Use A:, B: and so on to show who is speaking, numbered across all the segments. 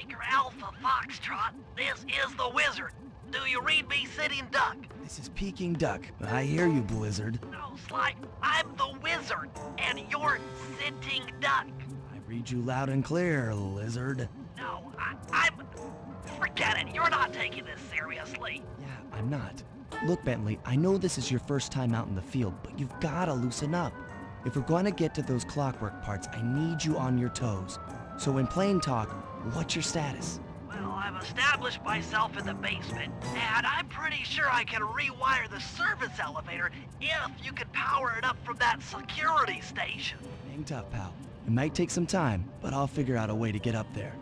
A: Baker Alpha Foxtrot, this is the Wizard. Do you read me, Sitting Duck?
B: This is Peking Duck. I hear you, Blizzard.
A: No, Sly, I'm the Wizard, and you're Sitting Duck.
B: I read you loud and clear, Lizard.
A: No, I'm... Forget it, you're not taking this seriously.
B: Yeah, I'm not. Look, Bentley, I know this is your first time out in the field, but you've gotta loosen up. If we're going to get to those clockwork parts, I need you on your toes. So in plain talk, what's your status?
A: Well, I've established myself in the basement, and I'm pretty sure I can rewire the service elevator if you can power it up from that security station.
B: Hang tough, pal. It might take some time, but I'll figure out a way to get up there.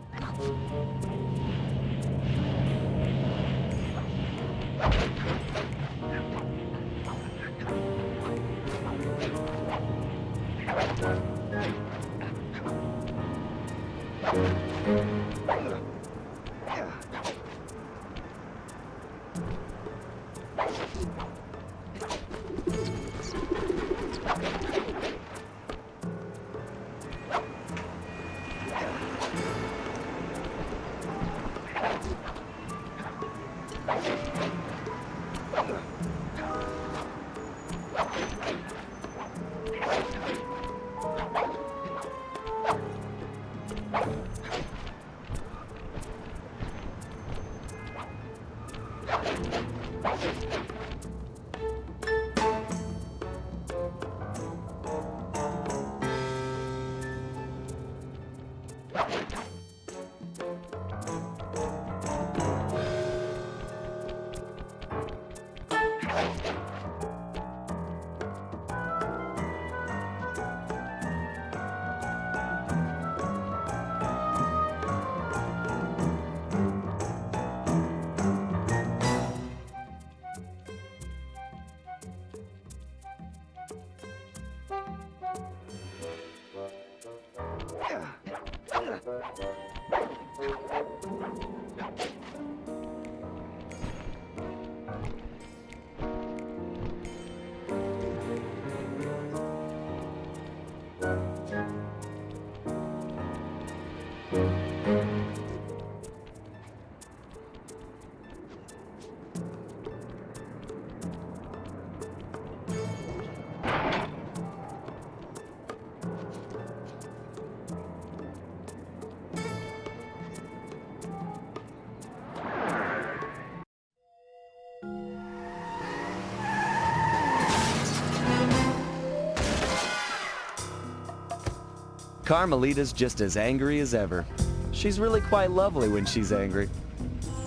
C: Carmelita's just as angry as ever. She's really quite lovely when she's angry.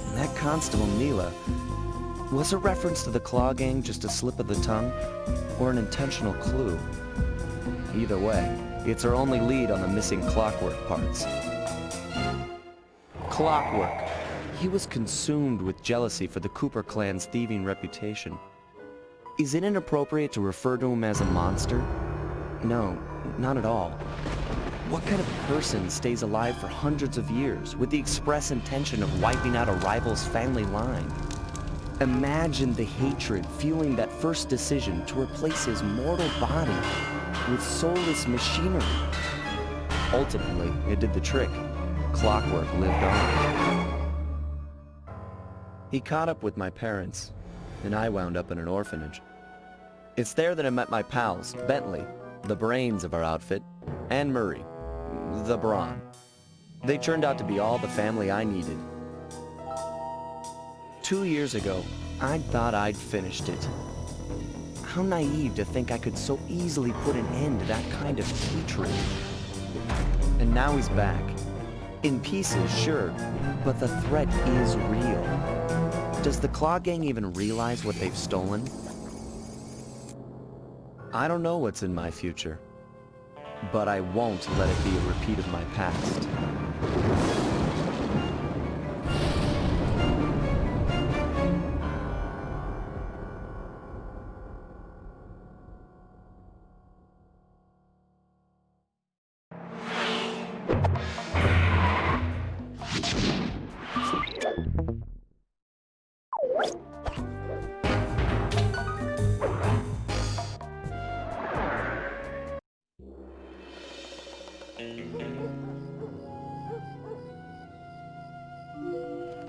C: And that Constable Neela, was a reference to the Claw Gang just a slip of the tongue, or an intentional clue? Either way, it's our only lead on the missing clockwork parts. Clockwork. He was consumed with jealousy for the Cooper clan's thieving reputation. Is it inappropriate to refer to him as a monster? No, not at all. What kind of person stays alive for hundreds of years with the express intention of wiping out a rival's family line? Imagine the hatred fueling that first decision to replace his mortal body with soulless machinery. Ultimately, it did the trick. Clockwork lived on. He caught up with my parents, and I wound up in an orphanage. It's there that I met my pals, Bentley, the brains of our outfit, and Murray, the brawn. They turned out to be all the family I needed. 2 years ago, I thought I'd finished it. How naive to think I could so easily put an end to that kind of hatred. And now he's back. In pieces, sure, but the threat is real. Does the Claw Gang even realize what they've stolen? I don't know what's in my future, but I won't let it be a repeat of my past.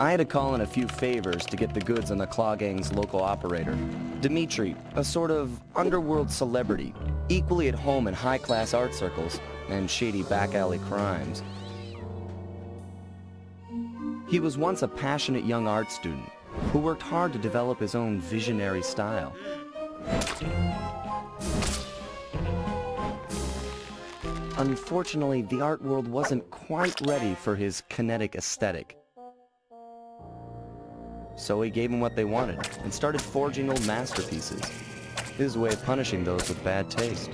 C: I had to call in a few favors to get the goods on the Claw Gang's local operator, Dimitri, a sort of underworld celebrity, equally at home in high-class art circles and shady back-alley crimes. He was once a passionate young art student who worked hard to develop his own visionary style. Unfortunately, the art world wasn't quite ready for his kinetic aesthetic. So he gave them what they wanted and started forging old masterpieces. His way of punishing those with bad taste.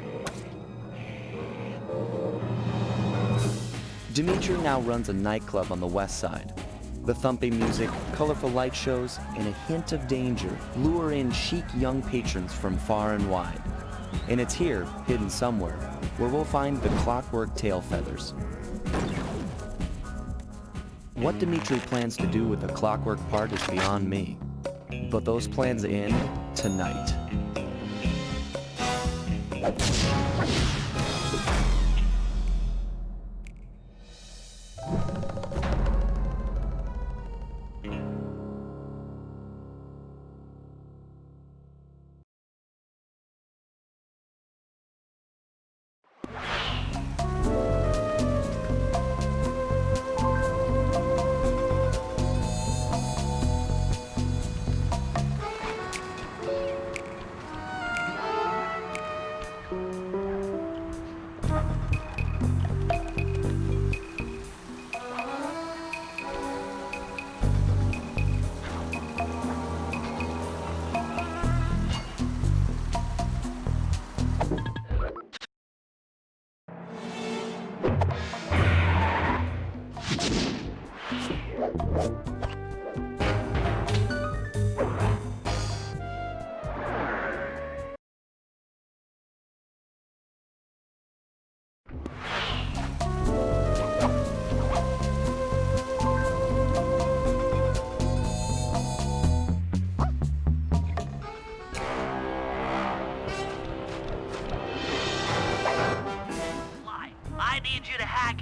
C: Dimitri now runs a nightclub on the west side. The thumping music, colorful light shows, and a hint of danger lure in chic young patrons from far and wide. And it's here, hidden somewhere, where we'll find the clockwork tail feathers. What Dimitri plans to do with the clockwork part is beyond me. But those plans end tonight.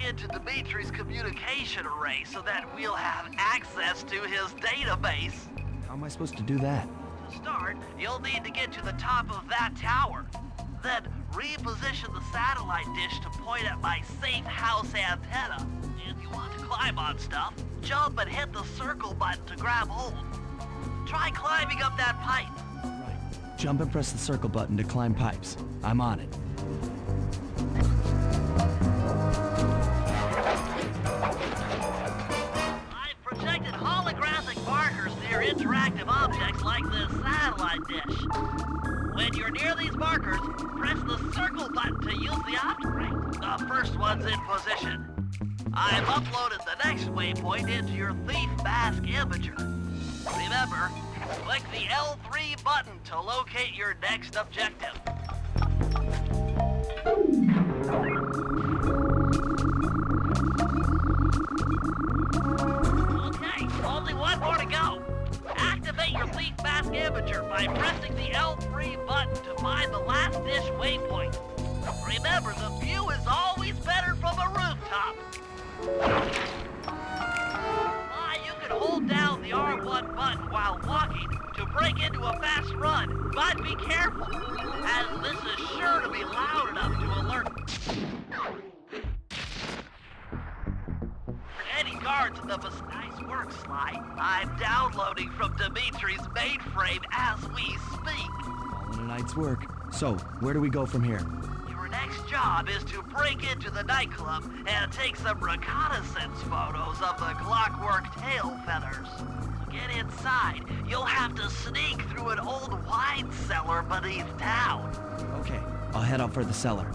A: Into Dimitri's communication array so that we'll have access to his database.
B: How am I supposed to do that?
A: To start, you'll need to get to the top of that tower. Then reposition the satellite dish to point at my safe house antenna. If you want to climb on stuff, jump and hit the circle button to grab hold. Try climbing up that pipe.
B: Right. Jump and press the circle button to climb pipes. I'm on it.
A: Holographic markers near interactive objects like this satellite dish. When you're near these markers, press the circle button to use the object ring. The first one's in position. I've uploaded the next waypoint into your Thief Mask Imager. Remember, click the L3 button to locate your next objective. Only one more to go. Activate your Thief Mask Imager by pressing the L3 button to find the last dish waypoint. Remember, the view is always better from a rooftop. You can hold down the R1 button while walking to break into a fast run, but be careful, as this is sure to be loud enough to alert any guards in the nice work, Sly. I'm downloading from Dimitri's mainframe as we speak.
B: All in a night's work. So, where do we go from here?
A: Your next job is to break into the nightclub and take some reconnaissance photos of the clockwork tail feathers. To get inside, you'll have to sneak through an old wine cellar beneath town.
B: Okay, I'll head out for the cellar.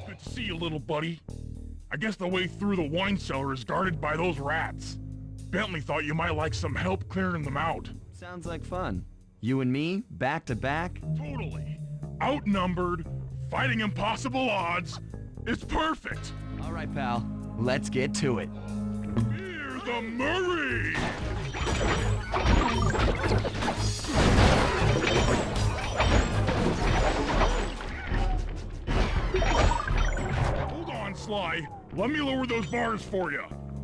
D: Good to see you, little buddy. I guess the way through the wine cellar is guarded by those rats. Bentley thought you might like some help clearing them out.
B: Sounds like fun. You and me, back to back?
D: Totally. Outnumbered, fighting impossible odds. It's perfect.
B: All right, pal. Let's get to it.
D: Here's the Murray! Hold on, Sly. Let me lower those bars for you.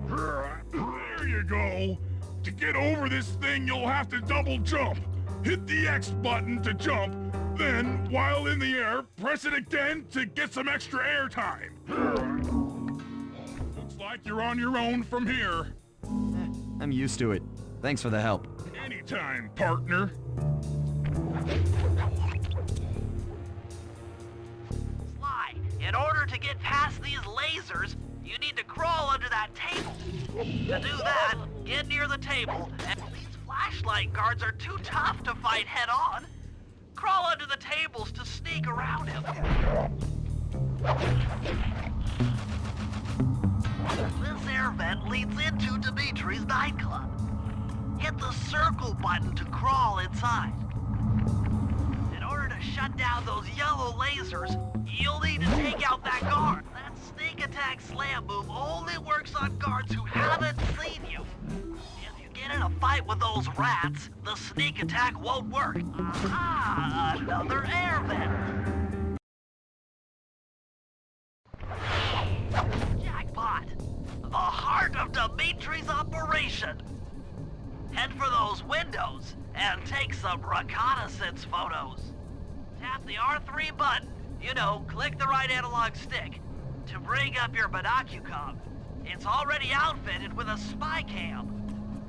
D: There you go. To get over this thing, you'll have to double jump. Hit the X button to jump, then, while in the air, press it again to get some extra air time. Looks like you're on your own from here.
B: I'm used to it. Thanks for the help.
D: Anytime, partner.
A: Sly, in order to get past these lasers, you need to crawl under that table. To do that, get near the table, and these flashlight guards are too tough to fight head-on. Crawl under the tables to sneak around him. This air vent leads into Dimitri's nightclub. Hit the circle button to crawl inside. In order to shut down those yellow lasers, you'll need to take out that guard. That sneak attack slam move only works on guards who haven't seen you. If you get in a fight with those rats, the sneak attack won't work. Aha! Another air vent. Jackpot! The heart of Dimitri's operation. Head for those windows and take some reconnaissance photos. Tap the R3 button, click the right analog stick, to bring up your binocucom. It's already outfitted with a spy cam.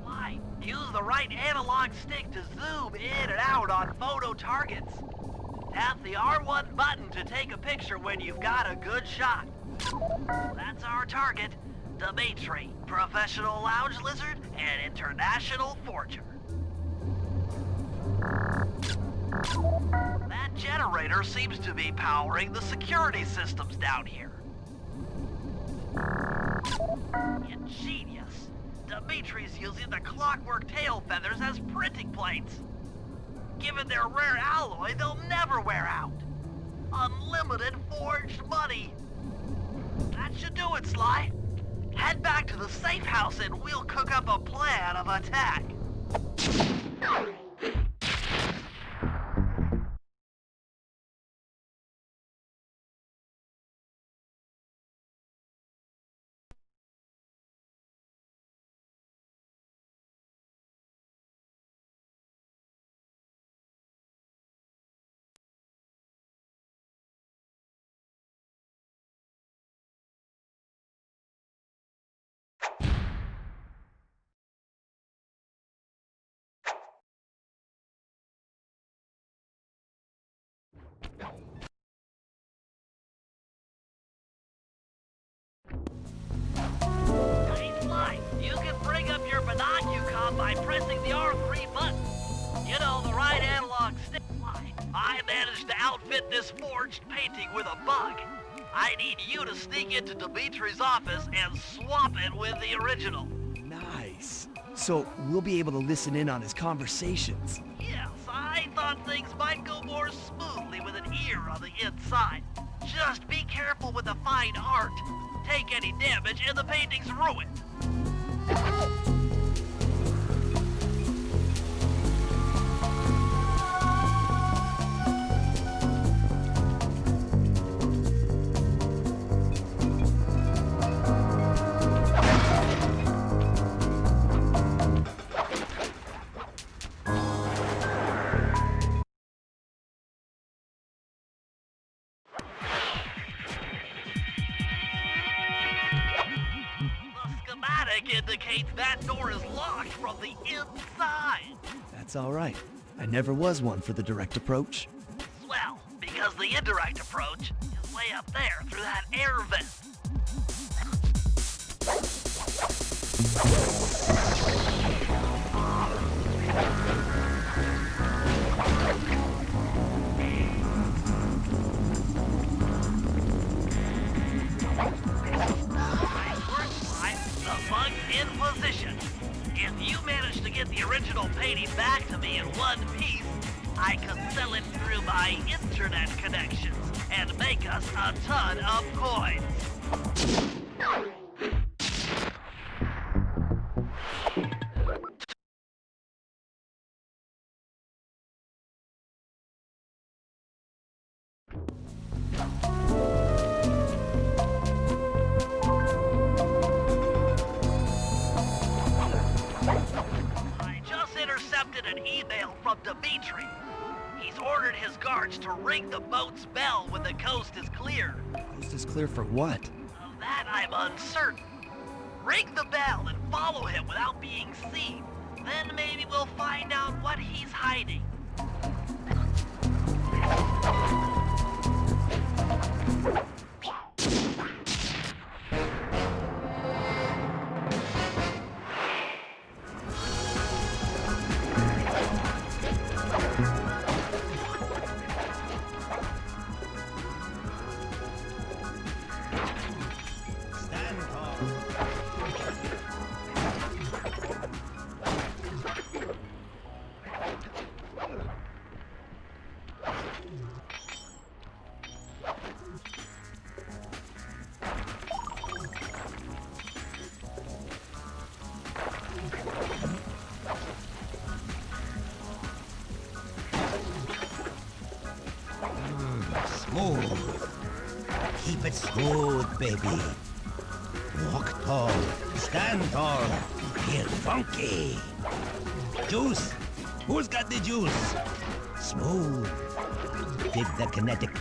A: Why? Use the right analog stick to zoom in and out on photo targets. Tap the R1 button to take a picture when you've got a good shot. That's our target, Dimitri, professional lounge lizard and international forger. That generator seems to be powering the security systems down here. Ingenious. Dimitri's using the clockwork tail feathers as printing plates. Given their rare alloy, they'll never wear out. Unlimited forged money. That should do it, Sly. Head back to the safe house and we'll cook up a plan of attack. Hey, Sly, you can bring up your binocucom by pressing the R3 button. The right analog stick. Sly, I managed to outfit this forged painting with a bug. I need you to sneak into Dimitri's office and swap it with the original.
B: Nice. So we'll be able to listen in on his conversations.
A: Yes, I thought things might go more smoothly with an ear on the inside. Just be careful with the fine art. Take any damage and the painting's ruined. Indicates that door is locked from the inside.
B: That's all right. I never was one for the direct approach.
A: Well, because the indirect approach is way up there through that air vent. In position. If you manage to get the original painting back to me in one piece, I can sell it through my internet connections and make us a ton of coins. ordered his guards to ring the boat's bell when the coast is clear.
B: Coast is clear for what?
A: Of that I'm uncertain. Ring the bell and follow him without being seen. Then maybe we'll find out what he's hiding.
E: Smooth. Keep it smooth, baby. Walk tall. Stand tall. Feel funky. Juice. Who's got the juice? Smooth. Dig the kinetic.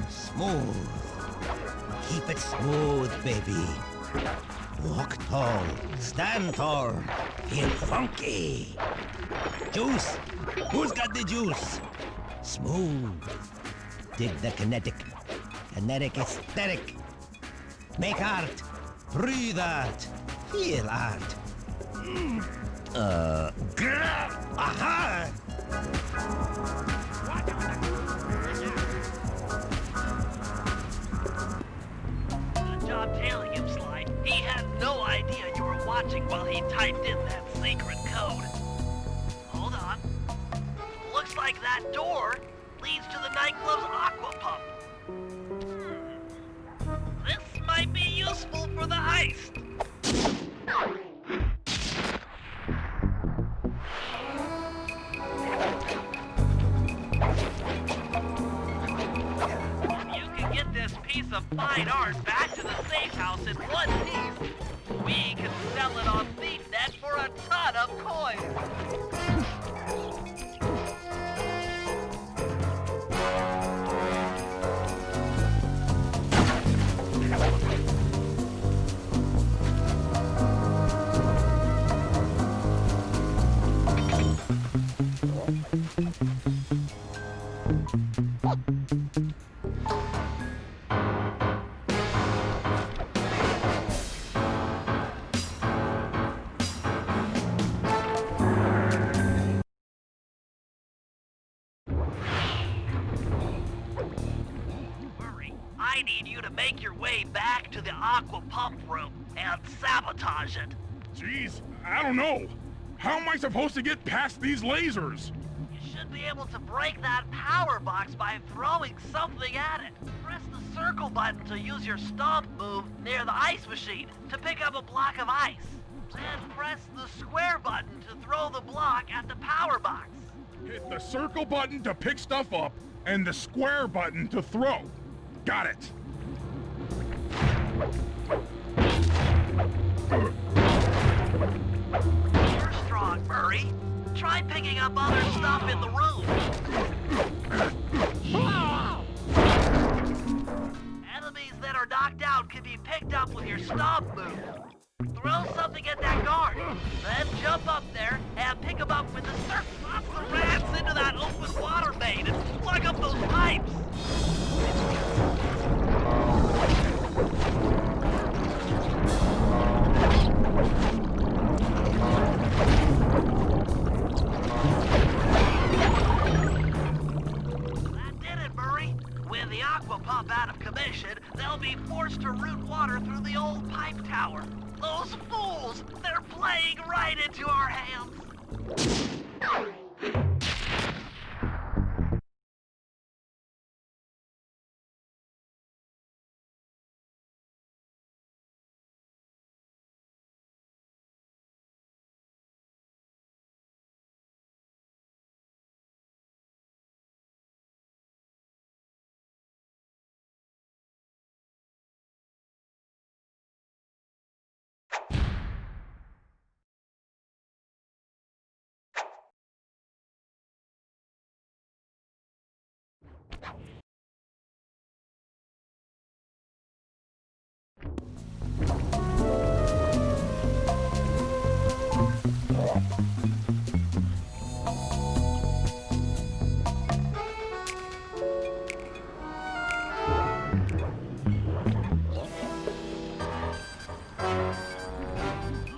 E: Smooth. Keep it smooth, baby. Walk tall. Stand tall. Feel funky. Juice. Who's got the juice? Smooth. Dig the kinetic. Kinetic aesthetic. Make art. Breathe art. Feel art. Aha!
A: Good job tailing him, Sly. He had no idea you were watching while he typed in that secret code. Hold on. Looks like that door leads to the nightclub's aqua pump. This might be useful for the heist. If you can get this piece of fine art back to the safe house in one piece, we can sell it on ThiefNet for a ton of coins. I need you to make your way back to the aqua pump room and sabotage it.
D: Jeez, I don't know. How am I supposed to get past these lasers?
A: You should be able to break that power box by throwing something at it. Press the circle button to use your stomp move near the ice machine to pick up a block of ice. Then press the square button to throw the block at the power box.
D: Hit the circle button to pick stuff up and the square button to throw. Got it.
A: You're strong, Murray. Try picking up other stuff in the room. Enemies that are knocked out can be picked up with your stomp move. Throw something at that guard, then jump up there and pick them up with the surf. Toss the rats into that open water main and plug up those pipes. the aqua pump out of commission, they'll be forced to route water through the old pipe tower. Those fools! They're playing right into our hands!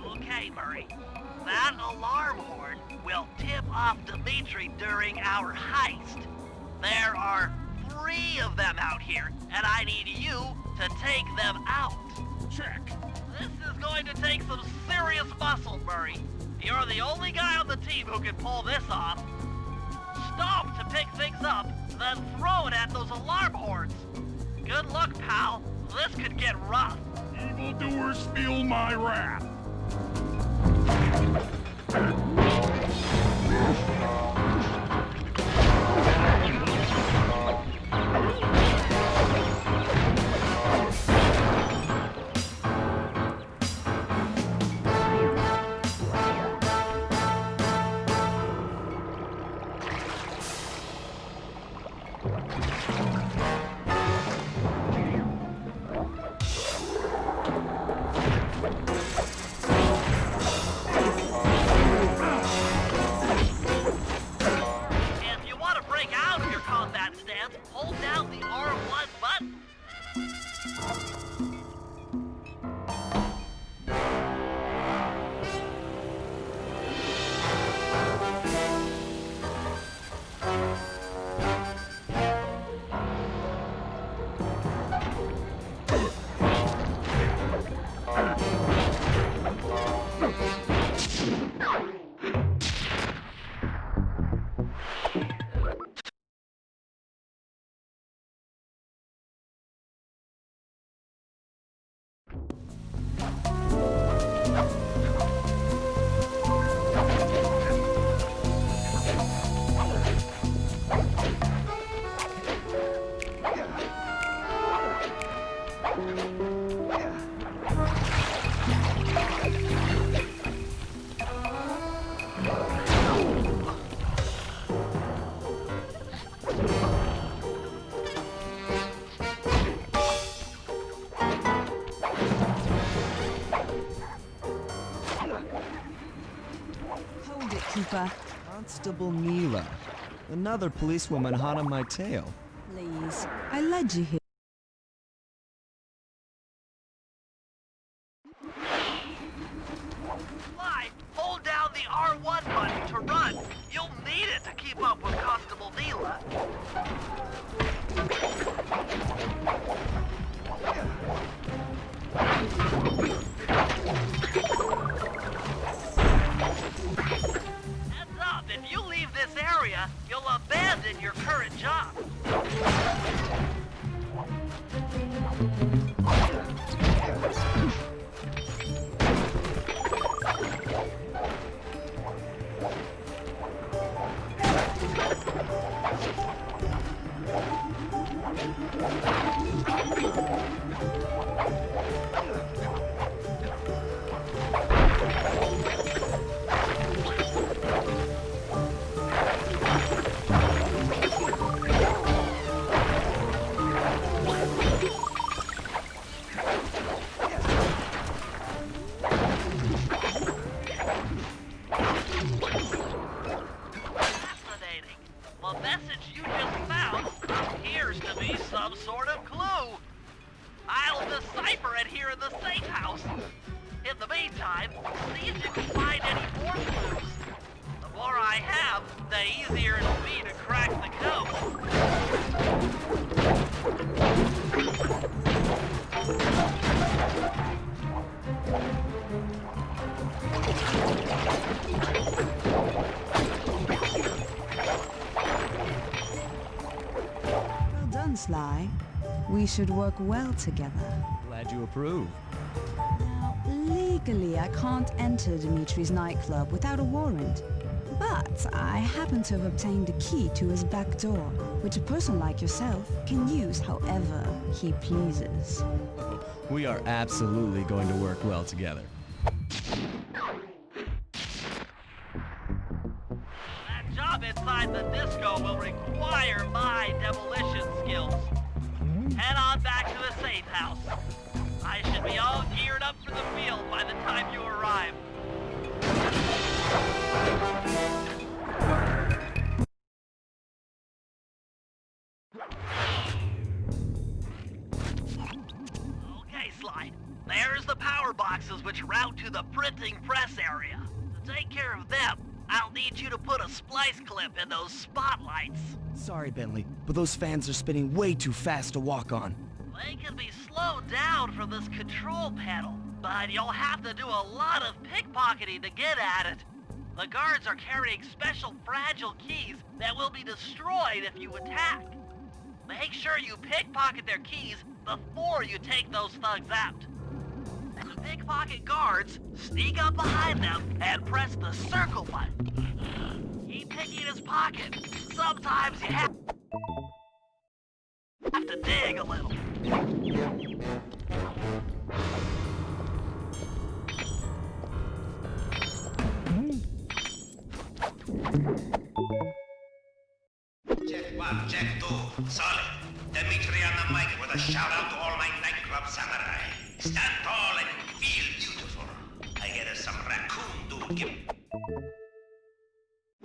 A: Okay, Murray. That alarm horn will tip off Dimitri during our heist. There are 3 of them out here, and I need you to take them out.
D: Check.
A: This is going to take some serious muscle, Murray. You're the only guy on the team who can pull this off. Stop to pick things up, then throw it at those alarm horns. Good luck, pal. This could get rough.
D: Evildoers feel my wrath.
A: If you want to break out of your combat stance, hold down the R1 button.
F: Hold it, Cooper.
B: Constable Mila. Another policewoman hot on my tail.
F: Please. I led you here.
A: Fly, hold down the R1 button to run. You'll need it to keep up with Constable Neela. Heads up, if you leave this area, you'll abandon your current job. The message you just found appears to be some sort of clue. I'll decipher it here in the safe house. In the meantime, see if you can find any more clues. The more I have, the easier it'll be to crack the code.
F: done, Sly. We should work well together.
B: Glad you approve.
F: Now, legally, I can't enter Dimitri's nightclub without a warrant. But I happen to have obtained a key to his back door, which a person like yourself can use however he pleases.
B: We are absolutely going to work well together.
A: That job inside the disco will require my demolition skills. Head on back to the safe house. I should be all geared up for the field by the time you arrive. Okay, Sly. There's the power boxes which route to the printing press area. To take care of them, I'll need you to put a splice clip in those spotlights.
B: Sorry, Bentley, but those fans are spinning way too fast to walk on.
A: They can be slowed down from this control panel, but you'll have to do a lot of pickpocketing to get at it. The guards are carrying special fragile keys that will be destroyed if you attack. Make sure you pickpocket their keys before you take those thugs out. The pickpocket guards sneak up behind them and press the circle button. Keep picking his pocket. Sometimes you have to dig a little.
E: Check 1, check 2. Solid. Dimitri on the mic with a shout out to all my nightclub samurai. Stand tall and feel beautiful. I get us some raccoon dude give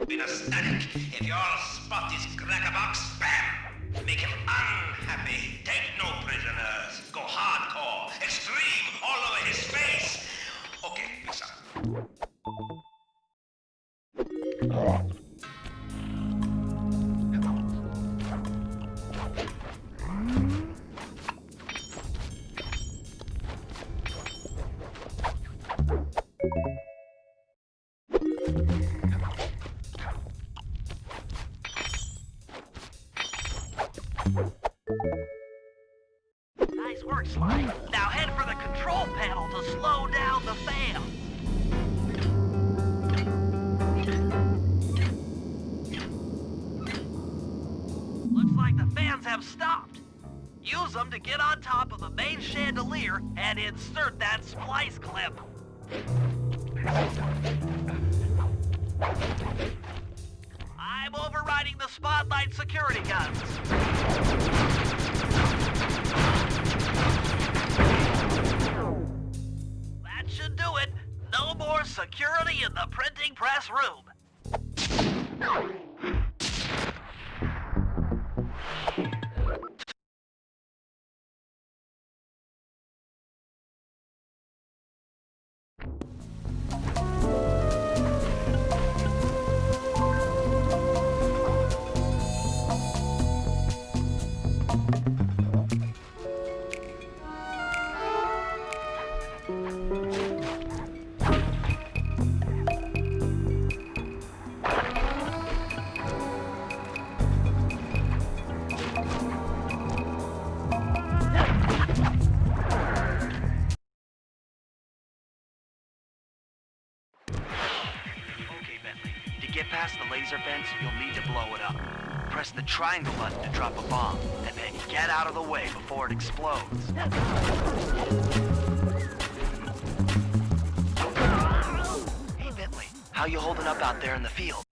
E: been a static. If y'all spot this crackerbox, bam! Make him unhappy. Take no prisoners. Go hardcore. Extreme all over his face. Okay, mix up.
A: Nice work, Sly. Now head for the control panel to slow down the fan. Looks like the fans have stopped. Use them to get on top of the main chandelier and insert that splice clip. I'm overriding the spotlight security guns. That should do it. No more security in the printing press room.
G: Get past the laser vents, you'll need to blow it up. Press the triangle button to drop a bomb, and then get out of the way before it explodes. Hey, Bentley, how you holding up out there in the field?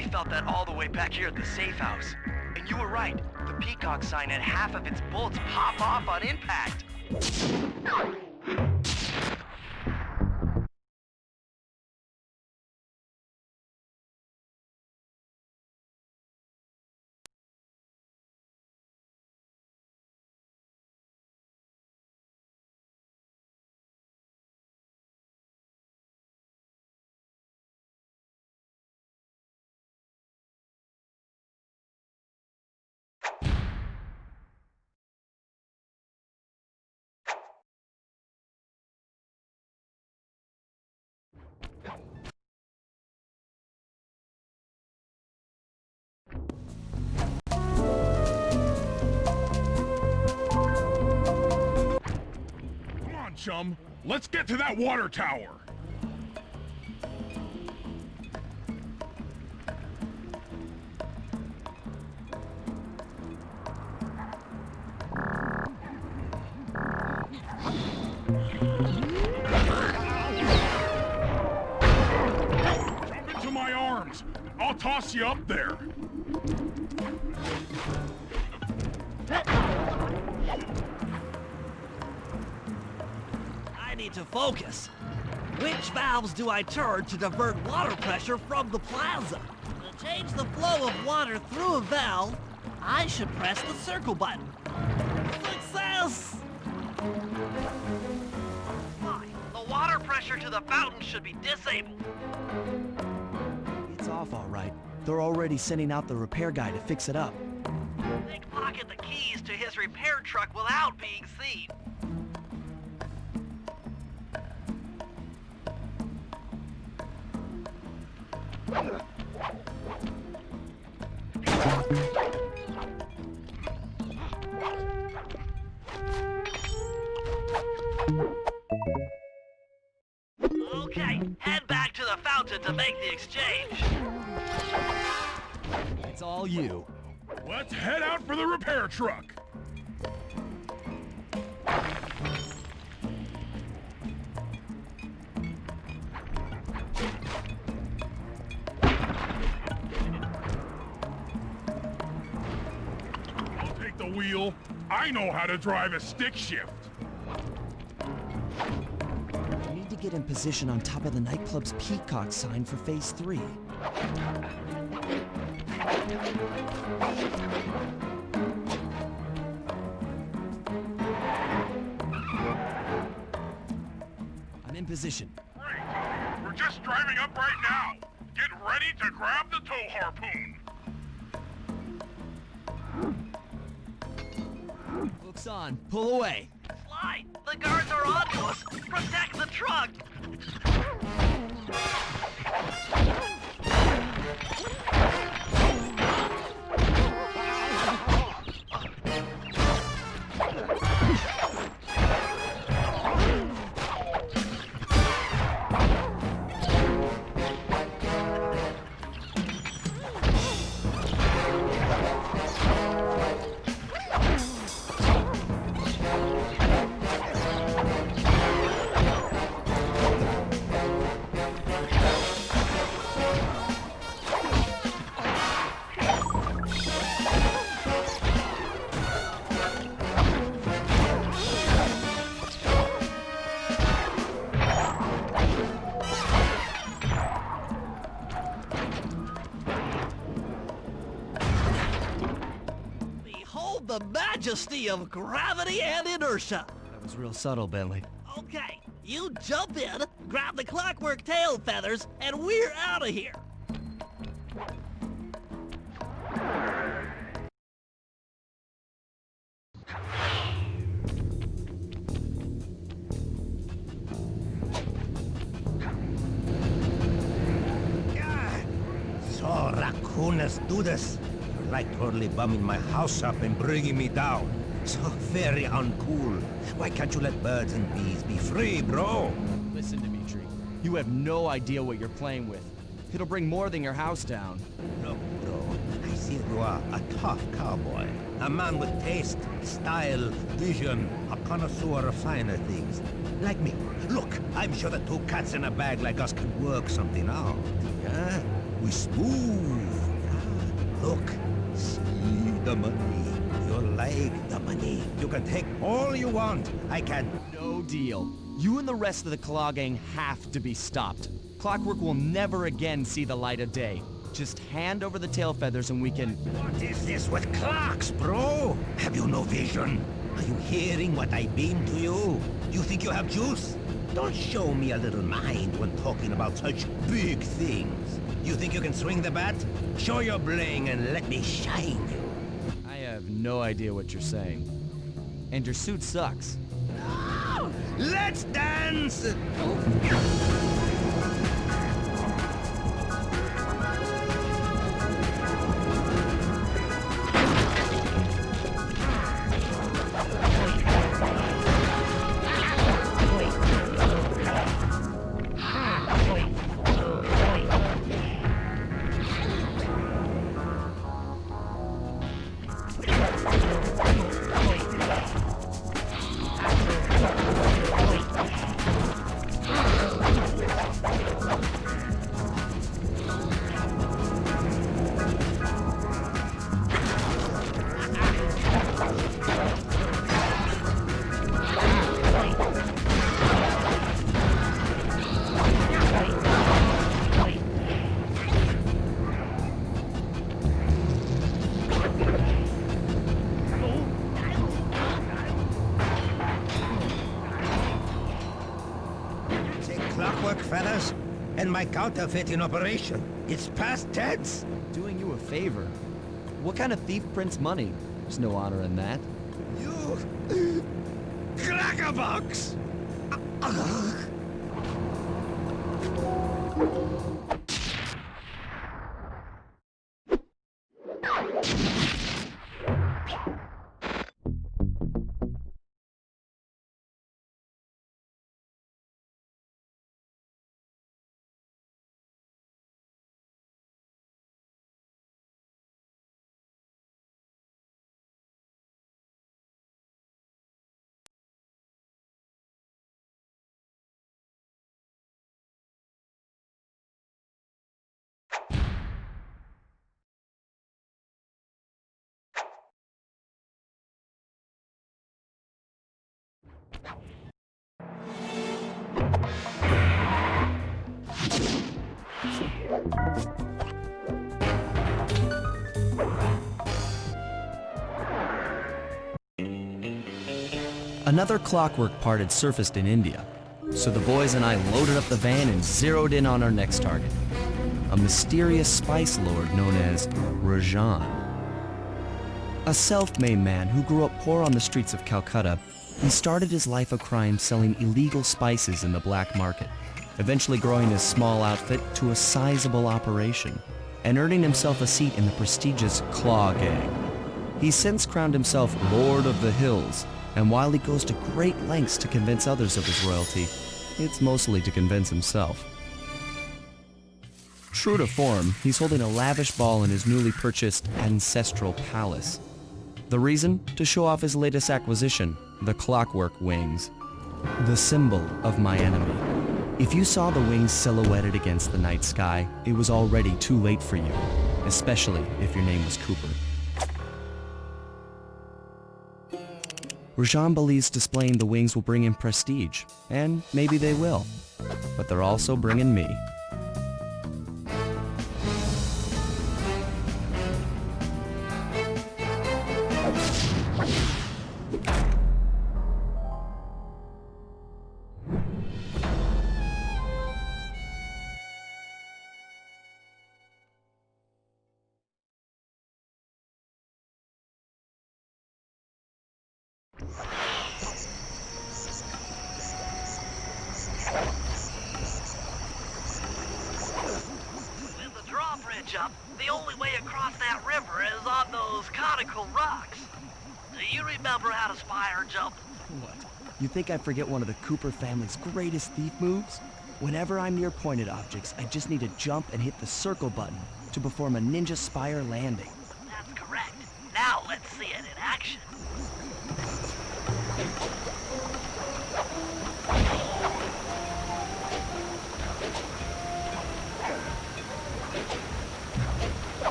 G: We felt that all the way back here at the safe house. And you were right. The peacock sign had half of its bolts pop off on impact.
D: Come on, chum. Let's get to that water tower. Jump into my arms. I'll toss you up there.
A: I need to focus. Which valves do I turn to divert water pressure from the plaza? To change the flow of water through a valve, I should press the circle button. Success! Fine. The water pressure to the fountain should be disabled.
B: It's off all right. They're already sending out the repair guy to fix it up.
A: Pickpocket the keys to his repair truck without being seen. Okay, head back to the fountain to make the exchange.
B: It's all you.
D: Let's head out for the repair truck. I'll take the wheel. I know how to drive a stick shift.
B: You need to get in position on top of the nightclub's peacock sign for phase 3. I'm in position.
D: Great. We're just driving up right now. Get ready to grab the tow harpoon.
B: Hooks on. Pull away.
A: Slide! The guards are on to us! Protect the truck! Behold the majesty of gravity and inertia!
B: That was real subtle, Bentley.
A: Okay, you jump in, grab the clockwork tail feathers, and we're out of here!
H: So, raccooners do this. You're like totally bumming my house up and bringing me down. So very uncool. Why can't you let birds and bees be free, bro?
B: Listen, Dimitri. You have no idea what you're playing with. It'll bring more than your house down.
H: Look, bro, I see you are a tough cowboy. A man with taste, style, vision, a connoisseur of finer things. Like me. Look, I'm sure the two cats in a bag like us can work something out. Yeah? We smooth. Look, see the money. You like the money. You can take all you want. I can.
B: No deal. You and the rest of the Claw Gang have to be stopped. Clockwork will never again see the light of day. Just hand over the tail feathers and we can...
H: What is this with clocks, bro? Have you no vision? Are you hearing what I beam to you? You think you have juice? Don't show me a little mind when talking about such big things. You think you can swing the bat? Show your bling and let me shine you.
B: I have no idea what you're saying. And your suit sucks.
H: Let's dance! Clockwork feathers and my counterfeit in operation. It's past tense.
B: Doing you a favor. What kind of thief prints money? There's no honor in that.
H: You... Crackerbox!
B: Another clockwork part had surfaced in India, so the boys and I loaded up the van and zeroed in on our next target, a mysterious spice lord known as Rajan. A self-made man who grew up poor on the streets of Calcutta, he started his life of crime selling illegal spices in the black market, eventually growing his small outfit to a sizable operation, and earning himself a seat in the prestigious Claw Gang. He's since crowned himself Lord of the Hills, and while he goes to great lengths to convince others of his royalty, it's mostly to convince himself. True to form, he's holding a lavish ball in his newly purchased ancestral palace. The reason? To show off his latest acquisition, the clockwork wings. The symbol of my enemy. If you saw the wings silhouetted against the night sky, it was already too late for you, especially if your name was Cooper. Rajan believes displaying the wings will bring him prestige, and maybe they will. But they're also bringing me.
A: With the drawbridge up, the only way across that river is on those conical rocks. Do you remember how to spire jump?
B: What? You think I forget one of the Cooper family's greatest thief moves? Whenever I'm near pointed objects, I just need to jump and hit the circle button to perform a ninja spire landing.
A: That's correct. Now let's see it in action.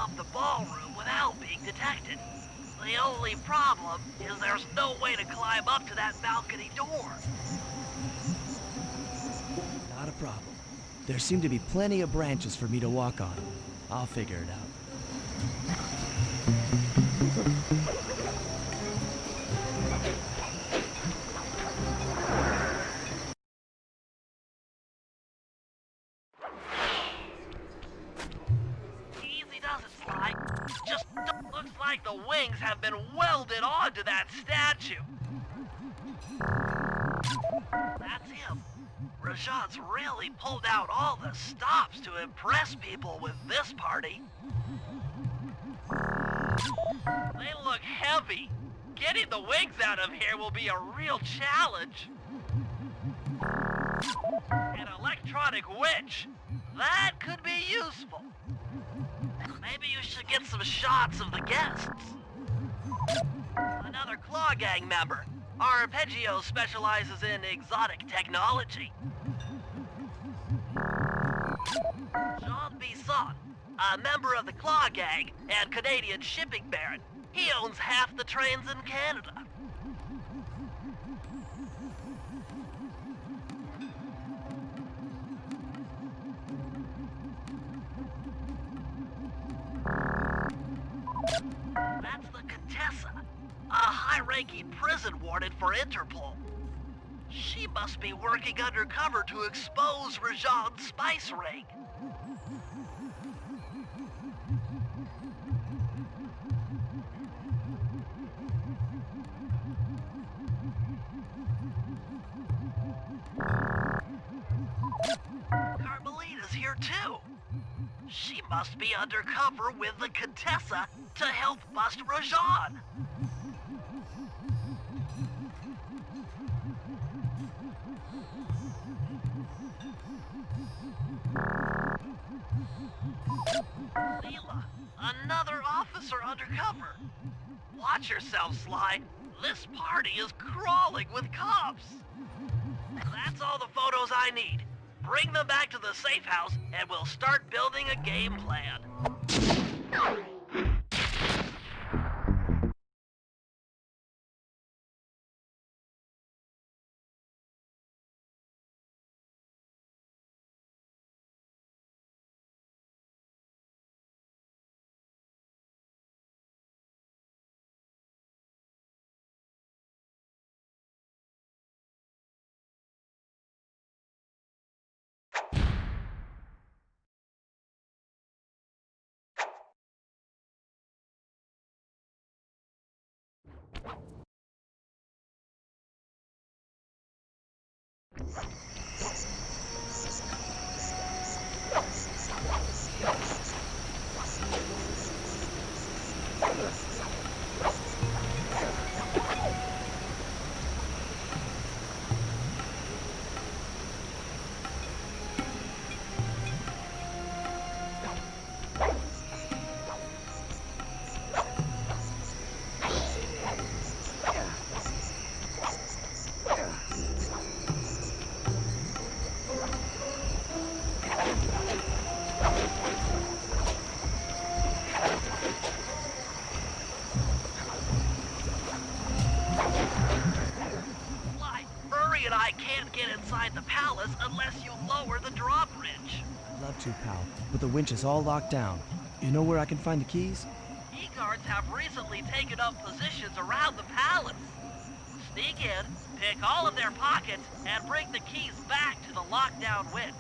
A: off the ballroom without being detected. The only problem is there's no way to climb up to that balcony door.
B: Not a problem. There seem to be plenty of branches for me to walk on. I'll figure it out.
A: Easy does it, Sly. Just looks like the wings have been welded onto that statue. That's him. Rajan's really pulled out all the stops to impress people with this party. They look heavy. Getting the wings out of here will be a real challenge. An electronic winch. That could be useful. Maybe you should get some shots of the guests. Another Claw Gang member. Arpeggio specializes in exotic technology. Jean Bisson, a member of the Claw Gang and Canadian shipping baron. He owns half the trains in Canada. That's the Contessa, a high-ranking prison warden for Interpol. She must be working undercover to expose Rajan's spice ring. Carmelita's here too. She must be undercover with the Contessa to help bust Rajan. Leela, another officer undercover. Watch yourself, Sly. This party is crawling with cops. That's all the photos I need. Bring them back to the safe house, and we'll start building a game plan. And I can't get inside the palace unless you lower the drawbridge.
B: I'd love to, pal, but the winch is all locked down. You know where I can find the keys?
A: E-guards have recently taken up positions around the palace. Sneak in, pick all of their pockets, and bring the keys back to the lockdown winch.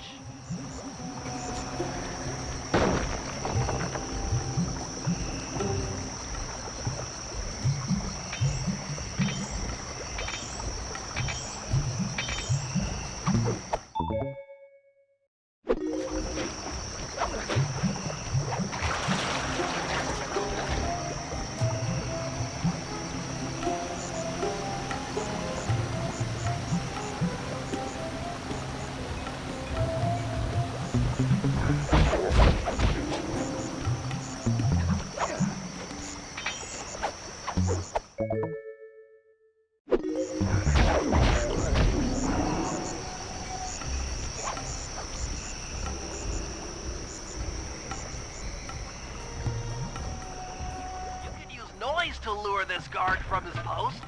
A: ways to lure this guard from his post.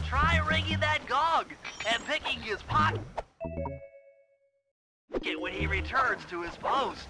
A: Try ringing that gong and picking his pocket when he returns to his post.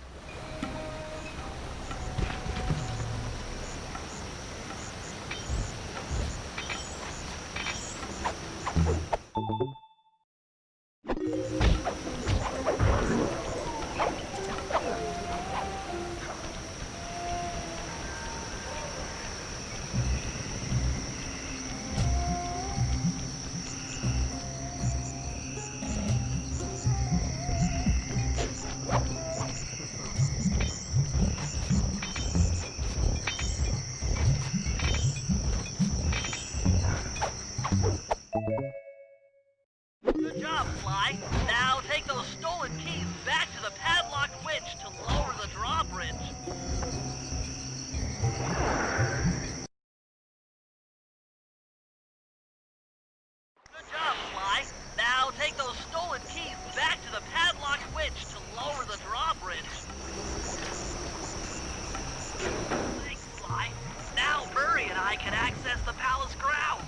A: Good job, Sly. Now take those stolen keys back to the padlocked winch to lower the drawbridge. Good job, Sly. Now take those stolen keys back to the padlocked winch to lower the drawbridge. Thanks, Sly. Now Murray and I can access the palace grounds.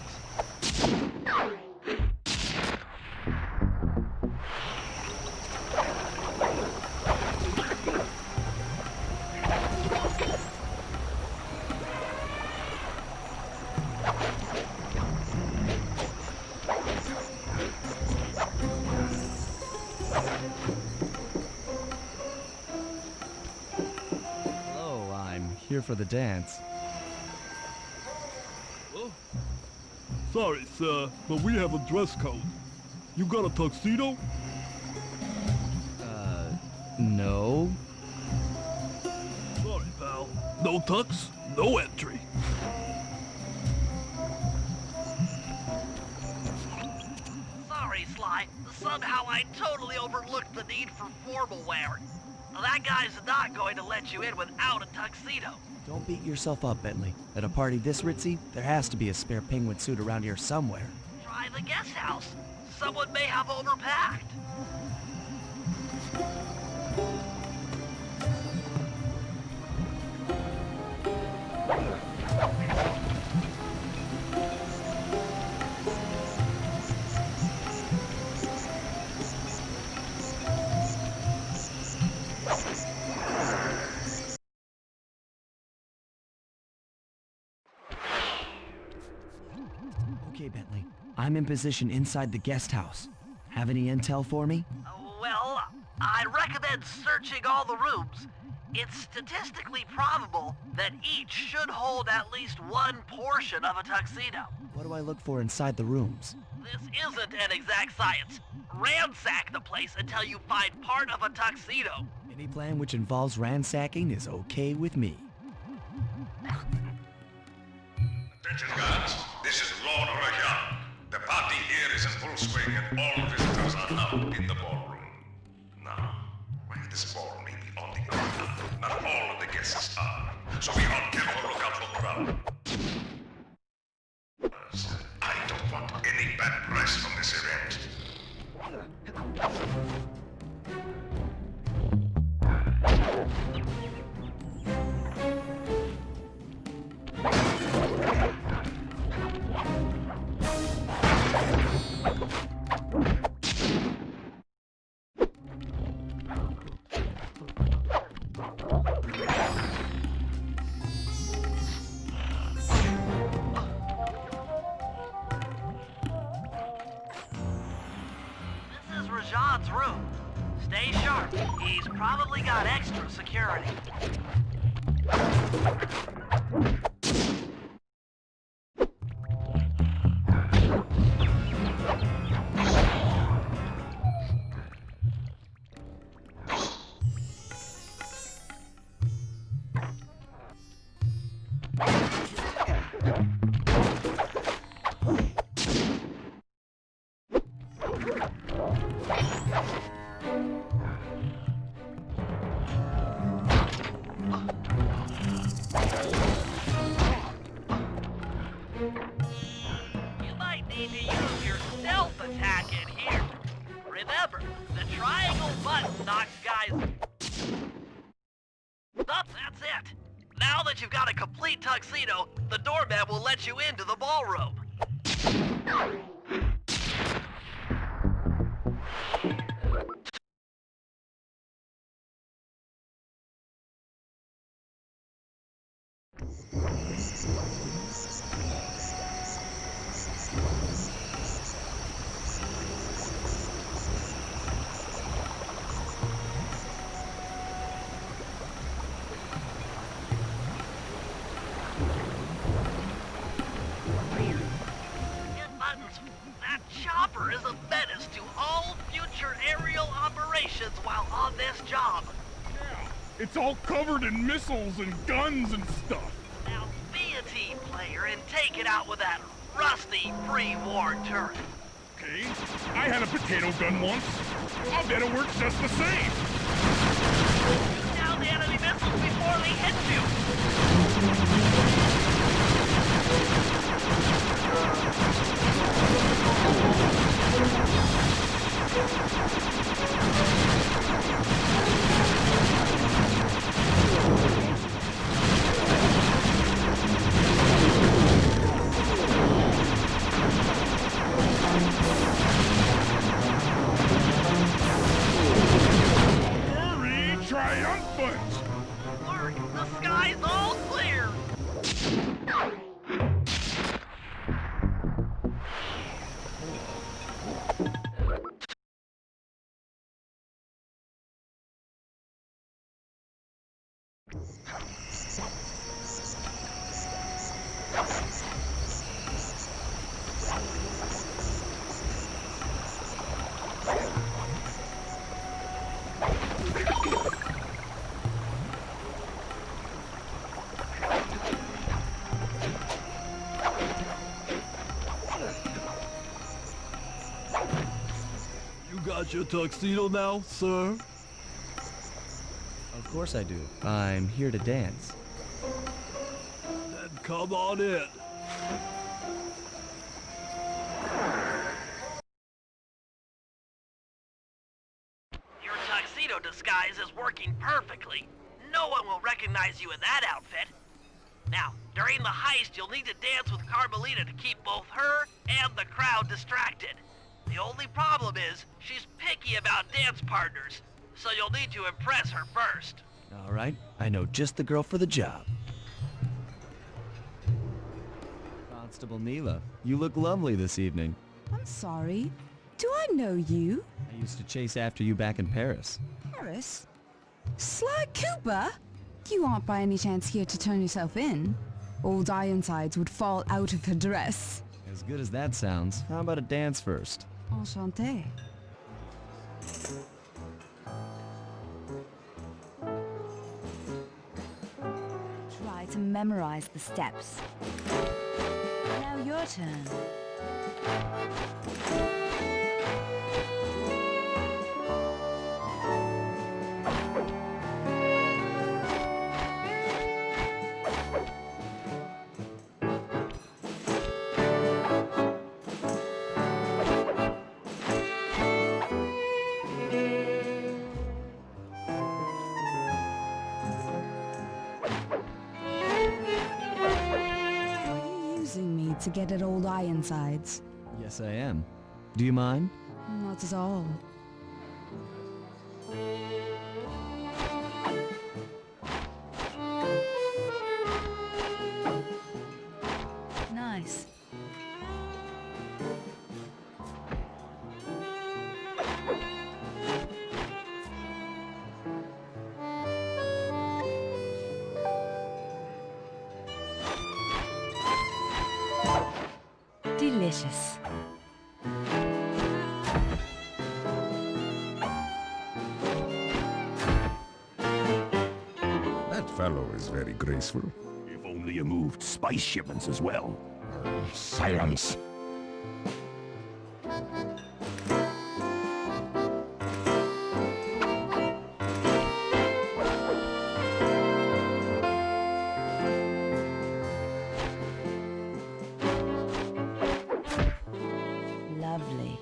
B: Hello, I'm here for the dance.
I: Sorry, sir, but we have a dress code. You got a tuxedo?
B: No.
I: Sorry, pal. No tux, no entry.
A: Sorry, Sly. Somehow I totally overlooked the need for formal wear. That guy's not going to let you in without a tuxedo.
B: Don't beat yourself up, Bentley. At a party this ritzy, there has to be a spare penguin suit around here somewhere.
A: Try the guest house. Someone may have overpacked.
B: Okay, Bentley. I'm in position inside the guest house. Have any intel for me?
A: Well, I'd recommend searching all the rooms. It's statistically probable that each should hold at least one portion of a tuxedo.
B: What do I look for inside the rooms?
A: This isn't an exact science. Ransack the place until you find part of a tuxedo.
B: Any plan which involves ransacking is okay with me.
E: Attention, guards. This is Lord Rajan. The party here is in full swing and all visitors are now in the ballroom. Now, well, this ball may be on the corner. Not all of the guests are. So be on careful lookout for crowd. I don't want any bad press from this event.
A: This is Rajan's room. Stay sharp. He's probably got extra security. You might need to use your stealth attack in here. Remember, the triangle button knocks guys up. That's it. Now that you've got a complete tuxedo, the doorman will let you into the ballroom. That chopper is a menace to all future aerial operations while on this job.
D: Yeah, it's all covered in missiles and guns and stuff.
A: Now be a team player and take it out with that rusty pre-war turret.
D: Okay, I had a potato gun once. I'll bet it works just the same.
A: Shoot down the enemy missiles before they hit you.
D: Hurry, triumphant!
A: Look, the sky's all clear.
I: You got your tuxedo now, sir?
B: Of course I do. I'm here to dance.
I: Then come on in.
A: Your tuxedo disguise is working perfectly. No one will recognize you in that outfit. Now, during the heist, you'll need to dance with Carmelita to keep both her and the crowd distracted. The only problem is, she's picky about dance partners, so you'll need to impress her first.
B: All right, I know just the girl for the job. Constable Neela, you look lovely this evening.
F: I'm sorry. Do I know you?
B: I used to chase after you back in Paris.
F: Paris? Sly Cooper? You aren't by any chance here to turn yourself in? Old Ironsides would fall out of her dress.
B: As good as that sounds, how about a dance first?
F: Enchanté. Try to memorize the steps. Now your turn. To get at old Ironsides.
B: Yes, I am. Do you mind?
F: Not at all. Nice. Delicious.
J: That fellow is very graceful.
H: If only you moved spice shipments as well.
J: Silence.
F: Lovely.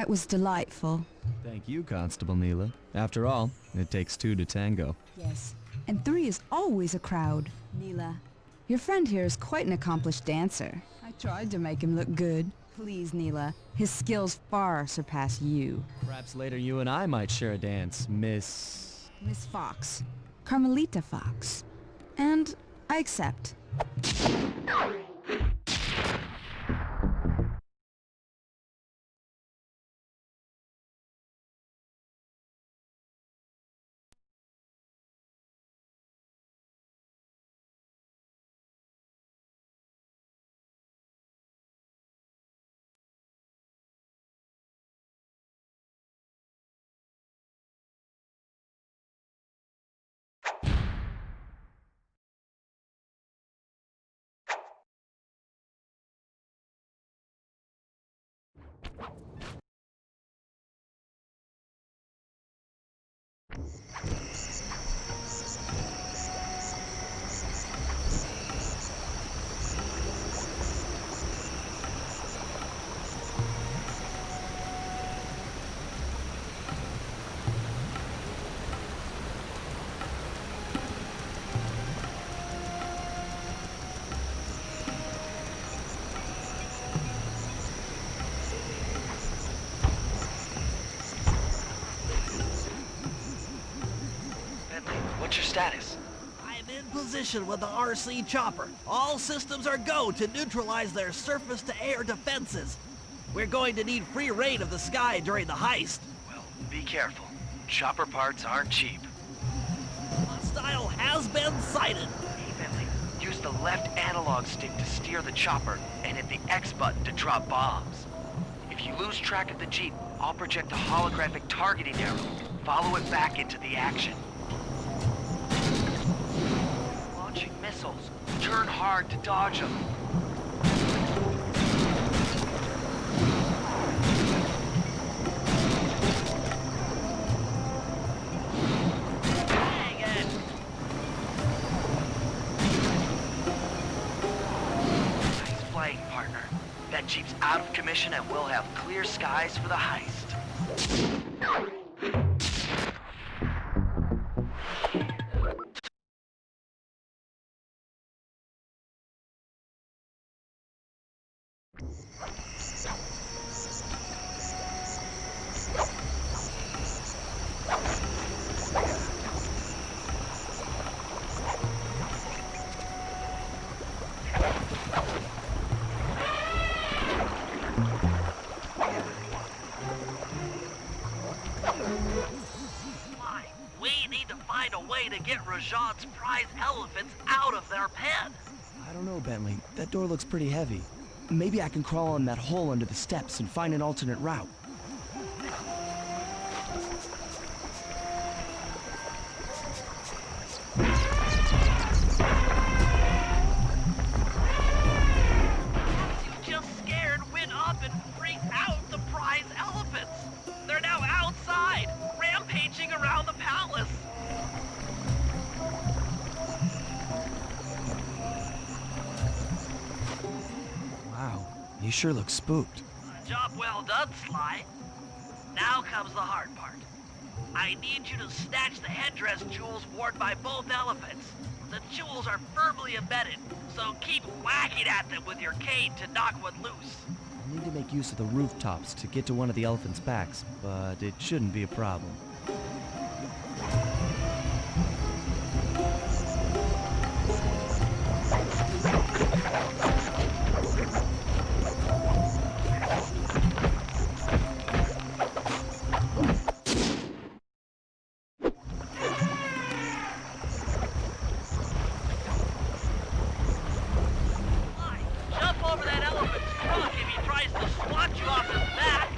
F: That was delightful.
B: Thank you, Constable Neela. After all, it takes two to tango.
F: Yes, and 3 is always a crowd. Neela, your friend here is quite an accomplished dancer. I tried to make him look good. Please, Neela, his skills far surpass you.
B: Perhaps later you and I might share a dance, Miss...
F: Miss Fox. Carmelita Fox. And I accept.
G: What's your status?
A: I'm in position with the RC chopper. All systems are go to neutralize their surface-to-air defenses. We're going to need free reign of the sky during the heist.
G: Well, be careful. Chopper parts aren't cheap.
A: Hostile has been sighted.
G: Hey, Bentley, use the left analog stick to steer the chopper and hit the X button to drop bombs. If you lose track of the Jeep, I'll project a holographic targeting arrow. Follow it back into the action. Launching missiles. Turn hard to dodge them.
A: Dang it!
G: Nice flying, partner. That Jeep's out of commission and we'll have clear skies for the heist.
A: We need to find a way to get Rajan's prize elephants out of their pen.
B: I don't know, Bentley. That door looks pretty heavy. Maybe I can crawl in that hole under the steps and find an alternate route.
A: You just scared Win up and freaked out the prize elephants. They're now outside, rampaging around the palace.
B: Wow, you sure look spooked.
A: Job well done, Sly. Now comes the hard part. I need you to snatch the headdress jewels worn by both elephants. The jewels are firmly embedded, so keep whacking at them with your cane to knock one loose.
B: I need to make use of the rooftops to get to one of the elephants' backs, but it shouldn't be a problem.
A: Sly, jump over that elephant's trunk if he tries to swat you off his back.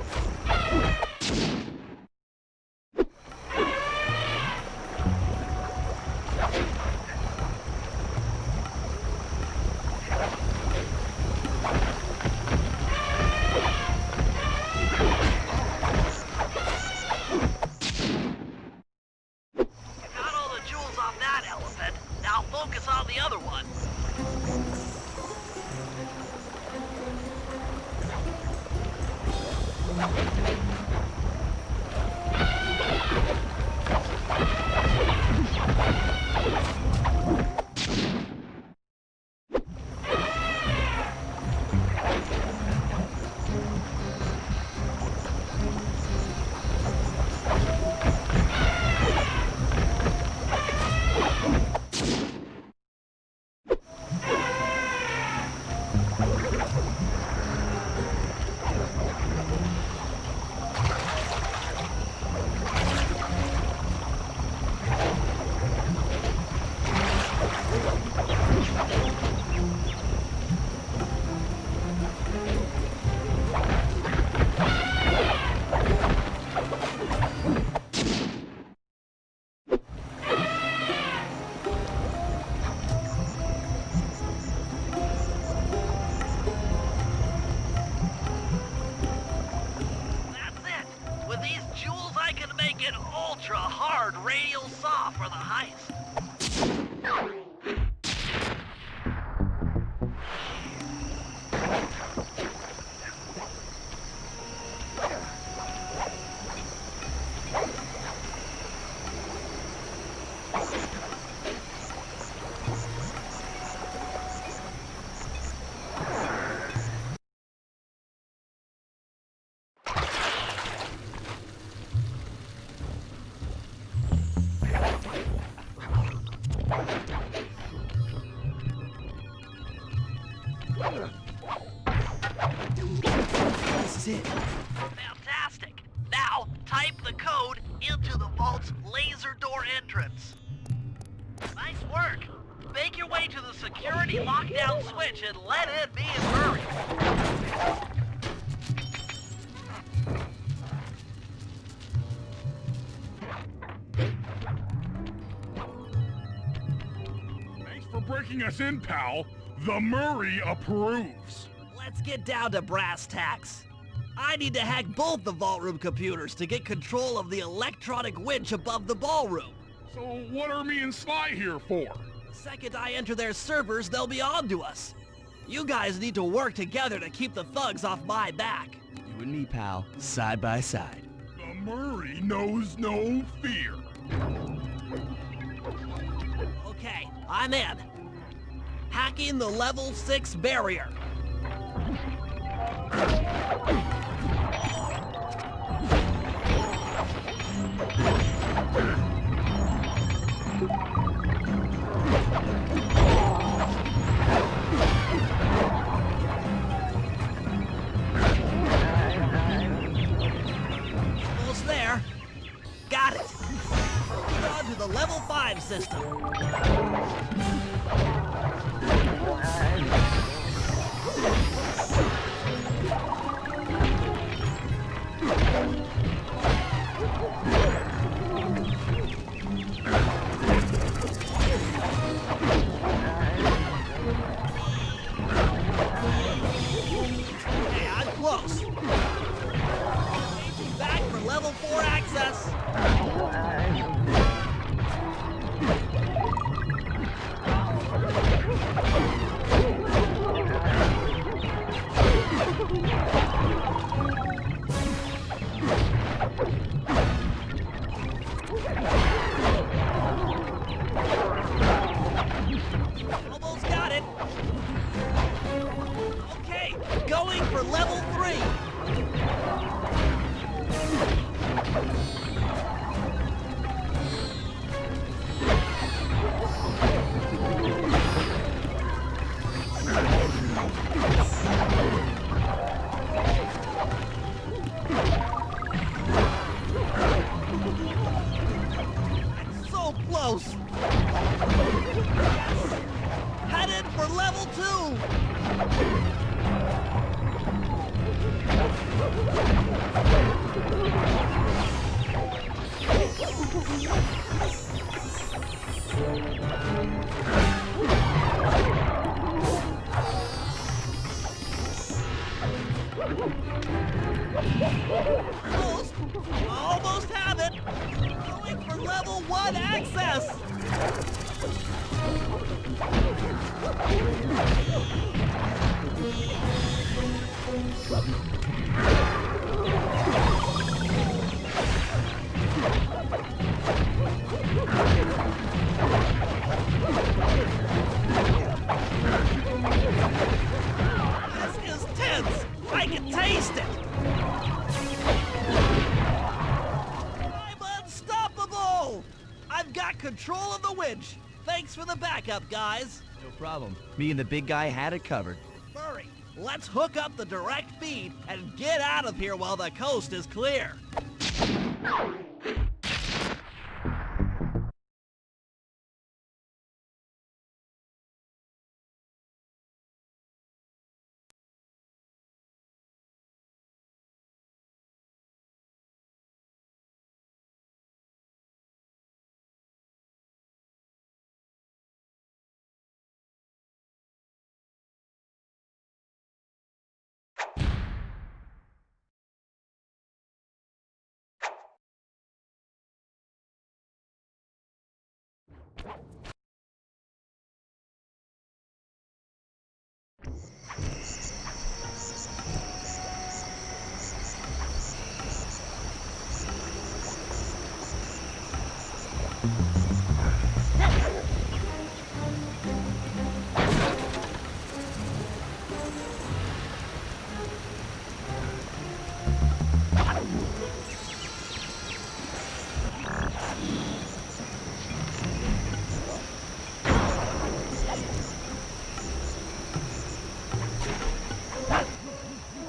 A: an ultra-hard radial saw for the heist.
B: This is it.
A: Fantastic. Now, type the code into the vault's laser door entrance. Nice work. Make your way to the security lockdown switch and let in me and Murray.
D: Thanks for breaking us in, pal. The Murray approves.
A: Let's get down to brass tacks. I need to hack both the vault room computers to get control of the electronic winch above the ballroom.
D: So what are me and Sly here for?
A: The second I enter their servers, they'll be on to us. You guys need to work together to keep the thugs off my back.
B: You and me, pal, side by side.
D: The Murray knows no fear.
A: Okay, I'm in. Hacking the level 6 barrier. Almost there. Got it. Moving on to the level 5 system. Okay, I'm close. Changing back for level 4 access. Almost got it. Okay, going for level 3. So close. Yes. Headed for level 2. Almost. Almost have it. Going for level 1 access. This is tense. I can taste it. I'm unstoppable. I've got control of the winch. Thanks for the backup, guys.
B: No problem. Me and the big guy had it covered.
A: Murray, let's hook up the direct feed and get out of here while the coast is clear.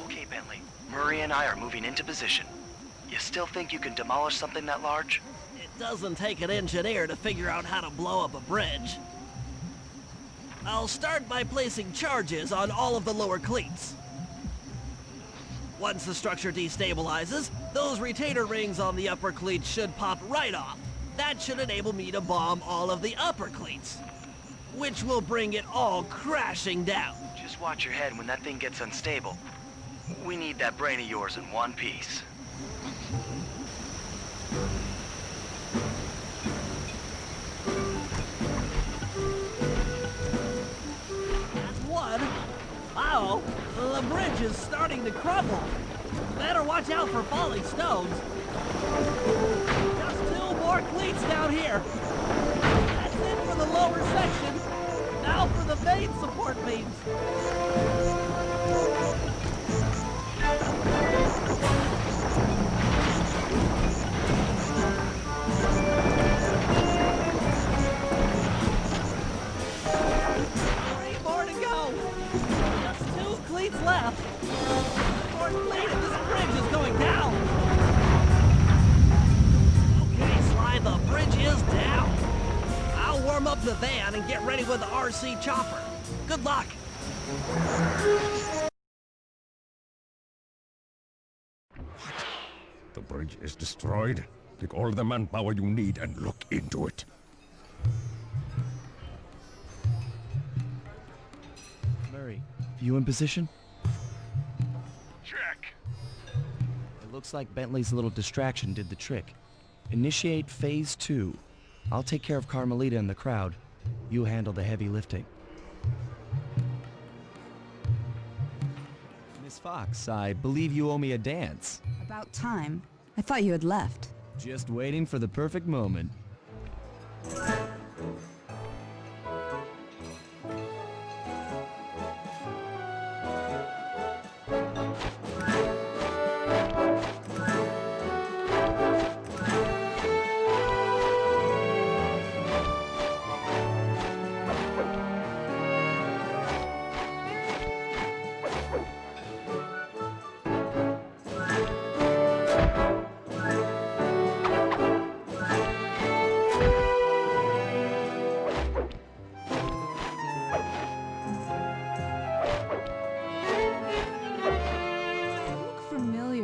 G: Okay, Bentley. Murray and I are moving into position. You still think you can demolish something that large?
A: It doesn't take an engineer to figure out how to blow up a bridge. I'll start by placing charges on all of the lower cleats. Once the structure destabilizes, those retainer rings on the upper cleats should pop right off. That should enable me to bomb all of the upper cleats, which will bring it all crashing down.
G: Just watch your head when that thing gets unstable. We need that brain of yours in one piece.
A: That's one. Uh-oh, the bridge is starting to crumble. Better watch out for falling stones. Just two more cleats down here. That's it for the lower section. Now for the main support beams. Three more to go. Just two cleats left. The fourth cleat and this bridge is going down. Okay, Sly, the bridge is down. I'll warm up the van and get ready with the RC chopper. Good luck.
J: The bridge is destroyed. Take all the manpower you need and look into it.
B: Murray, you in position?
D: Check.
B: It looks like Bentley's little distraction did the trick. Initiate phase 2. I'll take care of Carmelita and the crowd. You handle the heavy lifting. Miss Fox, I believe you owe me a dance.
F: About time. I thought you had left.
B: Just waiting for the perfect moment.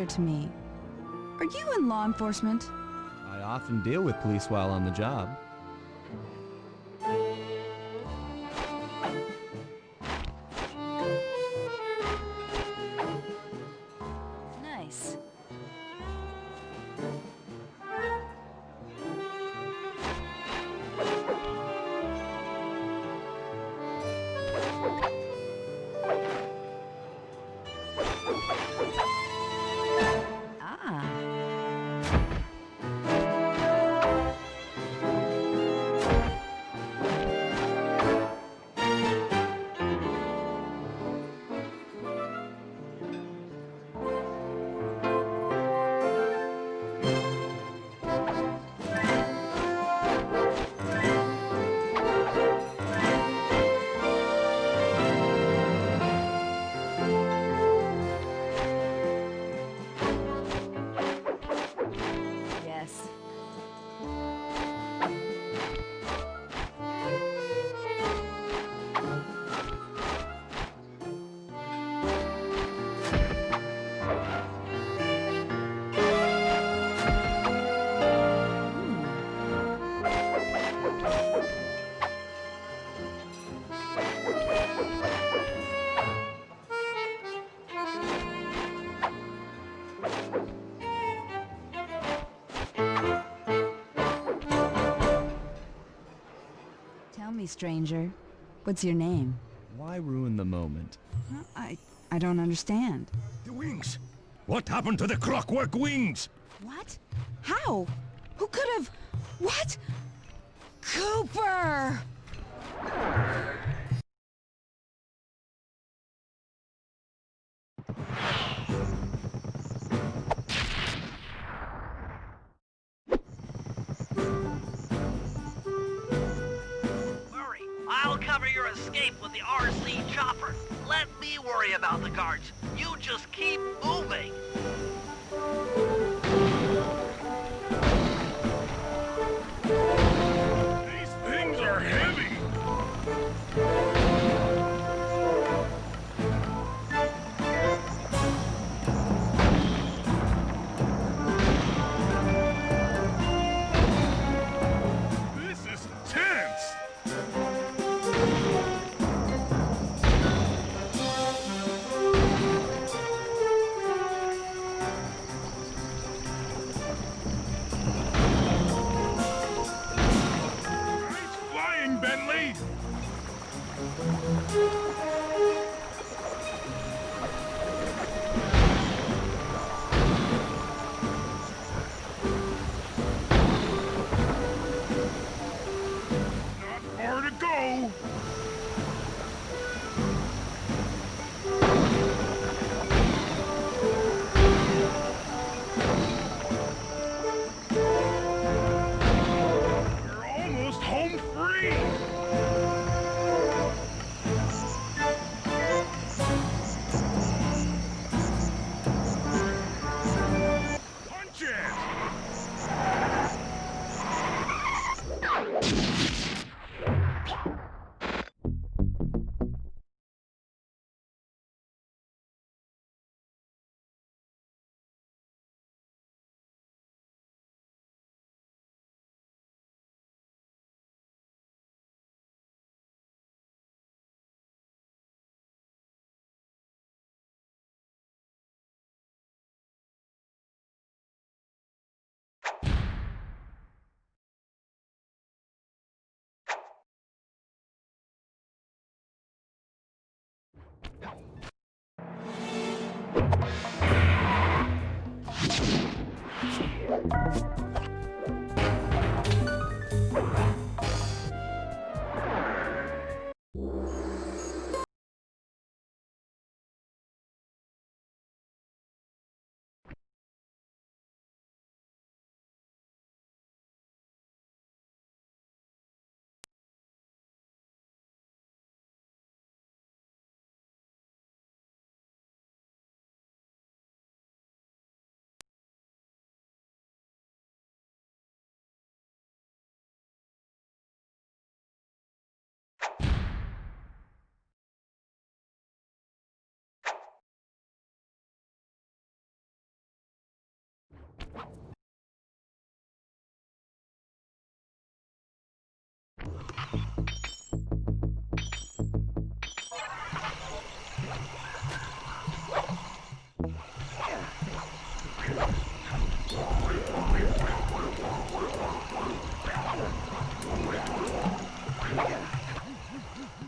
F: To me. Are you in law enforcement?
B: I often deal with police while on the job.
F: Nice. Tell me, stranger, what's your name?
B: Why ruin the moment?
F: I don't understand.
J: The wings! What happened to the clockwork wings?
F: What? How? Who could have... What? Cooper!
A: Worry, I'll cover your escape with the RC chopper. Let me worry about the guards. You just keep moving.
D: These things are heavy. This is tense. Nice flying, Bentley. Not far to go. We're almost home free. Punch it!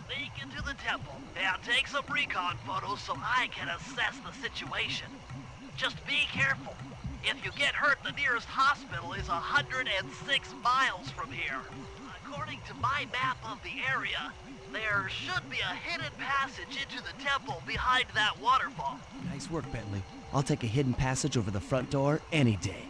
A: Sneak into the temple and take some recon photos so I can assess the situation. Just be careful. If you get hurt, the nearest hospital is 106 miles from here. According to my map of the area, there should be a hidden passage into the temple behind that waterfall.
B: Nice work, Bentley. I'll take a hidden passage over the front door any day.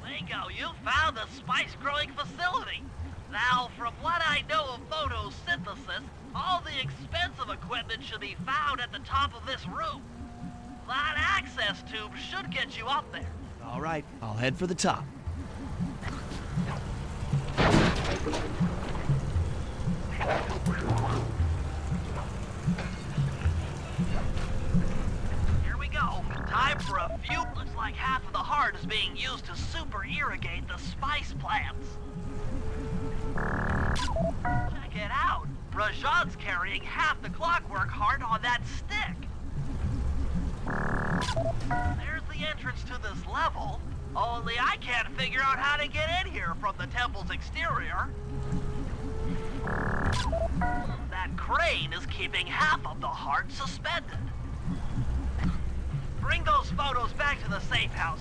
A: Lingo, you found the spice-growing facility. Now, from what I know of photosynthesis, all the expensive equipment should be found at the top of this room. That access tube should get you up there.
B: All right, I'll head for the top.
A: Here we go. Time for a few. Looks like half of the heart is being used to super irrigate the spice plants. Check it out. Rajan's carrying half the clockwork heart on that stick. There's the entrance to this level. Only I can't figure out how to get in here from the temple's exterior. That crane is keeping half of the heart suspended. Bring those photos back to the safe house.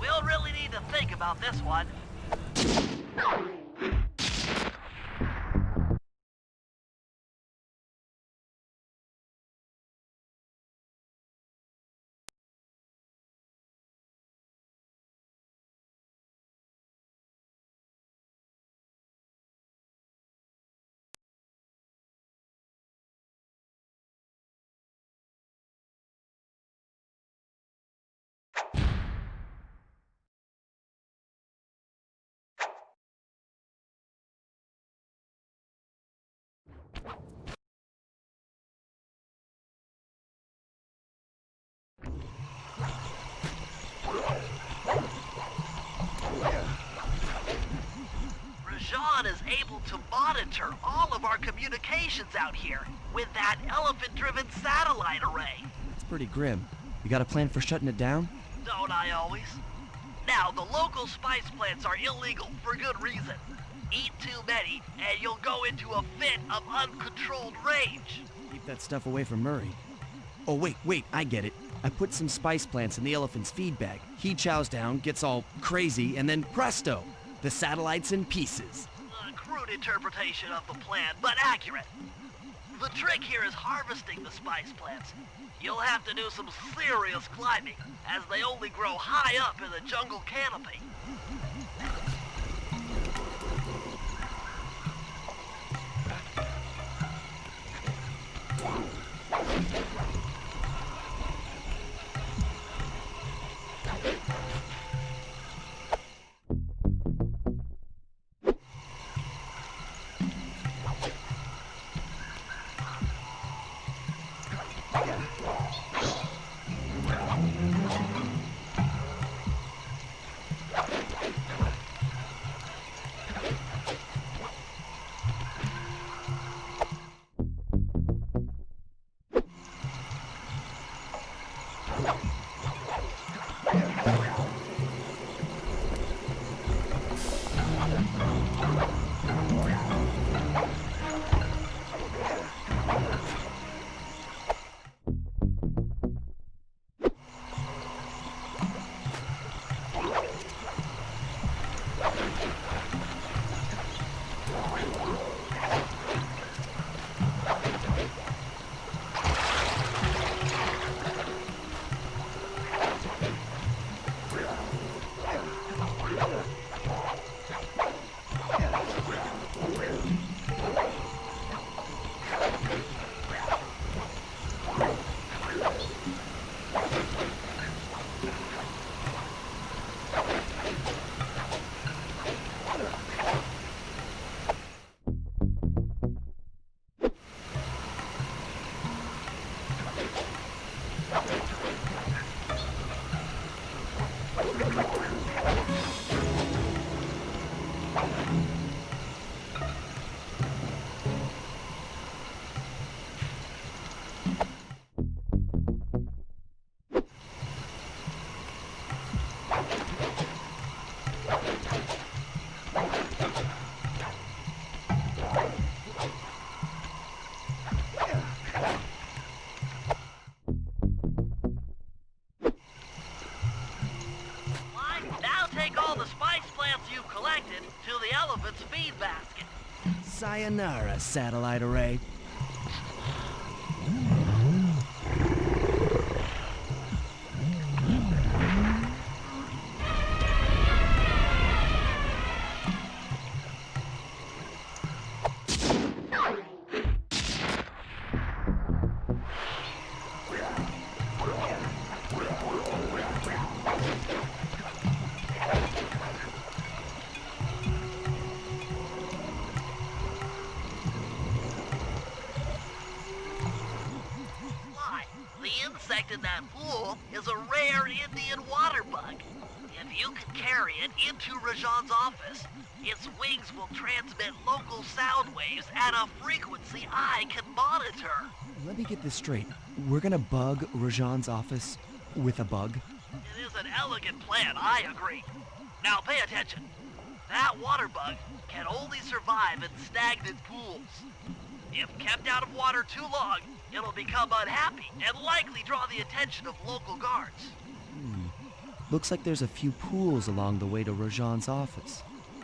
A: We'll really need to think about this one. Rajan is able to monitor all of our communications out here with that elephant-driven satellite array.
B: It's pretty grim. You got a plan for shutting it down?
A: Don't I always? Now, the local spice plants are illegal for good reason. Eat too many, and you'll go into a fit of uncontrolled rage.
B: Keep that stuff away from Murray. Oh, wait, I get it. I put some spice plants in the elephant's feed bag. He chows down, gets all crazy, and then presto! The satellite's in pieces.
A: A crude interpretation of the plan, but accurate. The trick here is harvesting the spice plants. You'll have to do some serious climbing, as they only grow high up in the jungle canopy.
B: Sayonara, satellite array.
A: insect in that pool is a rare Indian water bug. If you can carry it into Rajan's office, its wings will transmit local sound waves at a frequency I can monitor.
B: Let me get this straight. We're gonna bug Rajan's office with a bug?
A: It is an elegant plan, I agree. Now pay attention. That water bug can only survive in stagnant pools. If kept out of water too long, it'll become unhappy and likely draw the attention of local guards.
B: Looks like there's a few pools along the way to Rajan's office.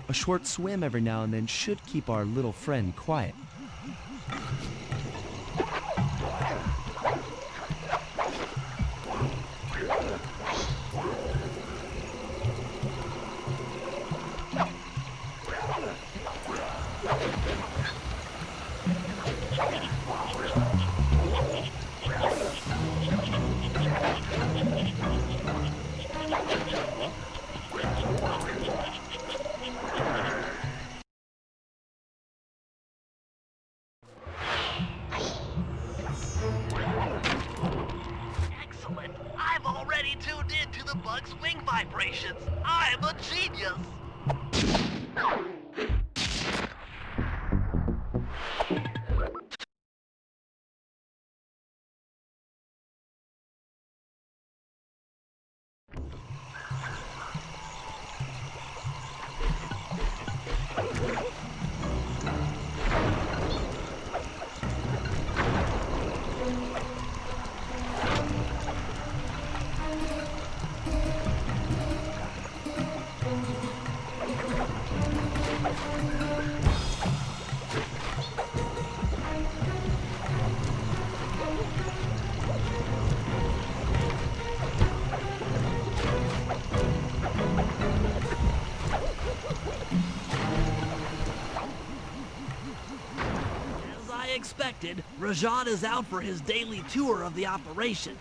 B: A short swim every now and then should keep our little friend quiet.
A: Excellent. I've already tuned in to the bug's wing vibrations. I'm a genius. As I expected, Rajan is out for his daily tour of the operation.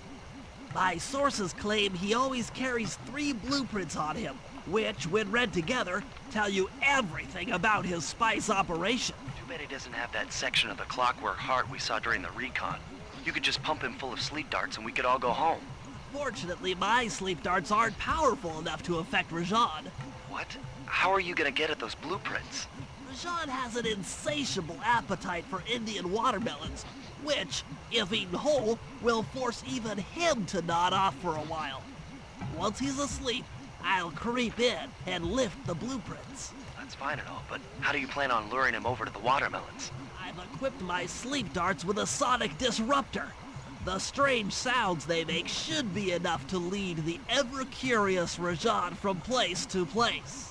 A: My sources claim he always carries 3 blueprints on him, which, when read together, tell you everything about his spice operation.
G: Too bad he doesn't have that section of the clockwork heart we saw during the recon. You could just pump him full of sleep darts and we could all go home.
A: Fortunately, my sleep darts aren't powerful enough to affect Rajan.
G: What? How are you gonna get at those blueprints?
A: Rajan has an insatiable appetite for Indian watermelons, which, if eaten whole, will force even him to nod off for a while. Once he's asleep, I'll creep in and lift the blueprints.
G: That's fine and all, but how do you plan on luring him over to the watermelons?
A: I've equipped my sleep darts with a sonic disruptor. The strange sounds they make should be enough to lead the ever-curious Rajan from place to place.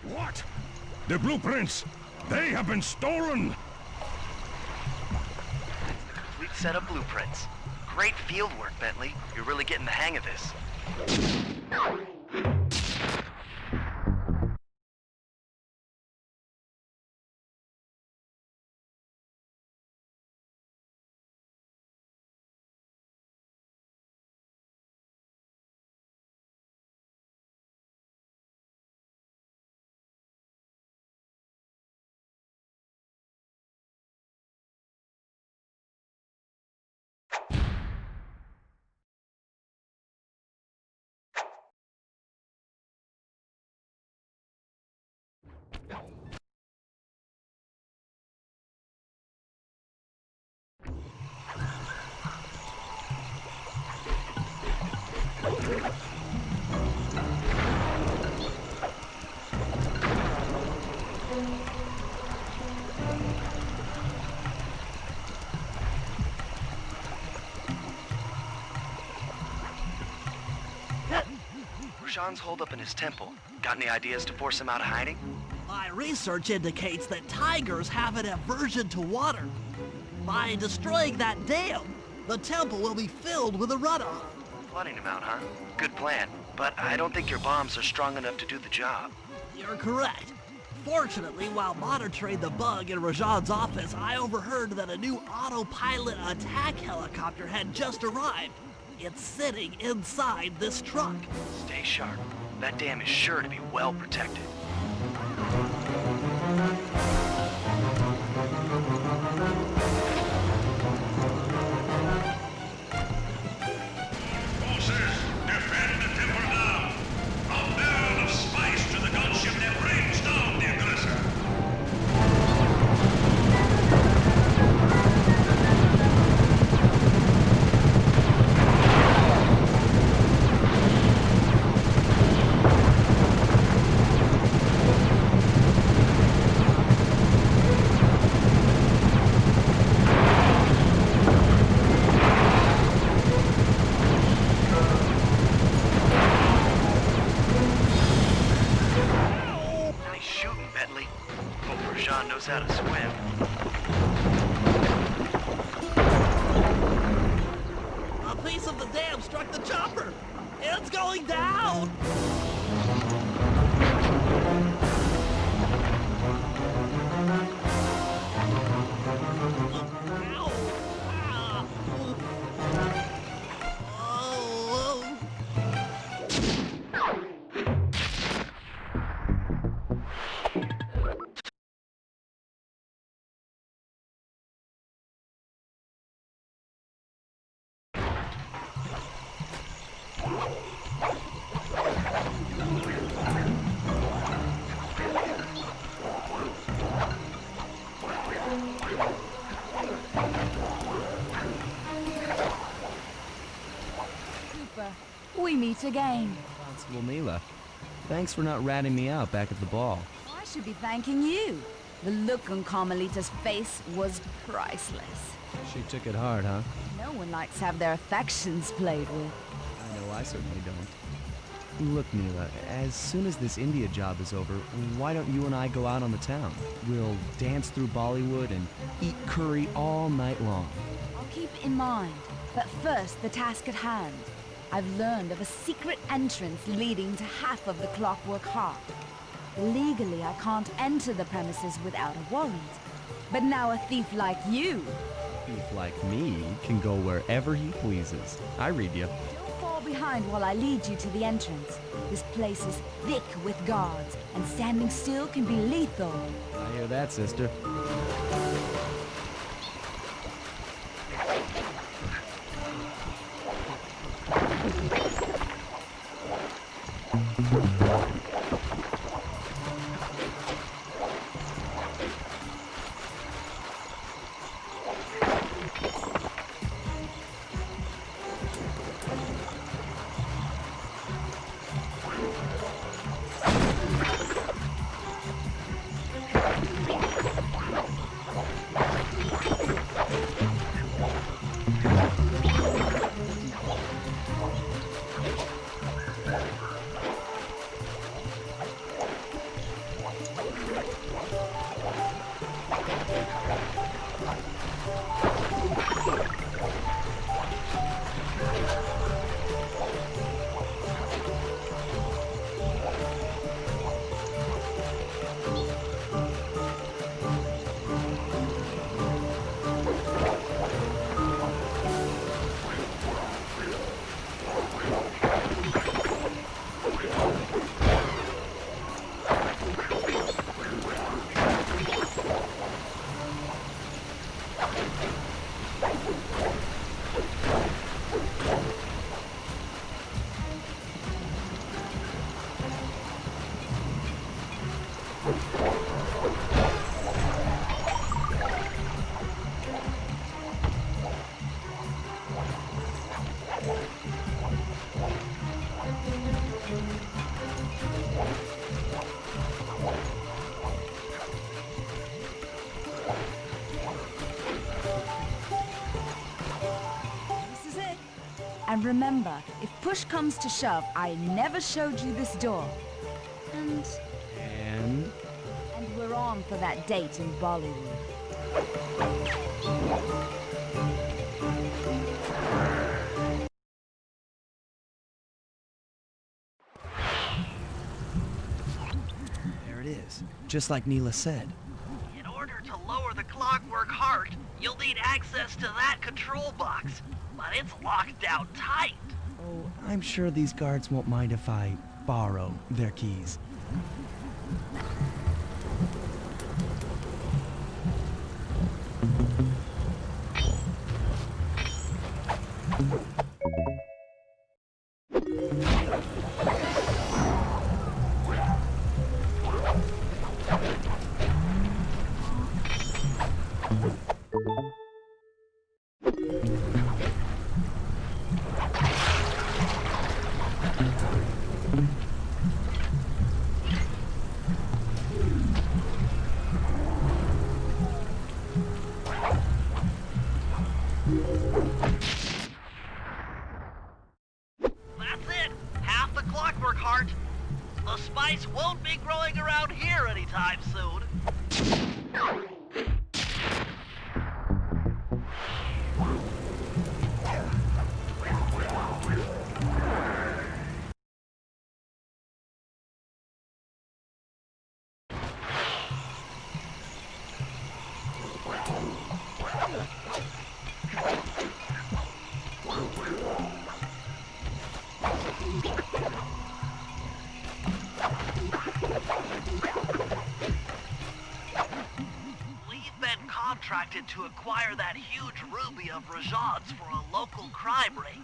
J: What? The blueprints! They have been stolen!
G: Complete set of blueprints. Great field work, Bentley. You're really getting the hang of this. Rashawn's holed up in his temple. Got any ideas to force him out of hiding?
A: My research indicates that tigers have an aversion to water. By destroying that dam, the temple will be filled with a runoff.
G: Flooding him out, huh? Good plan. But I don't think your bombs are strong enough to do the job.
A: You're correct. Fortunately, while monitoring the bug in Rajan's office, I overheard that a new autopilot attack helicopter had just arrived. It's sitting inside this truck.
G: Stay sharp. That dam is sure to be well protected.
E: Forces, defend the temple now. A barrel of spice to the gunship that brings down the aggressor.
G: Nice shooting, Bentley. Hope Rajan knows how to swim.
A: A piece of the dam struck the chopper. It's going down. Ow. Ah. Oh.
F: We meet again.
B: Constable Mila, thanks for not ratting me out back at the ball.
F: I should be thanking you. The look on Carmelita's face was priceless.
B: She took it hard, huh?
F: No one likes to have their affections played with.
B: I know I certainly don't. Look, Mila, as soon as this India job is over, why don't you and I go out on the town? We'll dance through Bollywood and eat curry all night long.
F: I'll keep it in mind. But first, the task at hand. I've learned of a secret entrance leading to half of the Clockwork Heart. Legally, I can't enter the premises without a warrant. But now a thief like you...
B: A thief like me can go wherever he pleases. I read you.
F: Don't fall behind while I lead you to the entrance. This place is thick with guards, and standing still can be lethal.
B: I hear that, sister.
F: And remember, if push comes to shove, I never showed you this door. And we're on for that date in Bollywood.
B: There it is, just like Neela said.
A: In order to lower the clockwork heart, you'll need access to that control box. But it's locked down tight.
B: Oh, I'm sure these guards won't mind if I borrow their keys.
A: That's it. Half the clockwork heart. The spice won't be growing around here anytime soon. Contracted to acquire that huge ruby of Rajad's for a local crime ring.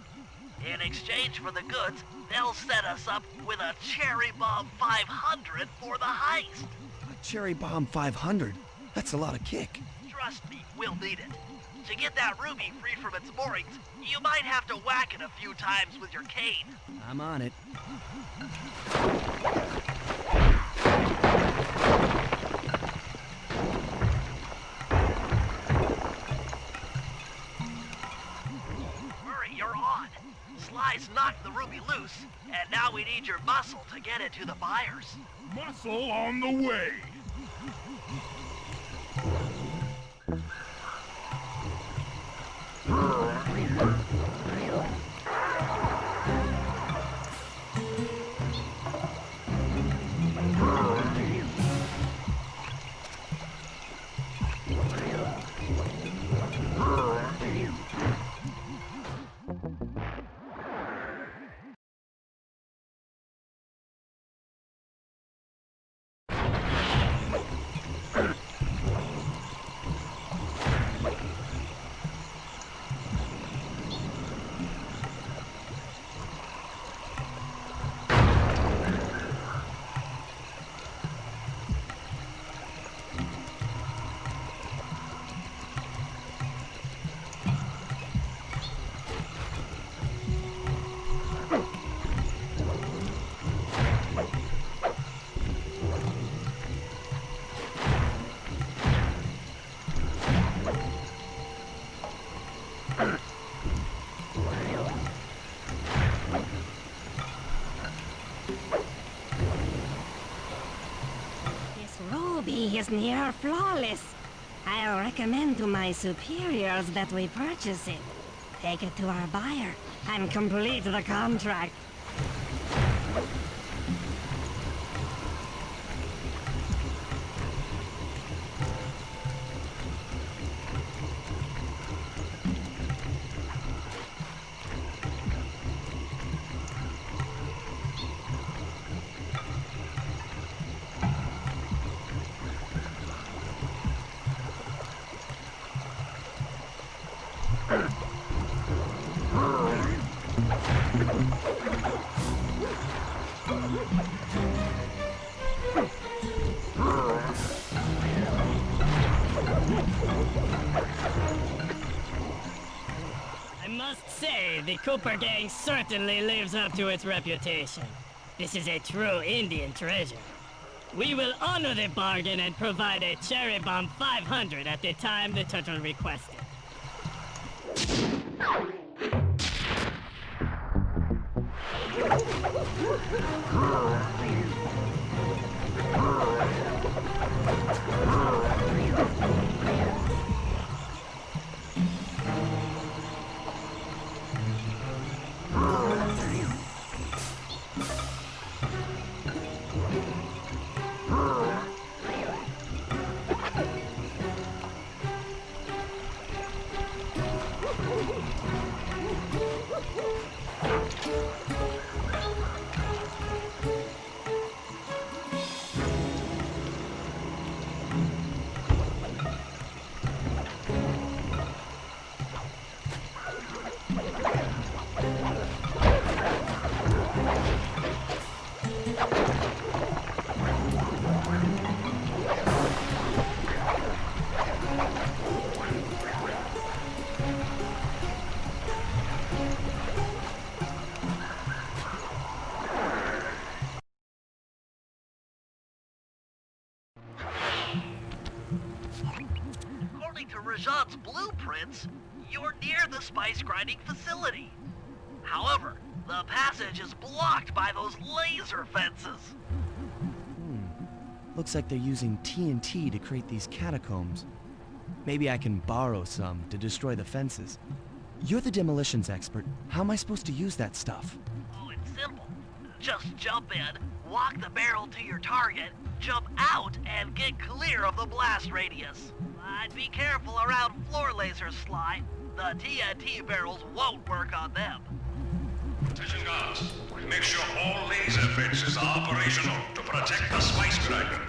A: In exchange for the goods, they'll set us up with a Cherry Bomb 500 for the heist.
B: A Cherry Bomb 500? That's a lot of kick.
A: Trust me, we'll need it. To get that ruby free from its moorings, you might have to whack it a few times with your cane.
B: I'm on it.
A: Sly's knocked the ruby loose, and now we need your muscle to get it to the buyers.
D: Muscle on the way.
K: Ruby is near flawless. I'll recommend to my superiors that we purchase it. Take it to our buyer and complete the contract.
L: I must say, the Cooper gang certainly lives up to its reputation. This is a true Indian treasure. We will honor the bargain and provide a Cherry Bomb 500 at the time the turtle requested.
A: According to Rajan's blueprints, you're near the spice grinding facility. However, the passage is blocked by those laser fences.
B: Looks like they're using TNT to create these catacombs. Maybe I can borrow some to destroy the fences. You're the demolitions expert. How am I supposed to use that stuff?
A: Oh, it's simple. Just jump in, walk the barrel to your target, jump out, and get clear of the blast radius. But be careful around floor lasers, Sly. The TNT barrels won't work on them.
E: Attention guards, make sure all laser fences are operational to protect the spice grinder.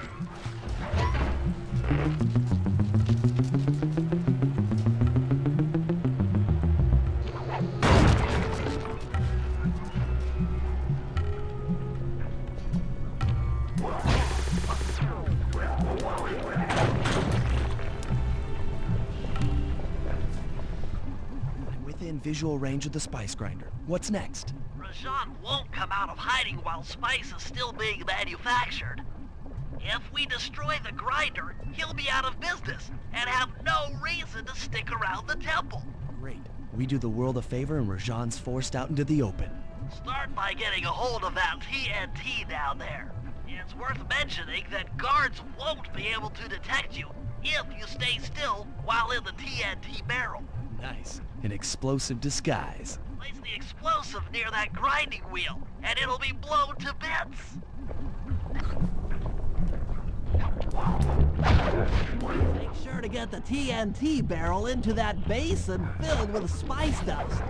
B: I'm within visual range of the spice grinder. What's next?
A: Rajan won't come out of hiding while spice is still being manufactured. If we destroy the grinder, he'll be out of business and have no reason to stick around the temple.
B: Great. We do the world a favor and Rajan's forced out into the open.
A: Start by getting a hold of that TNT down there. It's worth mentioning that guards won't be able to detect you if you stay still while in the TNT barrel.
B: Nice. An explosive disguise.
A: Place the explosive near that grinding wheel, and it'll be blown to bits.
M: Make sure to get the TNT barrel into that basin filled with spice dust.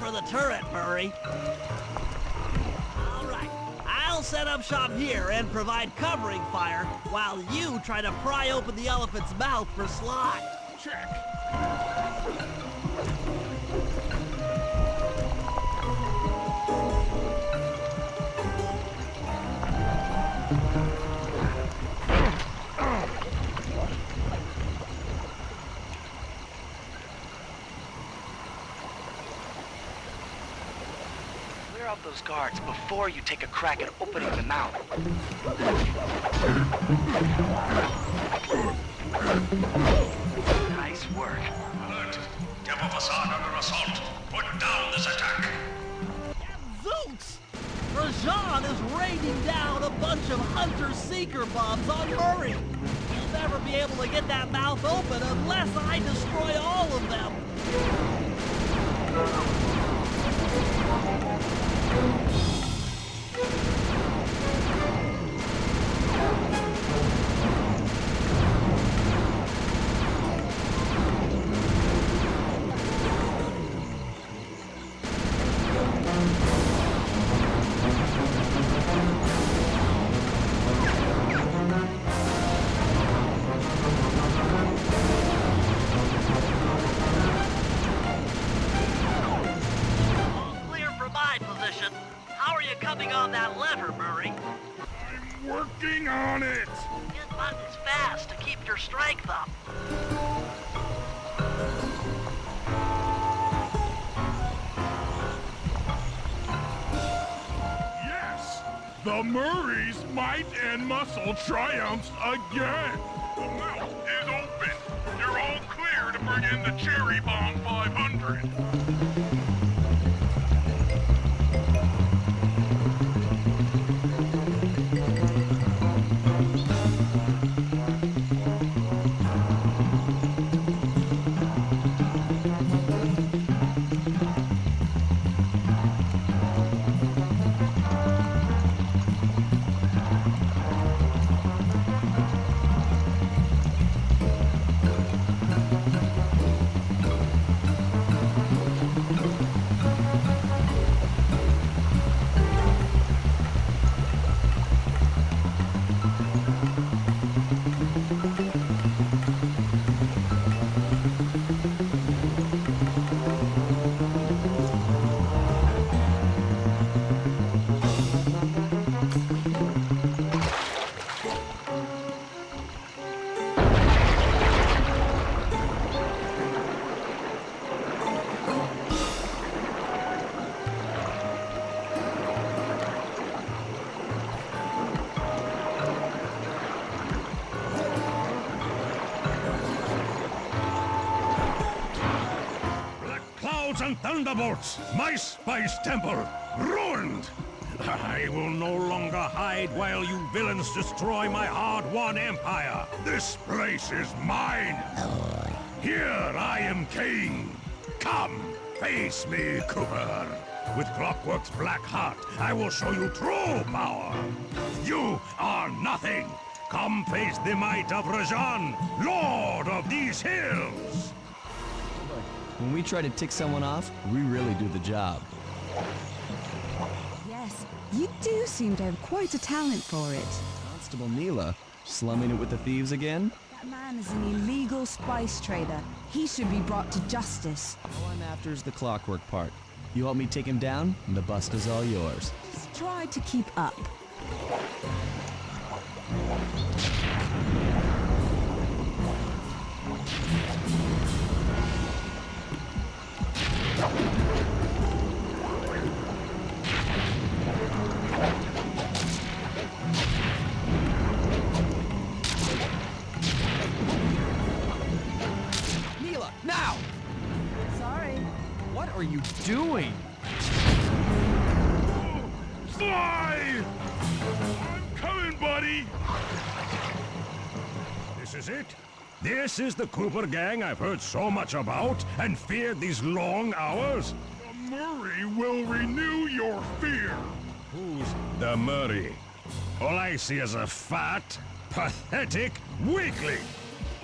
M: for the turret, Murray. All right, I'll set up shop here and provide covering fire while you try to pry open the elephant's mouth for Sly.
D: Check.
G: Clear out those guards before you take a crack at opening the mouth. Nice work.
E: Alert! Temple facade under assault. Put down this attack.
M: Zooks! Rajan is raining down a bunch of Hunter-Seeker bombs on Murray. He'll never be able to get that mouth open unless I destroy all of them.
A: How are you coming on that lever, Murray?
D: I'm working on it!
A: Hit buttons fast to keep your strength up.
D: Yes! The Murray's might and muscle triumphs again! The mouth is open! You're all clear to bring in the Cherry Bomb 500!
J: And thunderbolts! My spice temple ruined! I will no longer hide while you villains destroy my hard-won empire! This place is mine! Here I am king! Come, face me, Cooper! With Clockwork's black heart, I will show you true power! You are nothing! Come face the might of Rajan, Lord of these hills!
B: When we try to tick someone off, we really do the job.
F: Yes, you do seem to have quite a talent for it.
B: Constable Neela, slumming it with the thieves again?
F: That man is an illegal spice trader. He should be brought to justice.
B: All I'm after is the clockwork part. You help me take him down, and the bust is all yours.
F: Just try to keep up.
B: Neela, now!
F: Sorry.
B: What are you doing?
D: Sly! I'm coming, buddy!
J: This is it? This is the Cooper gang I've heard so much about and feared these long hours?
D: The Murray will renew your fear!
J: Who's the Murray? All I see is a fat, pathetic weakling!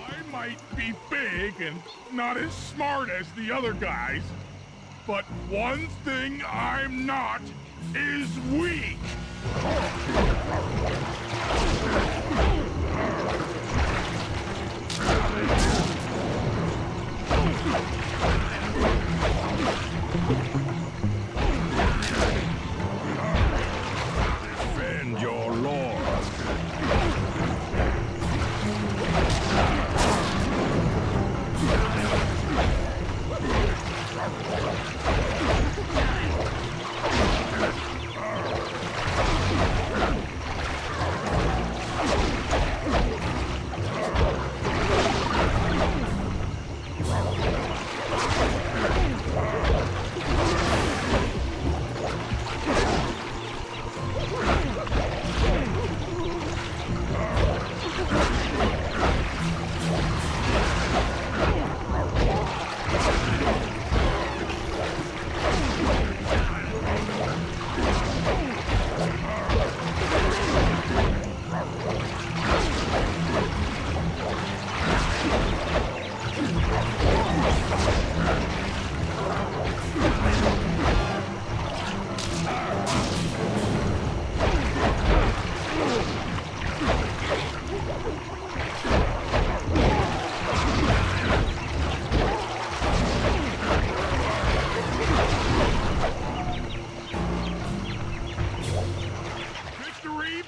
D: I might be big and not as smart as the other guys, But one thing I'm not is weak.
J: Defend your lord.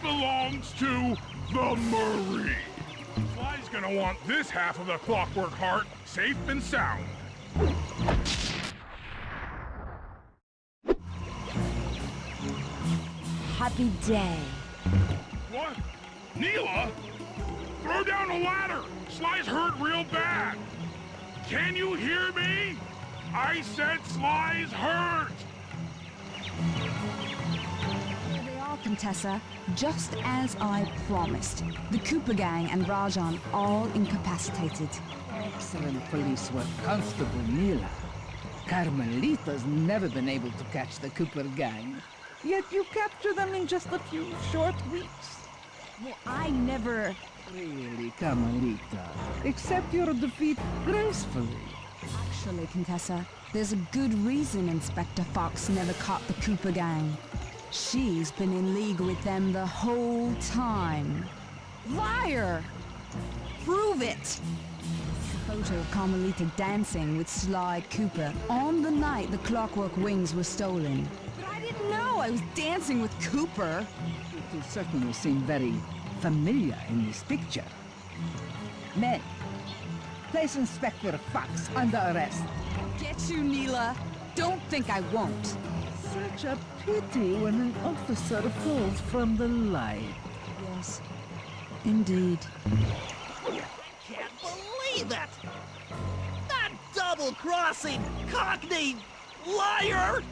D: Belongs to the Marine. Sly's gonna want this half of the Clockwork Heart safe and sound.
F: Happy day.
D: What? Neela? Throw down a ladder! Sly's hurt real bad! Can you hear me? I said Sly's hurt!
F: Contessa, just as I promised. The Cooper gang and Rajan all incapacitated.
N: Excellent police work, Constable Neela. Carmelita's never been able to catch the Cooper gang. Yet you capture them in just a few short weeks.
F: Well, I never...
N: Really, Carmelita. Accept your defeat gracefully.
F: Actually, Contessa, there's a good reason Inspector Fox never caught the Cooper gang. She's been in league with them the whole time. Liar! Prove it! It's a photo of Carmelita dancing with Sly Cooper on the night the Clockwork Wings were stolen. But I didn't know I was dancing with Cooper.
N: You certainly seem very familiar in this picture. Men, place Inspector Fox under arrest.
F: Get you, Neela. Don't think I won't.
N: Such a pity when an officer falls from the light.
F: Yes, indeed.
M: I can't believe it! That double-crossing, cockney liar!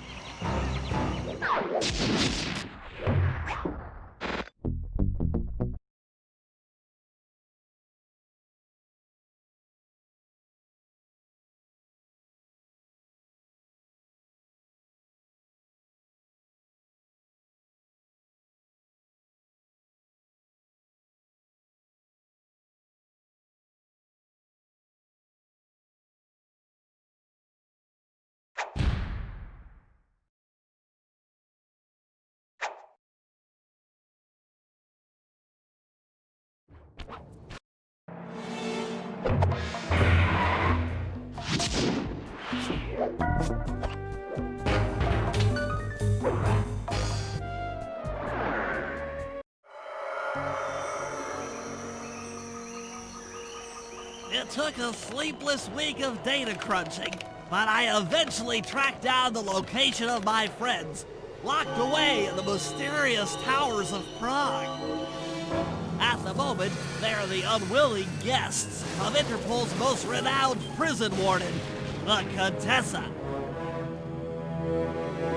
M: It took a sleepless week of data crunching, but I eventually tracked down the location of my friends, locked away in the mysterious towers of Prague. At the moment, they are the unwilling guests of Interpol's most renowned prison warden, the Contessa.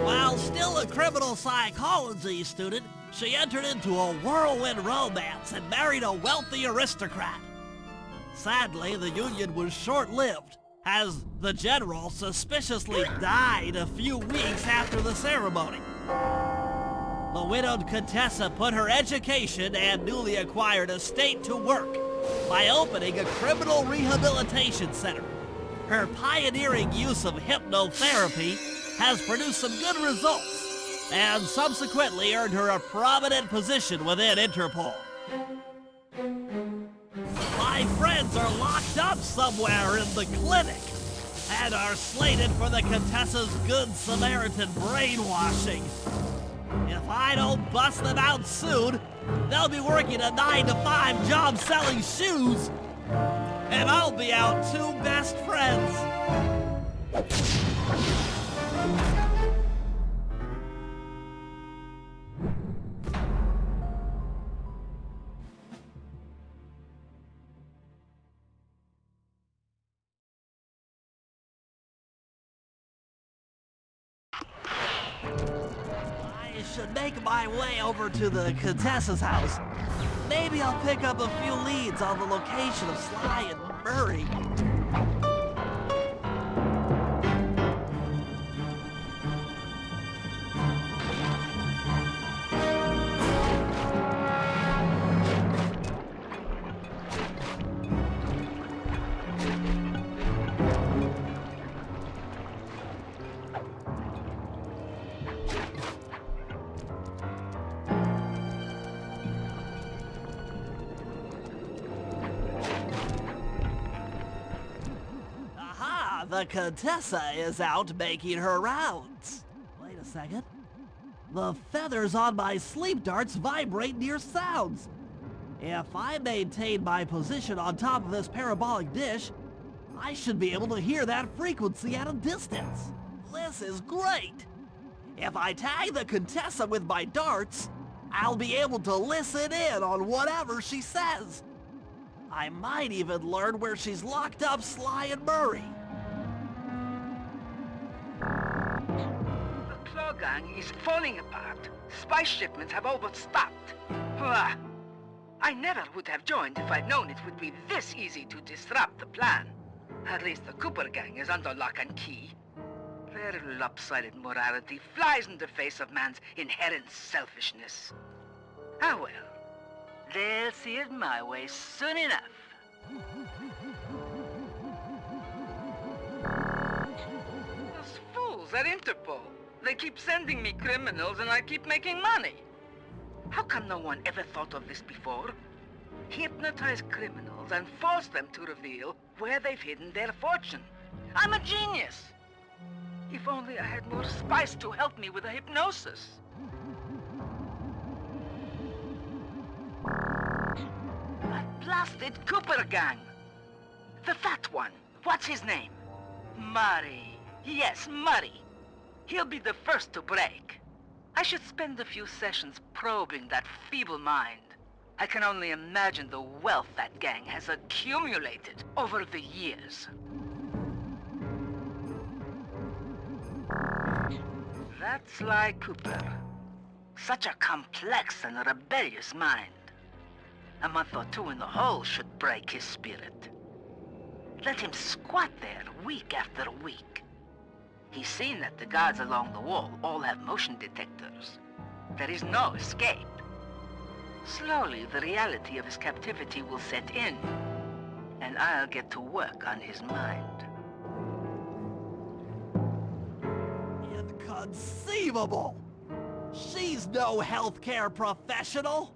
M: While still a criminal psychology student, she entered into a whirlwind romance and married a wealthy aristocrat. Sadly, the union was short-lived, as the general suspiciously died a few weeks after the ceremony. The widowed Contessa put her education and newly acquired estate to work by opening a criminal rehabilitation center. Her pioneering use of hypnotherapy has produced some good results, and subsequently earned her a prominent position within Interpol. My friends are locked up somewhere in the clinic, and are slated for the Contessa's Good Samaritan brainwashing. If I don't bust them out soon, they'll be working a 9-to-5 job selling shoes, and I'll be out 2 best friends. I should make my way over to the Contessa's house. Maybe I'll pick up a few leads on the location of Sly and Murray. The Contessa is out making her rounds. Wait a second. The feathers on my sleep darts vibrate near sounds. If I maintain my position on top of this parabolic dish, I should be able to hear that frequency at a distance. This is great. If I tag the Contessa with my darts, I'll be able to listen in on whatever she says. I might even learn where she's locked up Sly and Murray.
O: The Claw Gang is falling apart. Spice shipments have all but stopped. I never would have joined if I'd known it would be this easy to disrupt the plan. At least the Cooper Gang is under lock and key. Their lopsided morality flies in the face of man's inherent selfishness. Ah well, they'll see it my way soon enough. Those fools at Interpol. They keep sending me criminals and I keep making money. How come no one ever thought of this before? Hypnotize criminals and force them to reveal where they've hidden their fortune. I'm a genius! If only I had more spice to help me with the hypnosis. That blasted Cooper Gang! The fat one. What's his name? Murray. Yes, Murray. He'll be the first to break. I should spend a few sessions probing that feeble mind. I can only imagine the wealth that gang has accumulated over the years. That's Sly Cooper. Such a complex and rebellious mind. A month or 2 in the hole should break his spirit. Let him squat there week after week. He's seen that the guards along the wall all have motion detectors. There is no escape. Slowly, the reality of his captivity will set in, and I'll get to work on his mind.
M: Inconceivable! She's no healthcare professional!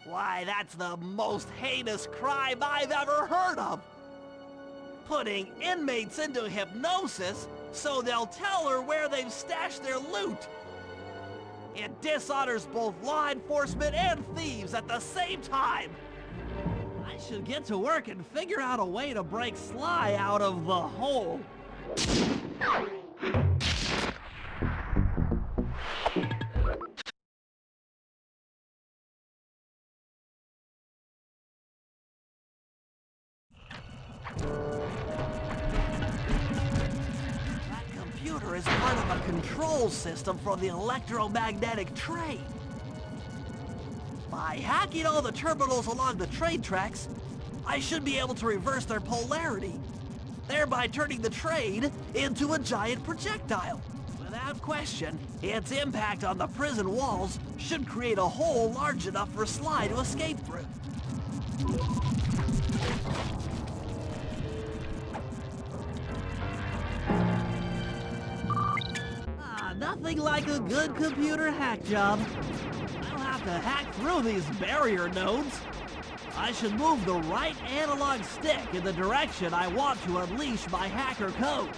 M: Why, that's the most heinous crime I've ever heard of! Putting inmates into hypnosis so they'll tell her where they've stashed their loot! It dishonors both law enforcement and thieves at the same time! I should get to work and figure out a way to break Sly out of the hole. Is part of a control system for the electromagnetic train. By hacking all the terminals along the train tracks, I should be able to reverse their polarity, thereby turning the train into a giant projectile. Without question, its impact on the prison walls should create a hole large enough for Sly to escape through. nothing like a good computer hack job. I'll have to hack through these barrier nodes. I should move the right analog stick in the direction I want to unleash my hacker code.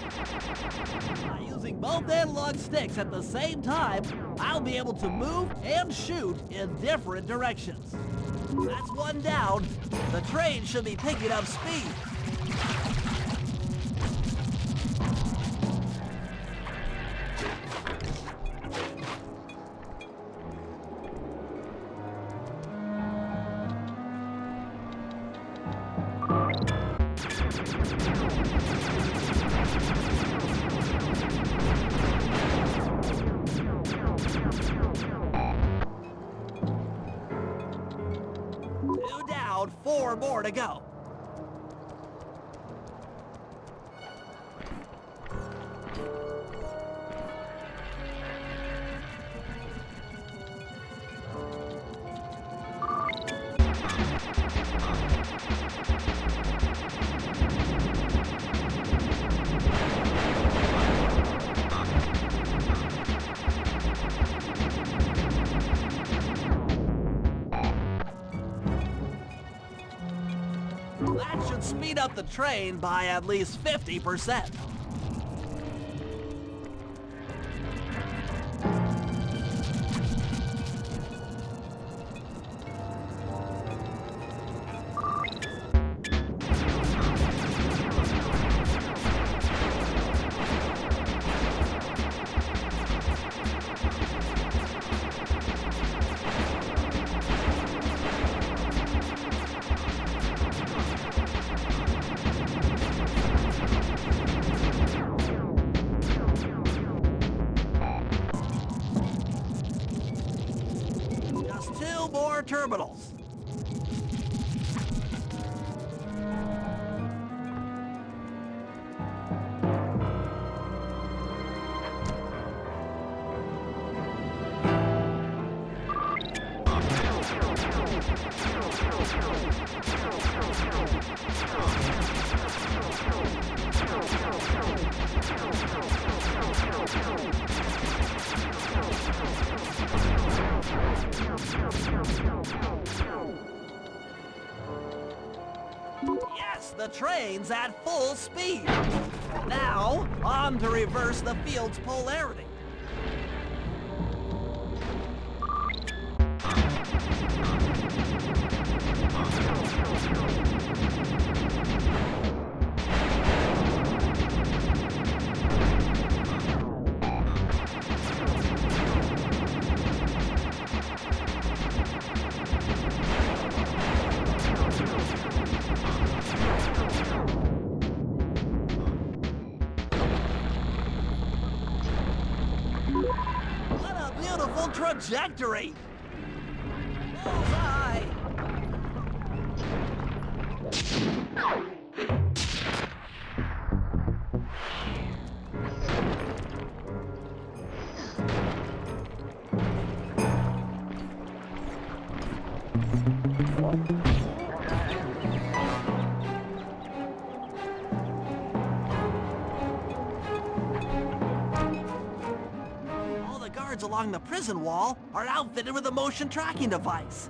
M: By using both analog sticks at the same time, I'll be able to move and shoot in different directions. That's one down. The train should be picking up speed. Two down, 4 more to go. That should speed up the train by at least 50%. Just 2 more terminals. Yes, the train's at full speed. Now, on to reverse the field's polarity. What a beautiful trajectory! Bullseye! All the guards along the prison wall are outfitted with a motion tracking device.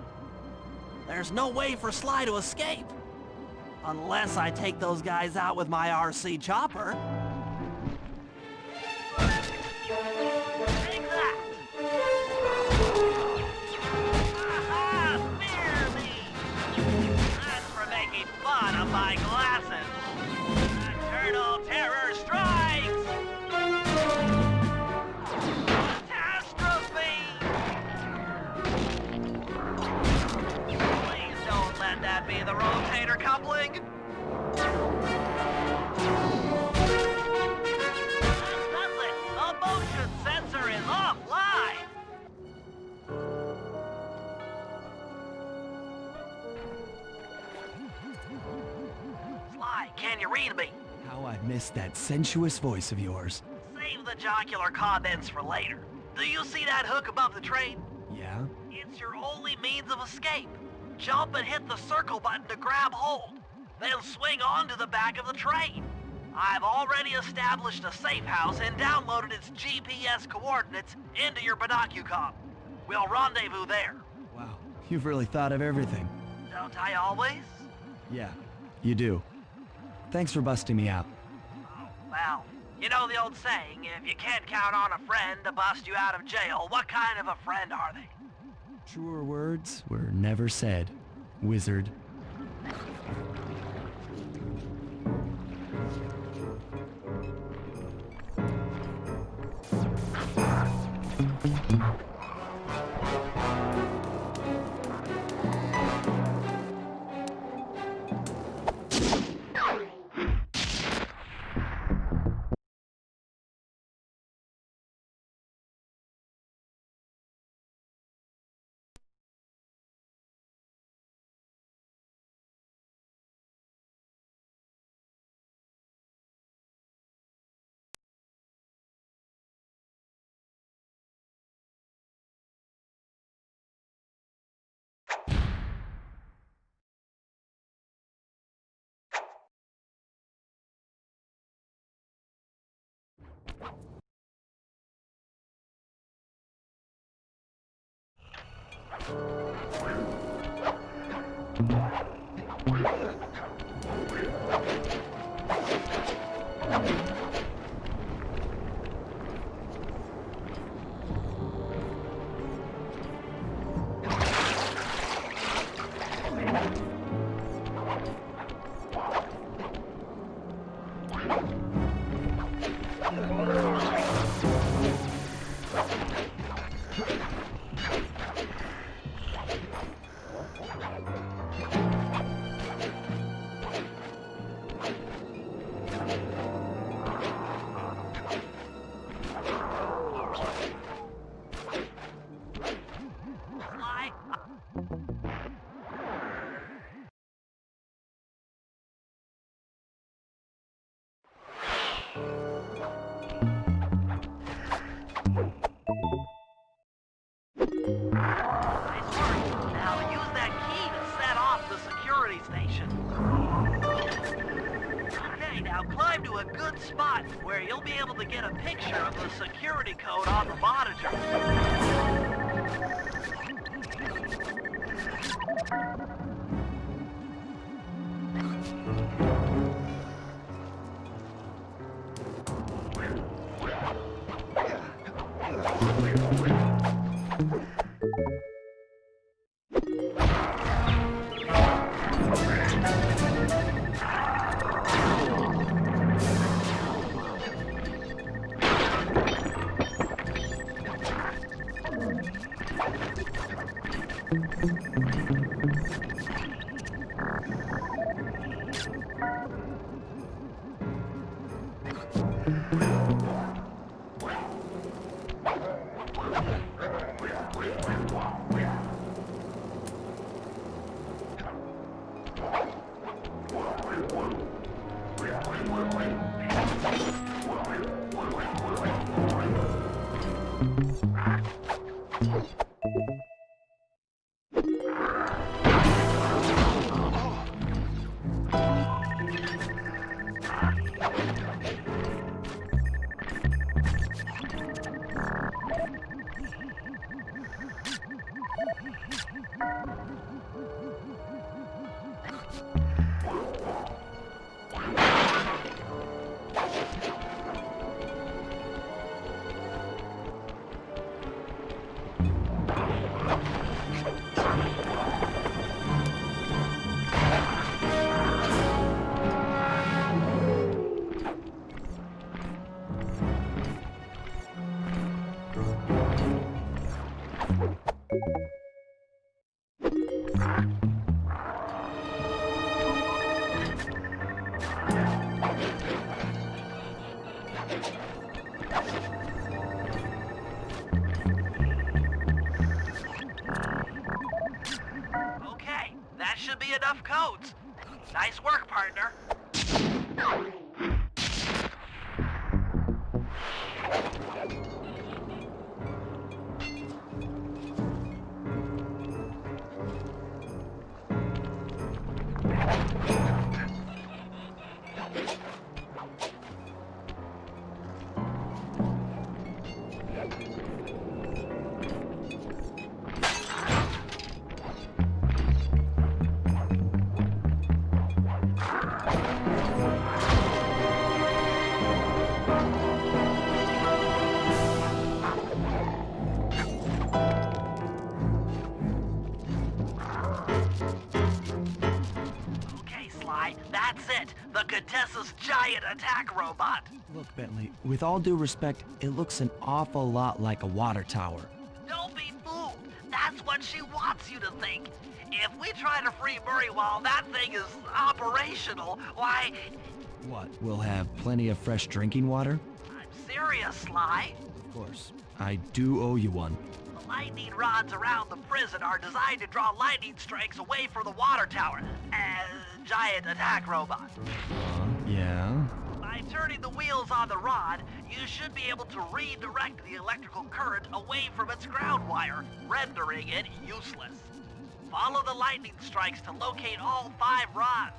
M: There's no way for Sly to escape. Unless I take those guys out with my RC chopper. Take that! Aha! Spear me! That's for making fun of my glasses. Eternal terror strikes! Catastrophe! Please don't let that be the rotator coupling. That's it! The motion sensor is offline! Sly, can you read me?
B: How I missed that sensuous voice of yours.
M: Save the jocular comments for later. Do you see that hook above the train?
B: Yeah?
M: It's your only means of escape. Jump and hit the circle button to grab hold. Then swing onto the back of the train.
A: I've already established a safe house and downloaded its GPS coordinates into your binocucom. We'll rendezvous there.
B: Wow, you've really thought of everything.
A: Don't I always?
B: Yeah, you do. Thanks for busting me out.
A: Well, you know the old saying, if you can't count on a friend to bust you out of jail, what kind of a friend are they?
B: Truer words were never said, wizard.
A: Now use that key to set off the security station. Okay, now climb to a good spot where you'll be able to get a picture of the security code on the monitor. Okay, that should be enough codes. Nice work, partner. Contessa's giant attack robot.
B: Look, Bentley, with all due respect, it looks an awful lot like a water tower.
A: Don't be fooled. That's what she wants you to think. If we try to free Murray while that thing is operational, why...
B: What, we'll have plenty of fresh drinking water?
A: I'm serious, Sly.
B: Of course. I do owe you one.
A: The lightning rods around the prison are designed to draw lightning strikes away from the water tower. Giant attack robot.
B: Yeah?
A: By turning the wheels on the rod, you should be able to redirect the electrical current away from its ground wire, rendering it useless. Follow the lightning strikes to locate all 5 rods.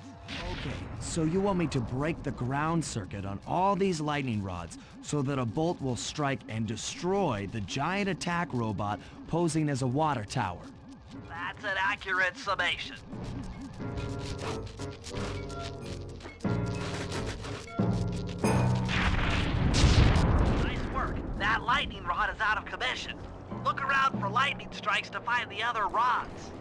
B: Okay, so you want me to break the ground circuit on all these lightning rods so that a bolt will strike and destroy the giant attack robot posing as a water tower?
A: That's an accurate summation. Nice work. That lightning rod is out of commission. Look around for lightning strikes to find the other rods.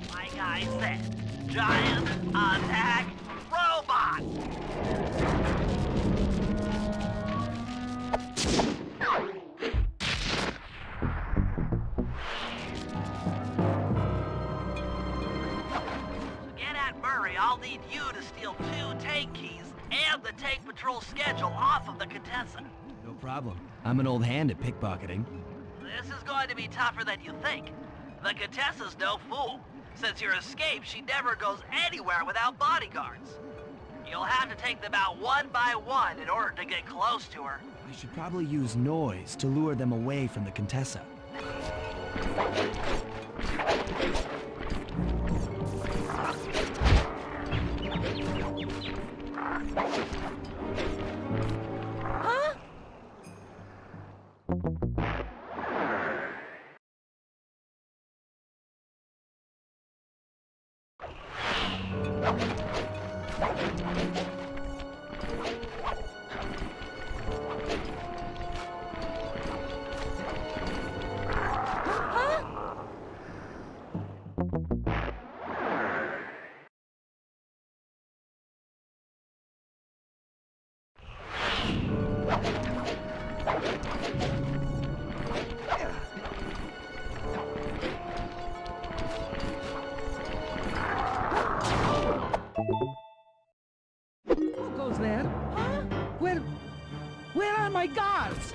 A: Like I said, giant attack robot! To get at Murray, I'll need you to steal 2 tank keys and the tank patrol schedule off of the Contessa.
B: No problem. I'm an old hand at pickpocketing.
A: This is going to be tougher than you think. The Contessa's no fool. Since your escape, she never goes anywhere without bodyguards. You'll have to take them out one by one in order to get close to her.
B: I should probably use noise to lure them away from the Contessa.
N: Huh? Who goes there? Huh? Where are my guards?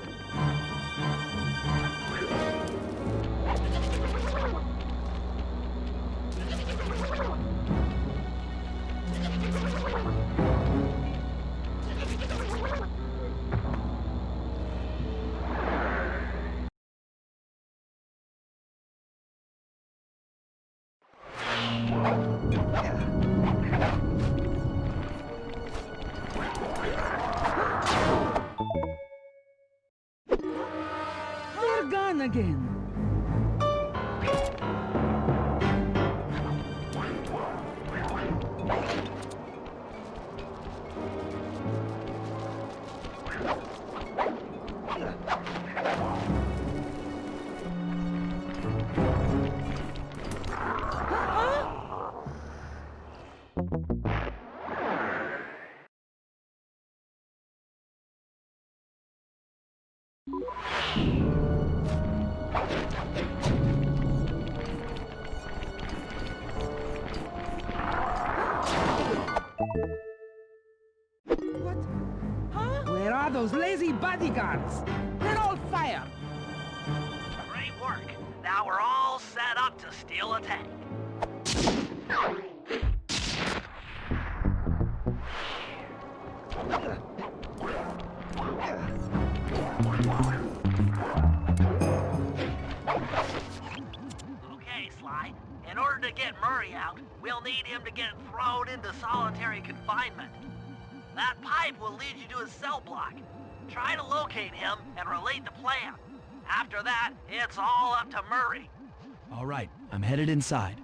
N: They're gone again. Where are those lazy bodyguards? They're all fire!
A: Great work. Now we're all set up to steal a tank. Okay, Sly. In order to get Murray out, we'll need him to get thrown into solitary confinement. That pipe will lead you to his cell block. Try to locate him and relate the plan. After that, it's all up to Murray.
B: All right, I'm headed inside.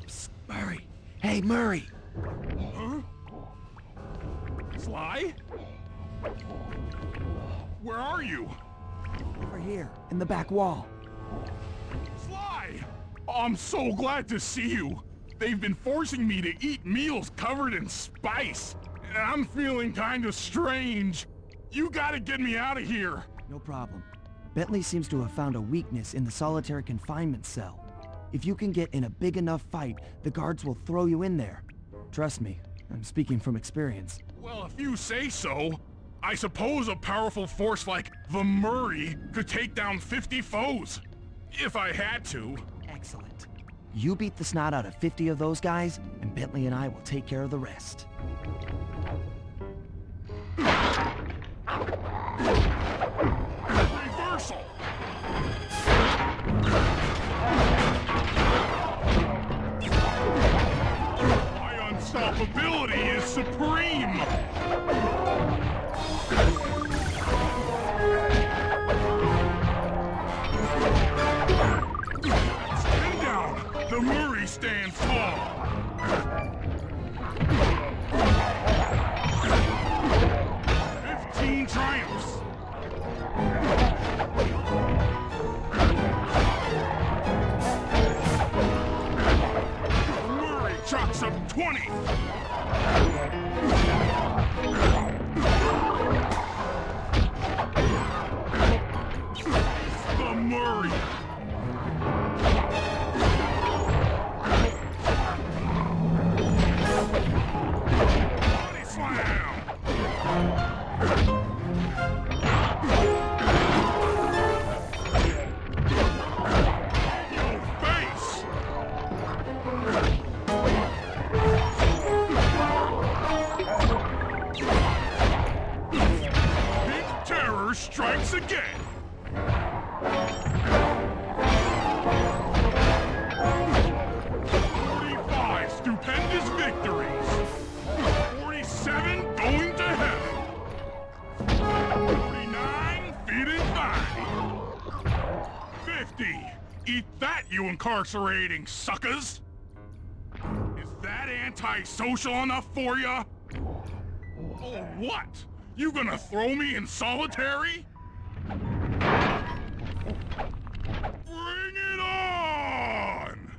B: Psst, Murray. Hey, Murray!
D: Huh? Sly? Where are you?
B: Over here, in the back wall.
D: Sly! I'm so glad to see you. They've been forcing me to eat meals covered in spice, and I'm feeling kind of strange. You gotta get me out of here.
B: No problem. Bentley seems to have found a weakness in the solitary confinement cell. If you can get in a big enough fight, the guards will throw you in there. Trust me, I'm speaking from experience.
D: Well, if you say so, I suppose a powerful force like the Murray could take down 50 foes. If I had to.
B: Excellent. You beat the snot out of 50 of those guys, and Bentley and I will take care of the rest.
D: Reversal! My unstoppability is supreme! Stand down! The Murray stands tall! 15 triumphs! Murray chalks up 20! The Murray! Body slam! Your face! Big Terror strikes again! 45 stupendous victories! 47 going to heaven! 49 feeding fine! 50! Eat that, you incarcerating suckers! Is that antisocial enough for ya? Oh, what? You gonna throw me in solitary? Bring it on!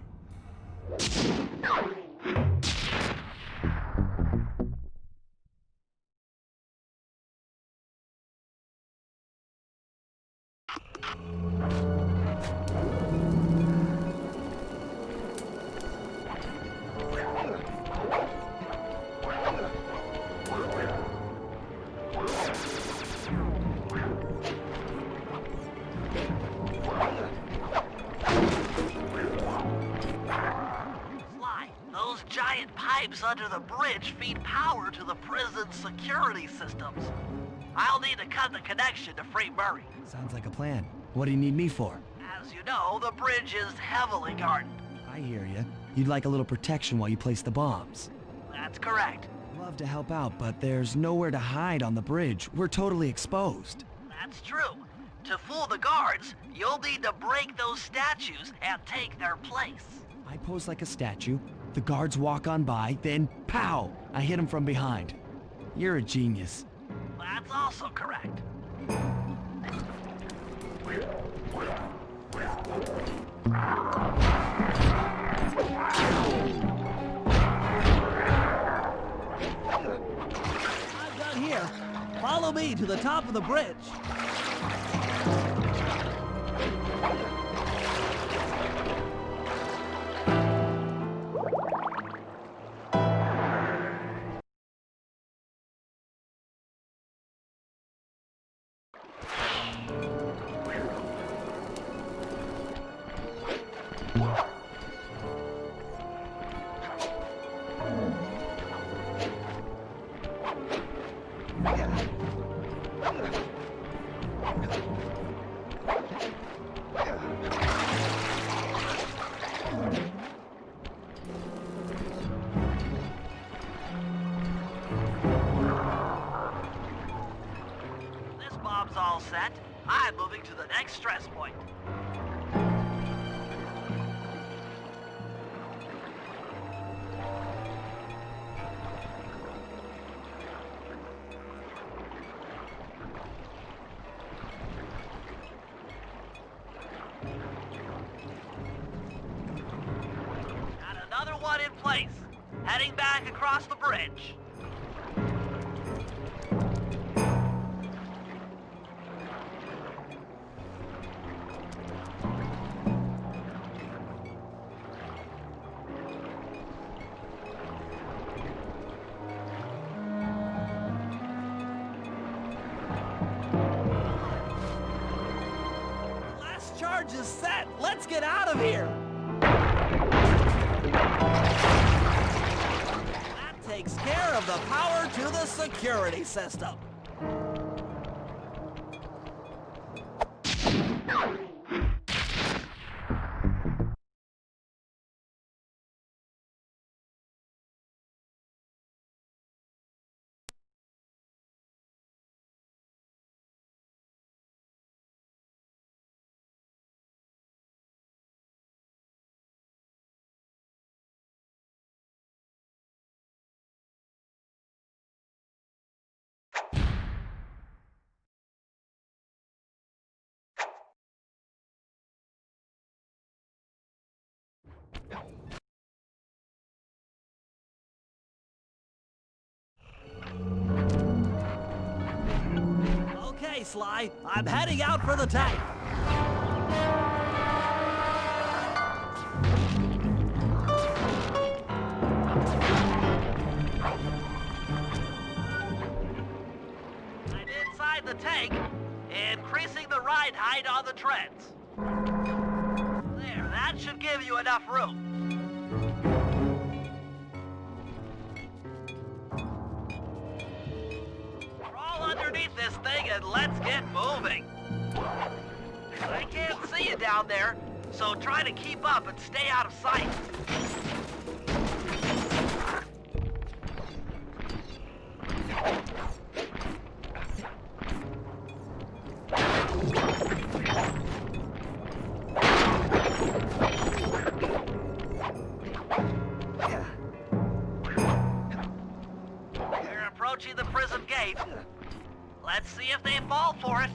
A: Sly, those giant pipes under the bridge feed power to the prison's security systems. I'll need to cut the connection to free Murray.
B: Sounds like a plan. What do you need me for?
A: As you know, the bridge is heavily guarded.
B: I hear you. You'd like a little protection while you place the bombs.
A: That's correct.
B: Love to help out, but there's nowhere to hide on the bridge. We're totally exposed.
A: That's true. To fool the guards, you'll need to break those statues and take their place.
B: I pose like a statue, the guards walk on by, then pow! I hit them from behind. You're a genius.
A: That's also correct.
M: I'm done here. Follow me to the top of the bridge.
A: This bomb's all set. I'm moving to the next stress point. Got another one in place. Heading back across the bridge.
M: Last charge is set. Let's get out of here. That takes care of the power to the security system. Okay, Sly, I'm heading out for the tank.
A: I'm inside the tank, increasing the ride height on the treads. There, that should give you enough room. Crawl underneath this thing and let's get moving. I can't see you down there, so try to keep up and stay out of sight. We're approaching the prison gate. Let's see if they fall for it.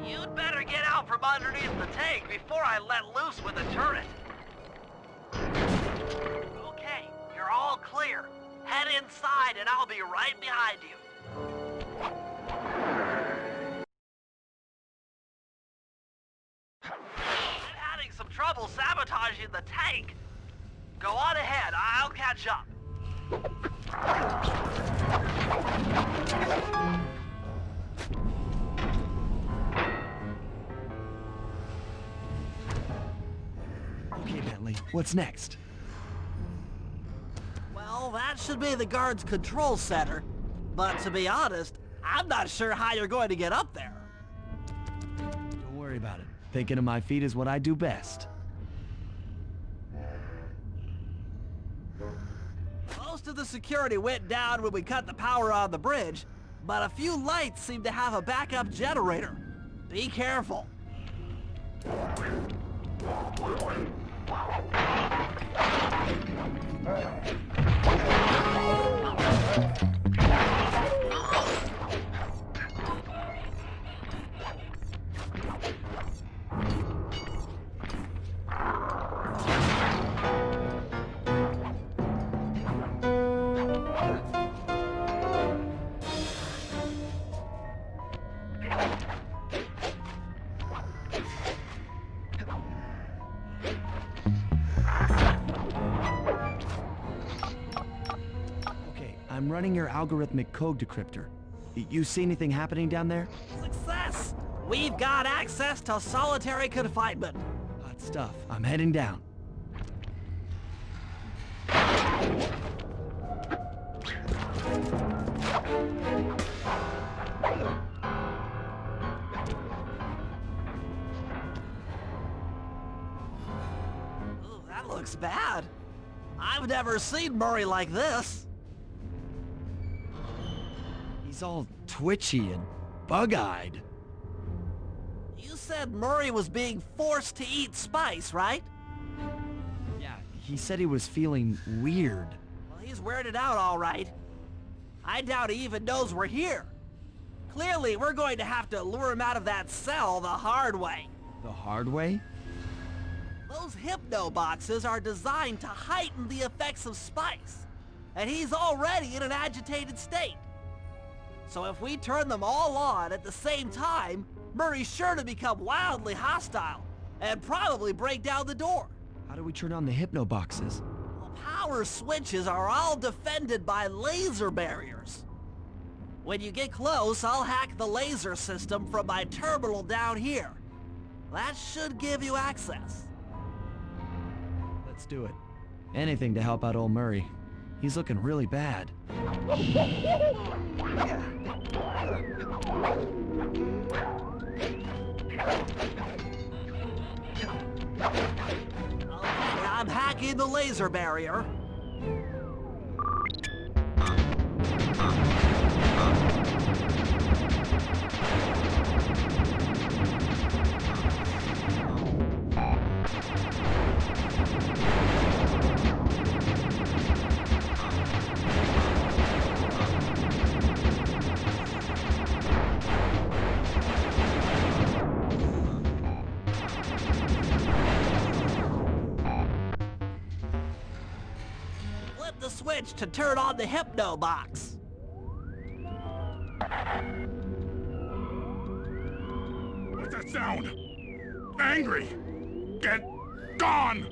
A: You'd better get out from underneath the tank before I let loose with the turret. Okay, you're all clear. Head inside and I'll be right behind you. I'm having some trouble sabotaging the tank. Go on ahead, I'll catch up.
B: Okay, Bentley, what's next?
M: Well, that should be the guard's control center. But to be honest, I'm not sure how you're going to get up there.
B: Don't worry about it. Thinking of my feet is what I do best.
M: Most of the security went down when we cut the power on the bridge, but a few lights seem to have a backup generator. Be careful.
B: I'm running your algorithmic code decryptor. You see anything happening down there?
M: Success! We've got access to solitary confinement.
B: Hot stuff. I'm heading down.
M: Ooh, that looks bad. I've never seen Murray like this.
B: He's all twitchy and bug-eyed.
M: You said Murray was being forced to eat spice, right?
B: Yeah, he said he was feeling weird.
M: Well, he's weirded out all right. I doubt he even knows we're here. Clearly, we're going to have to lure him out of that cell the hard way.
B: The hard way?
M: Those hypno boxes are designed to heighten the effects of spice, and he's already in an agitated state. So if we turn them all on at the same time, Murray's sure to become wildly hostile and probably break down the door.
B: How do we turn on the hypno boxes?
M: The power switches are all defended by laser barriers. When you get close, I'll hack the laser system from my terminal down here. That should give you access.
B: Let's do it. Anything to help out old Murray. He's looking really bad.
M: Okay, I'm hacking the laser barrier. Flip the switch to turn on the hypno box.
D: What's that sound? Angry! Get gone!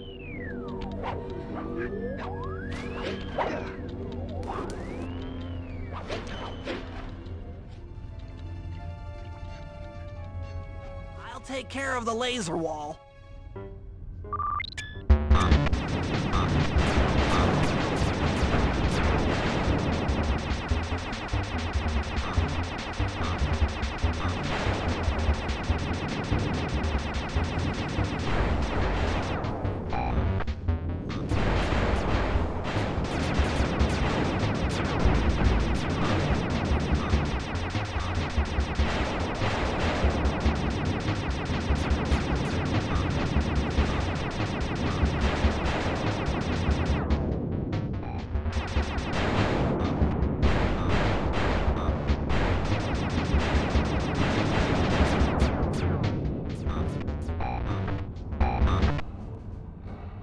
M: I'll take care of the laser wall.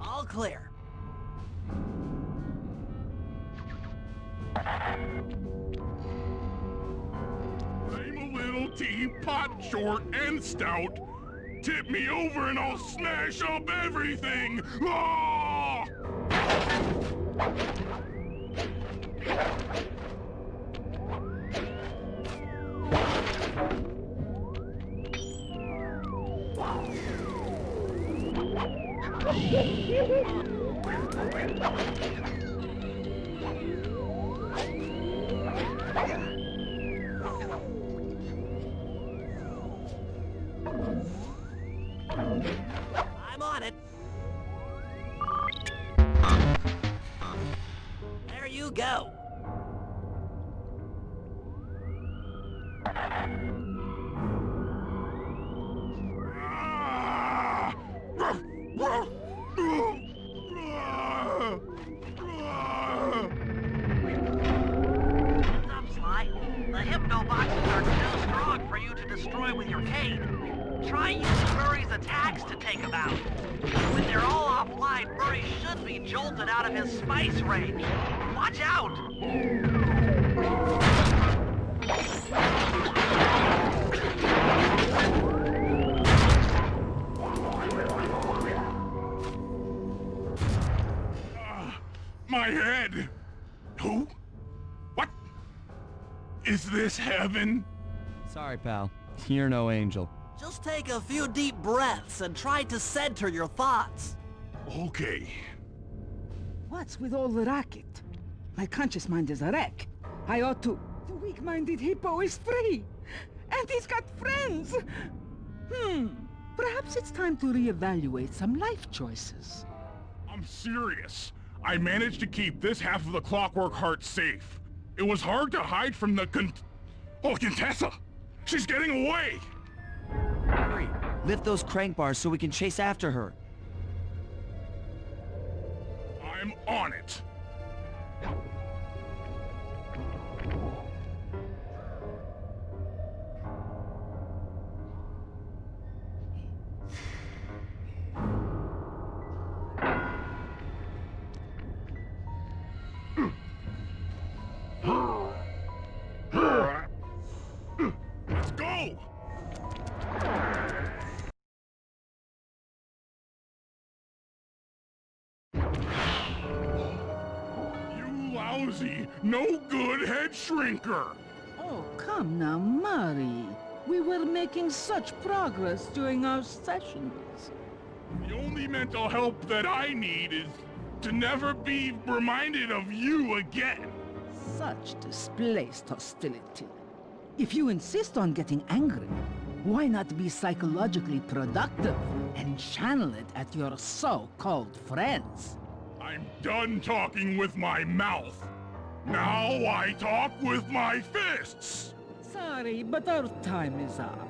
M: All clear.
D: I'm a little teapot, short and stout. Tip me over and I'll smash up everything! Ah!
M: I'm on it. There you go.
A: Heads up, Sly. The hypno boxes are too strong for you to destroy with your cane. Try using Murray's attacks to take them out. When they're all offline, Murray should be jolted out of his spice range. Watch out!
D: My head! Who? What? Is this heaven?
B: Sorry, pal. You're no angel.
M: Just take a few deep breaths and try to center your thoughts.
D: Okay.
N: What's with all the racket? My conscious mind is a wreck. I ought to... The weak-minded hippo is free! And he's got friends! Perhaps it's time to reevaluate some life choices.
D: I'm serious. I managed to keep this half of the Clockwork Heart safe. It was hard to hide from the Contessa! She's getting away!
B: Hurry! Lift those crank bars so we can chase after her.
D: I'm on it. Let's go! You lousy, no good head shrinker!
N: Oh, come now, Murray. We were making such progress during our sessions.
D: The only mental help that I need is to never be reminded of you again.
N: Such displaced hostility. If you insist on getting angry, why not be psychologically productive and channel it at your so-called friends?
D: I'm done talking with my mouth. Now I talk with my fists.
N: Sorry, but our time is up.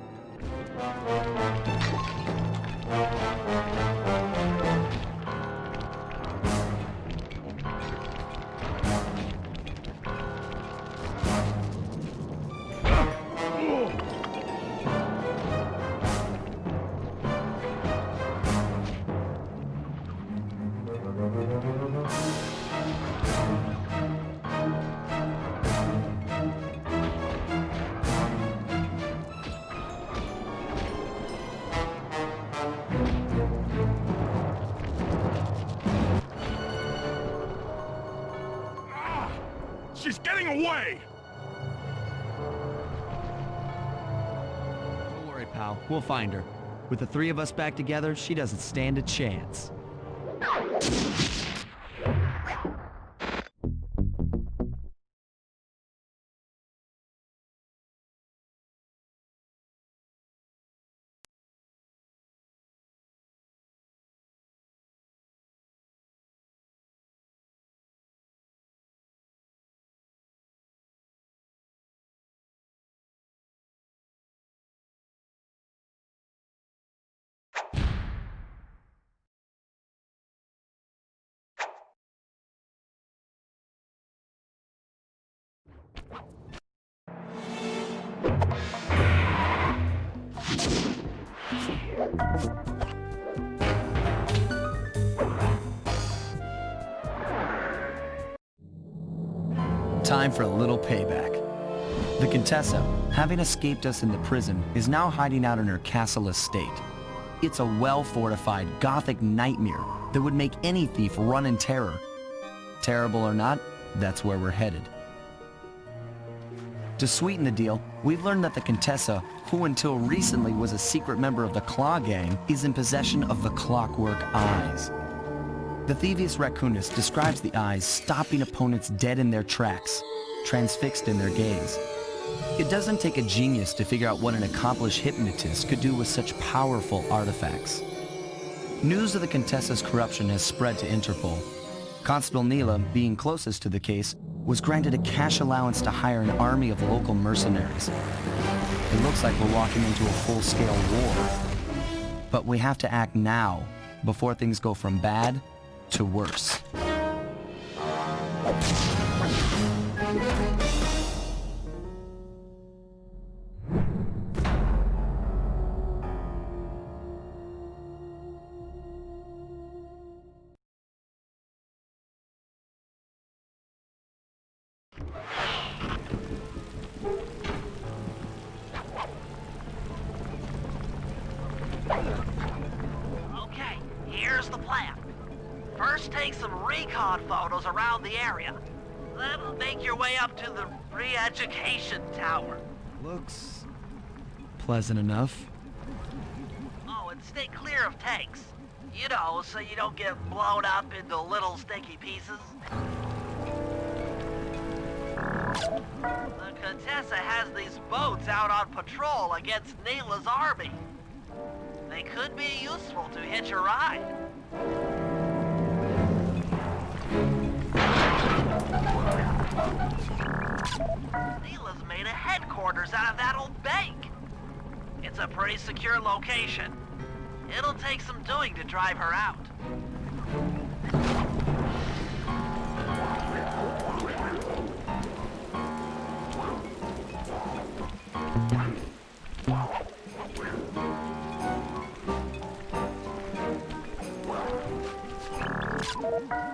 D: She's getting away!
B: Don't worry, pal. We'll find her. With the three of us back together, she doesn't stand a chance. Time for a little payback. The Contessa, having escaped us in the prison, is now hiding out in her castle estate. It's a well-fortified Gothic nightmare that would make any thief run in terror. Terrible or not, that's where we're headed. To sweeten the deal, we've learned that the Contessa, who until recently was a secret member of the Claw Gang, is in possession of the Clockwork Eyes. The Thieves Raccoonist describes the eyes stopping opponents dead in their tracks, transfixed in their gaze. It doesn't take a genius to figure out what an accomplished hypnotist could do with such powerful artifacts. News of the Contessa's corruption has spread to Interpol. Constable Neela, being closest to the case, was granted a cash allowance to hire an army of local mercenaries. It looks like we're walking into a full-scale war. But we have to act now, before things go from bad to worse.
A: Okay, here's the plan. First, take some recon photos around the area. Then make your way up to the re-education tower.
B: Looks pleasant enough.
A: Oh, and stay clear of tanks. You know, so you don't get blown up into little sticky pieces. The Contessa has these boats out on patrol against Neela's army. They could be useful to hitch a ride. Neela's made a headquarters out of that old bank. It's a pretty secure location. It'll take some doing to drive her out.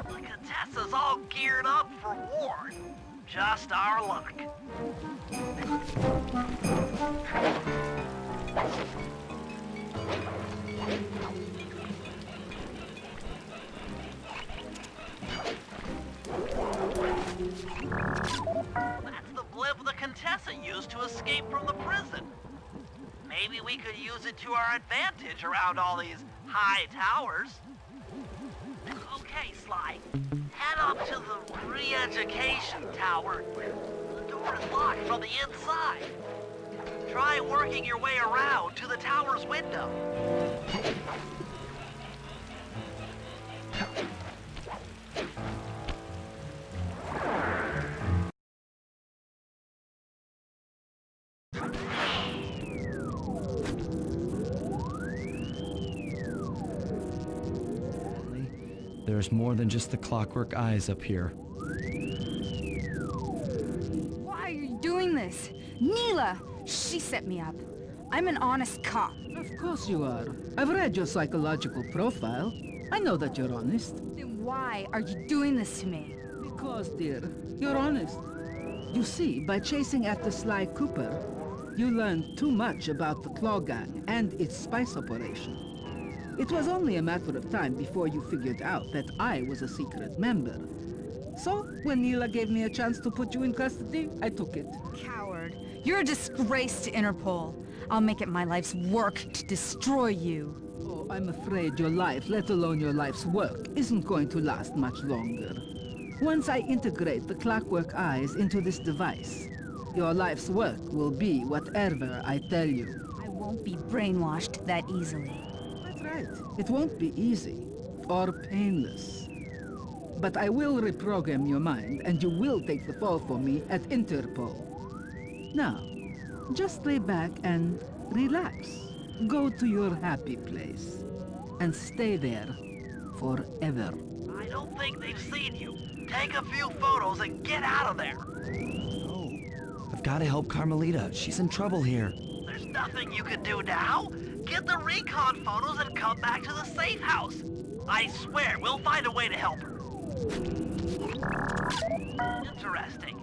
A: The Contessa's all geared up for war. Just our luck. That's the blimp the Contessa used to escape from the prison. Maybe we could use it to our advantage around all these high towers. Okay, Sly. Head up to the re-education tower. The door is locked from the inside. Try working your way around to the tower's window.
B: There's more than just the clockwork eyes up here.
F: Why are you doing this? Neela! She set me up. I'm an honest cop.
N: Of course you are. I've read your psychological profile. I know that you're honest.
F: Then why are you doing this to me?
N: Because, dear, you're honest. You see, by chasing after Sly Cooper, you learned too much about the Claw Gang and its spice operation. It was only a matter of time before you figured out that I was a secret member. So, when Neela gave me a chance to put you in custody, I took it.
F: Coward. You're a disgrace to Interpol. I'll make it my life's work to destroy you.
N: Oh, I'm afraid your life, let alone your life's work, isn't going to last much longer. Once I integrate the clockwork eyes into this device, your life's work will be whatever I tell you.
F: I won't be brainwashed that easily.
N: That's right. It won't be easy or painless. But I will reprogram your mind, and you will take the fall for me at Interpol. Now, just lay back and relax. Go to your happy place. And stay there forever.
A: I don't think they've seen you. Take a few photos and get out of there.
B: Oh, I've got to help Carmelita. She's in trouble here.
A: There's nothing you can do now. Get the recon photos and come back to the safe house. I swear, we'll find a way to help her. Interesting.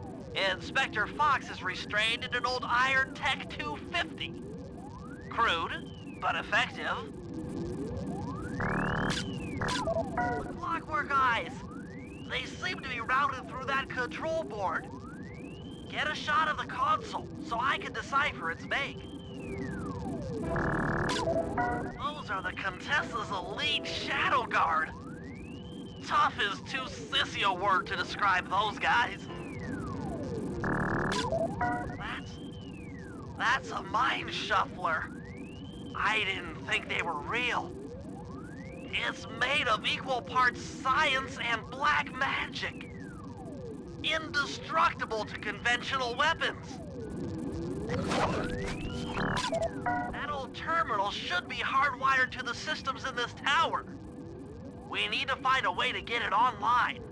A: Inspector Fox is restrained in an old Iron Tech 250. Crude, but effective. Clockwork eyes. They seem to be routed through that control board. Get a shot of the console so I can decipher its make. Those are the Contessa's elite shadow guard. Tough is too sissy a word to describe those guys. That's a mind shuffler. I didn't think they were real. It's made of equal parts science and black magic. Indestructible to conventional weapons. That old terminal should be hardwired to the systems in this tower. We need to find a way to get it online.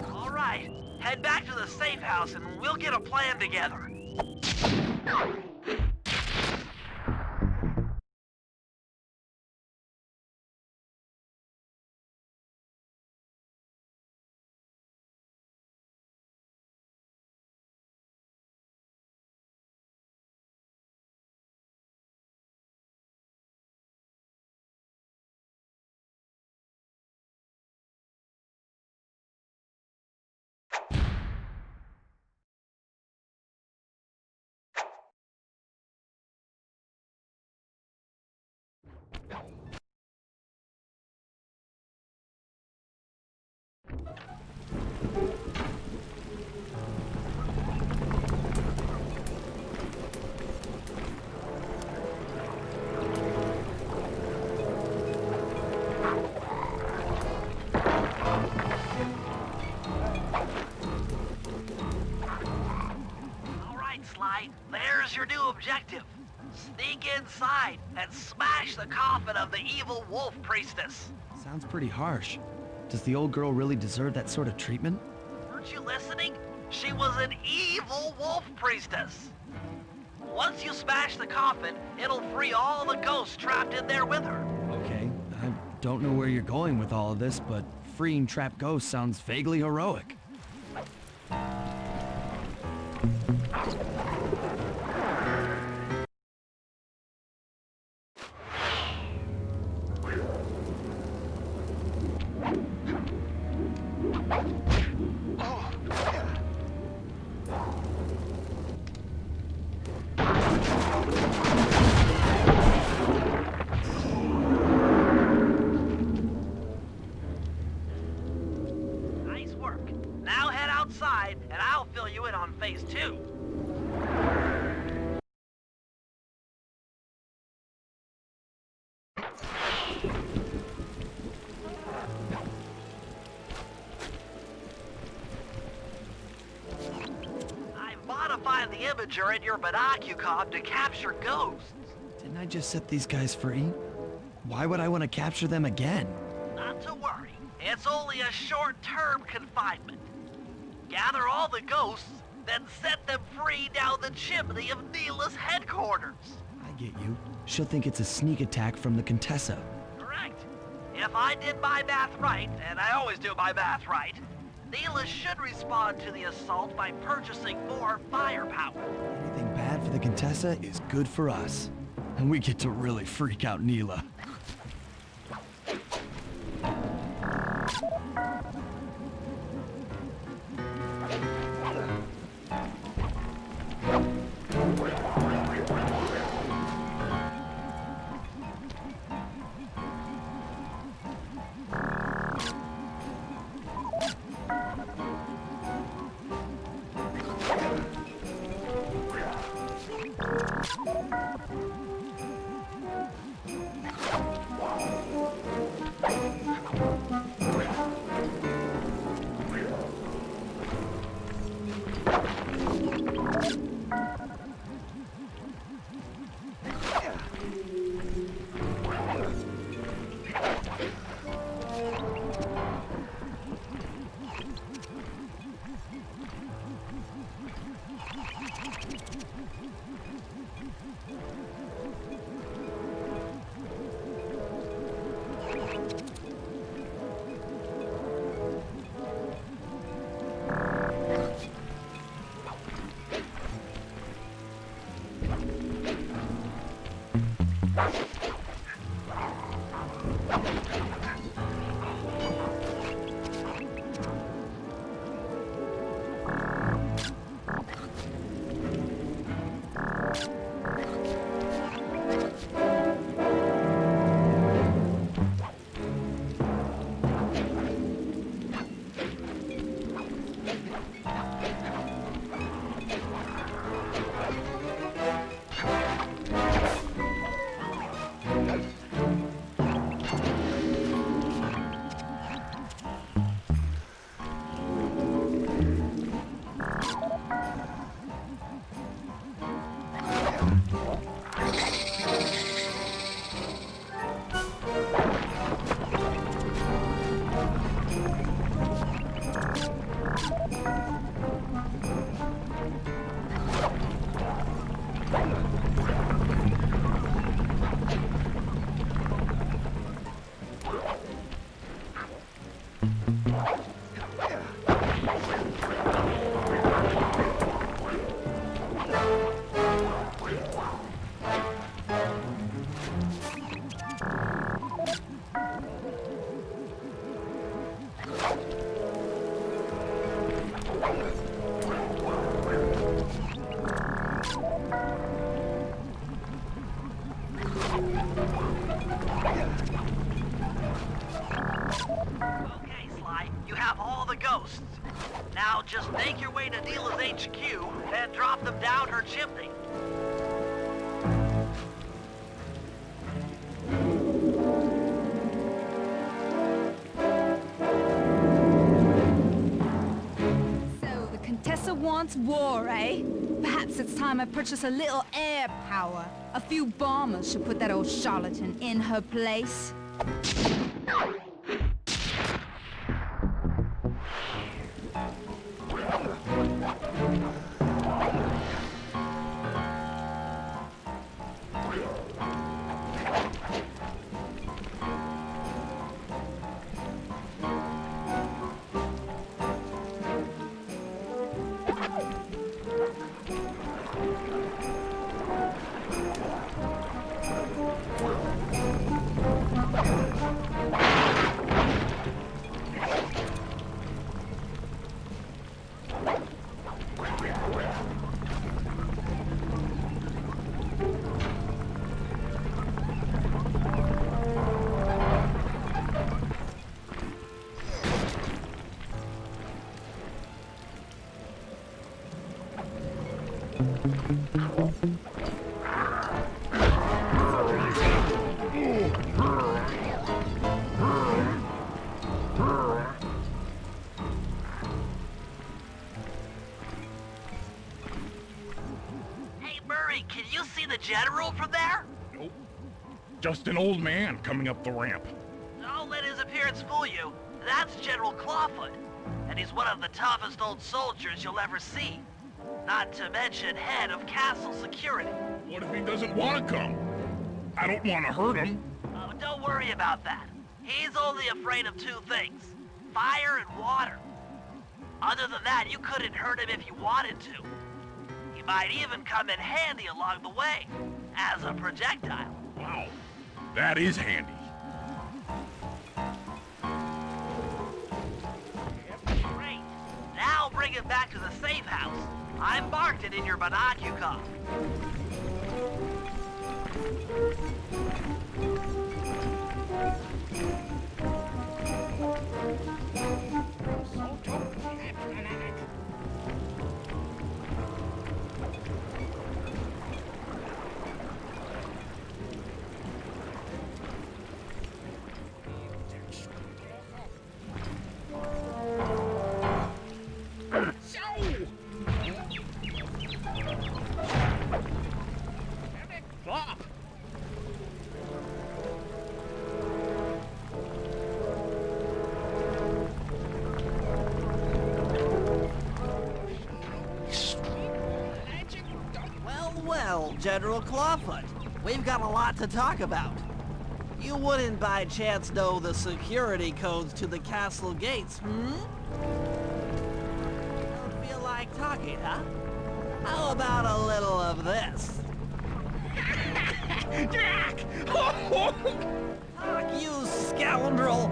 A: All right, head back to the safe house and we'll get a plan together. There's your new objective. Sneak inside and smash the coffin of the evil wolf priestess.
B: Sounds pretty harsh. Does the old girl really deserve that sort of treatment?
A: Weren't you listening? She was an evil wolf priestess. Once you smash the coffin, it'll free all the ghosts trapped in there with her.
B: Okay, I don't know where you're going with all of this, but freeing trapped ghosts sounds vaguely heroic.
A: Nice work. Now head outside and I'll fill you in on phase 2. I'm modifying the imager in your binocular to capture ghosts.
B: Didn't I just set these guys free? Why would I want to capture them again?
A: Not to worry. It's only a short-term confinement. Gather all the ghosts, then set them free down the chimney of Neela's headquarters.
B: I get you. She'll think it's a sneak attack from the Contessa.
A: Correct. If I did my math right, and I always do my math right, Neela should respond to the assault by purchasing more firepower.
B: Anything bad for the Contessa is good for us. And we get to really freak out Neela.
A: Okay, Sly, you have all the ghosts. Now just make your way to Neela's HQ and drop them down her chimney.
F: So the Contessa wants war, eh? Perhaps it's time I purchase a little air power. A few bombers should put that old charlatan in her place.
A: Hey, Murray, can you see the general from there?
D: Nope. Just an old man coming up the ramp.
A: Don't let his appearance fool you. That's General Clawfoot, and he's one of the toughest old soldiers you'll ever see. Not to mention head of castle security.
D: What if he doesn't want to come? I don't want to hurt him.
A: Oh, don't worry about that. He's only afraid of two things, fire and water. Other than that, you couldn't hurt him if you wanted to. He might even come in handy along the way, as a projectile.
D: Wow, that is handy.
A: Great. Now bring it back to the safe house. I marked it in your binocular. Well, General Clawfoot, we've got a lot to talk about. You wouldn't by chance know the security codes to the castle gates, hmm? Don't feel like talking, huh? How about a little of this?
D: Jack!
A: Fuck you, scoundrel!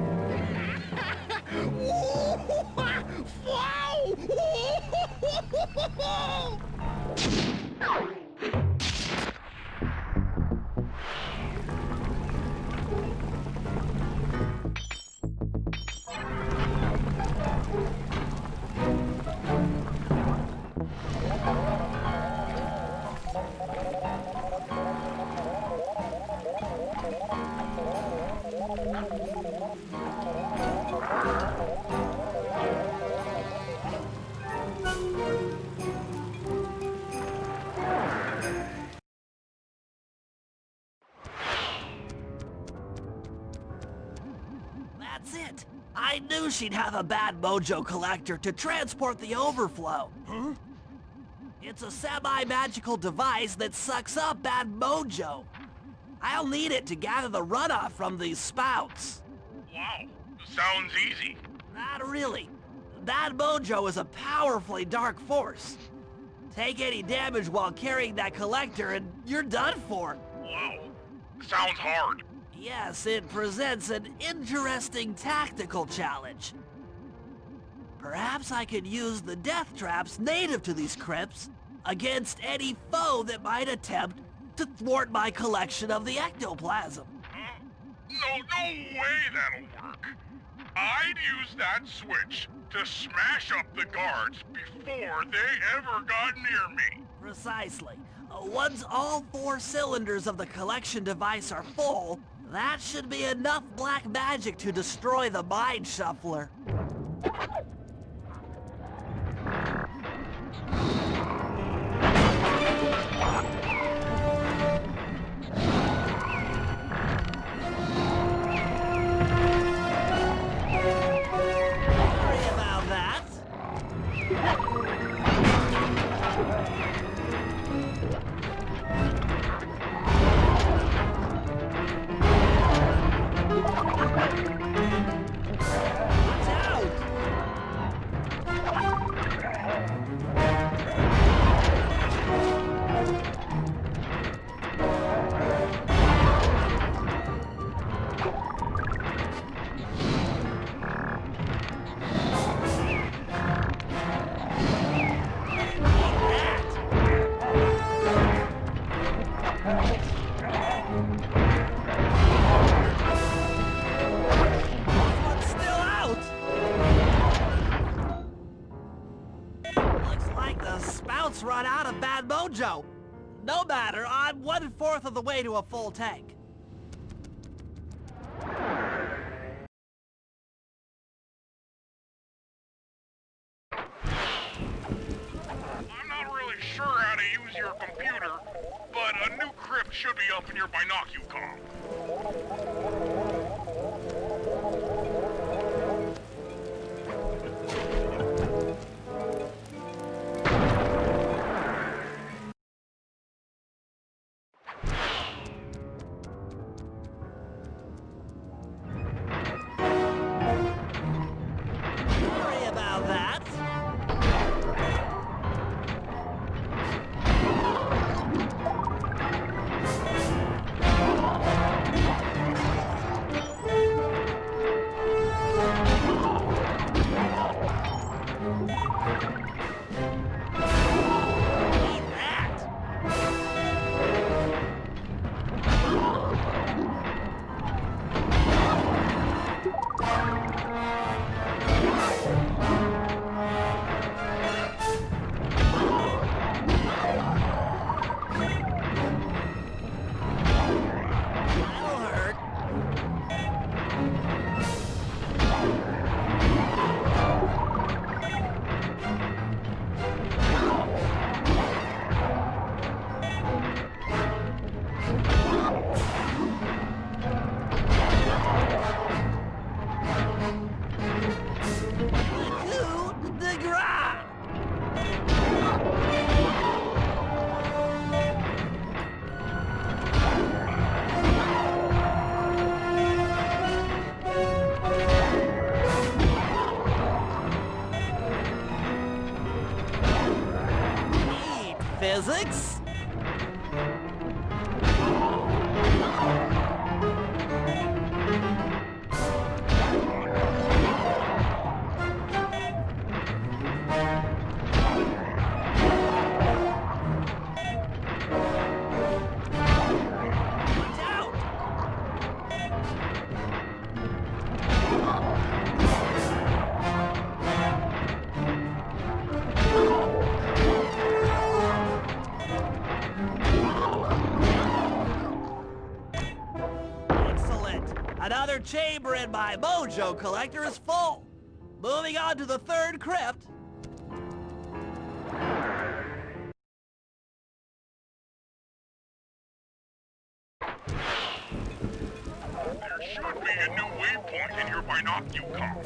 A: That's it! I knew she'd have a bad mojo collector to transport the overflow.
D: Huh?
A: It's a semi-magical device that sucks up bad mojo. I'll need it to gather the runoff from these spouts.
D: Wow, sounds easy.
A: Not really.
M: That mojo is a powerfully dark force. Take any damage while carrying that collector and you're done for.
D: Wow. Sounds hard.
M: Yes, it presents an interesting tactical challenge. Perhaps I could use the death traps native to these crypts against any foe that might attempt to thwart my collection of the ectoplasm.
D: No way that'll work. I'd use that switch to smash up the guards before they ever got near me.
M: Precisely. Once all 4 cylinders of the collection device are full, that should be enough black magic to destroy the Mind Shuffler. Sorry about that. Watch out! One's still out! Looks like the spout's run out of bad mojo. No matter, I'm 1/4 of the way to a full tank.
D: I'm not really sure how to use your computer, but a new crypt should be up in your binocucom.
M: Sorry about that. Eat that. That'll hurt. Coup de grace! Neat physics? Watch out! Excellent! Another chamber in my mojo collector is full! Moving on to the 3rd crypt.
D: There should be a new waypoint in your binocucom.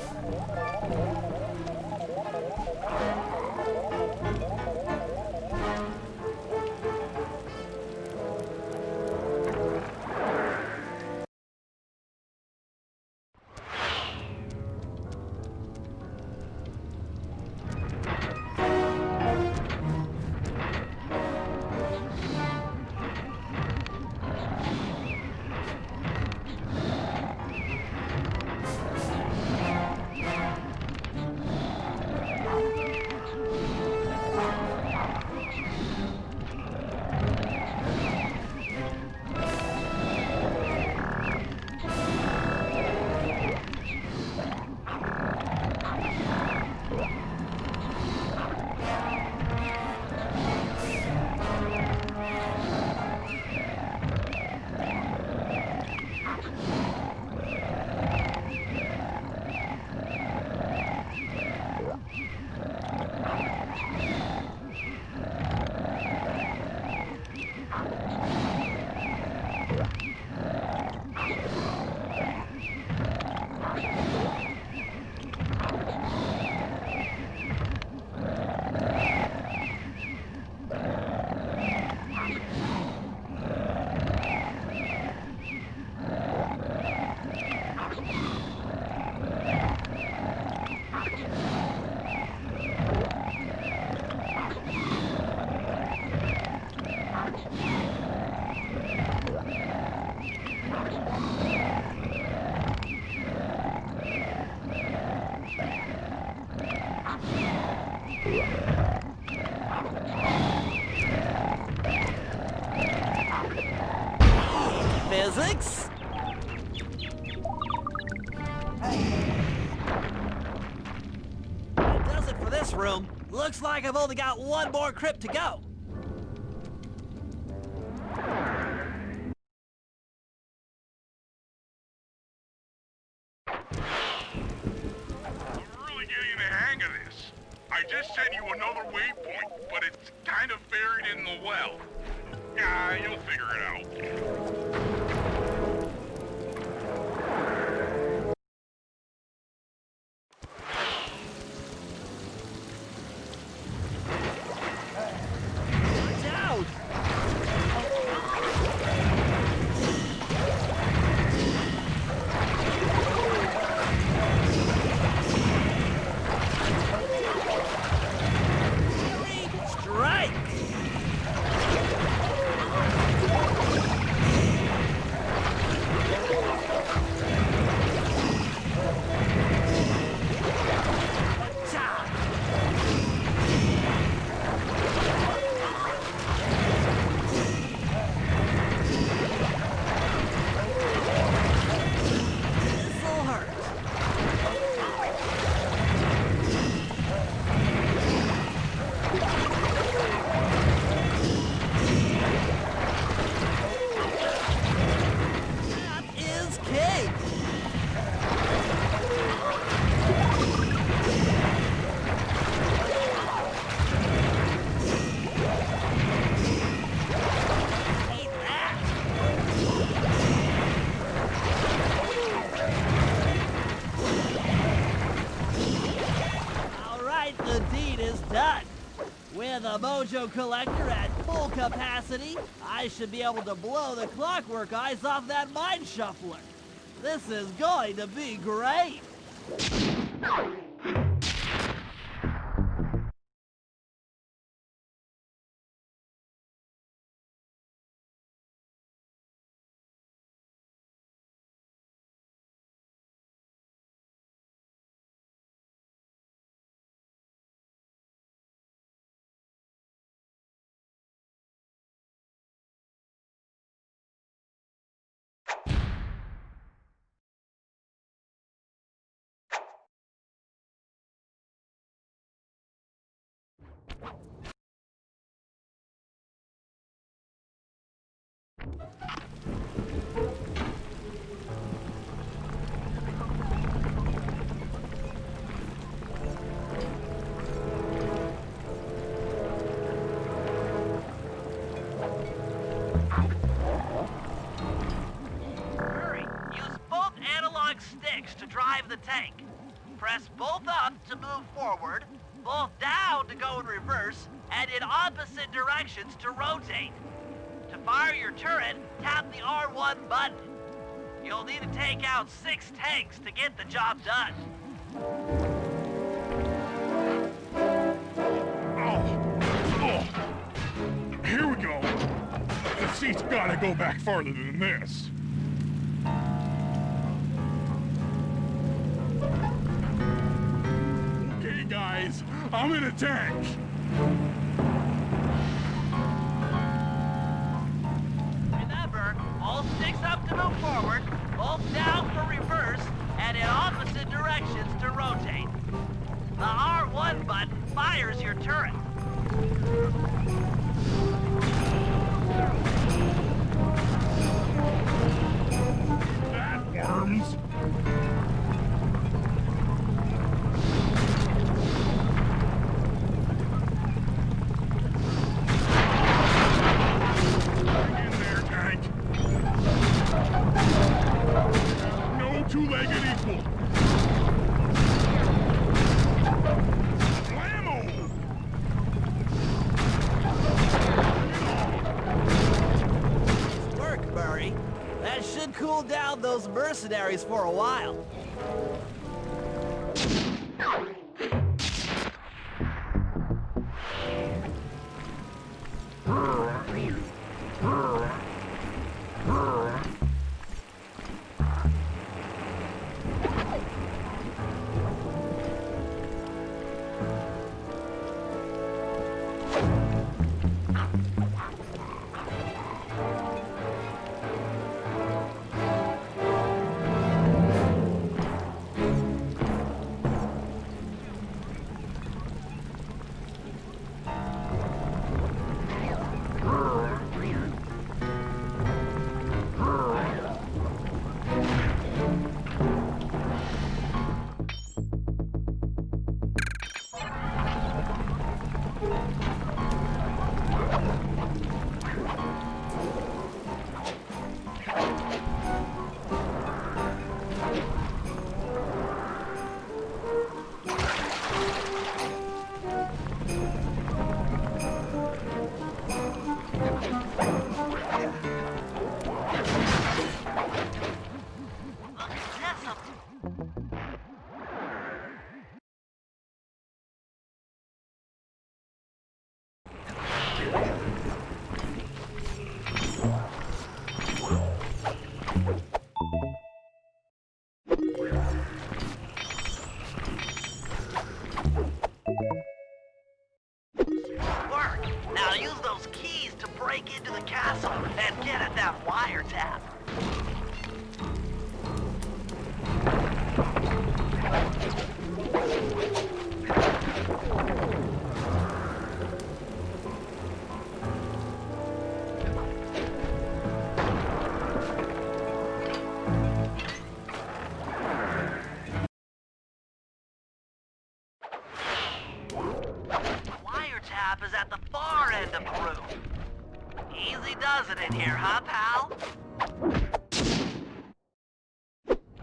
M: Physics? That does it for this room. Looks like I've only got one more crypt to go.
D: I'm really getting the hang of this. I just sent you another waypoint, but it's kind of buried in the well. Yeah, you'll figure it out.
M: Watch out! Strike! This'll hurt. That is cake! Eat that! Alright, the deed is done. With a mojo collector at full capacity, I should be able to blow the clockwork eyes off that mine shuffler. This is going to be great! Hurry! Use both analog sticks to drive the tank. Press both up to move forward, both down to go in reverse, and in opposite directions to rotate. To fire your turret, tap the R1 button. You'll need to take out 6 tanks to get the job done.
D: Oh. Here we go. The seat's gotta go back farther than this. Okay, guys, I'm in a tank.
A: Remember, all sticks up to move forward, both down for reverse, and in opposite directions to rotate. The R1 button fires your turret.
D: That worms. Hang in there, tank. No two-legged equal. Blammo!
M: Nice work, Murray. That should cool down those mercenaries for a while.
A: break into the castle and get at that wiretap. Wiretap is at the far end of the room. Easy does it in here, huh, pal?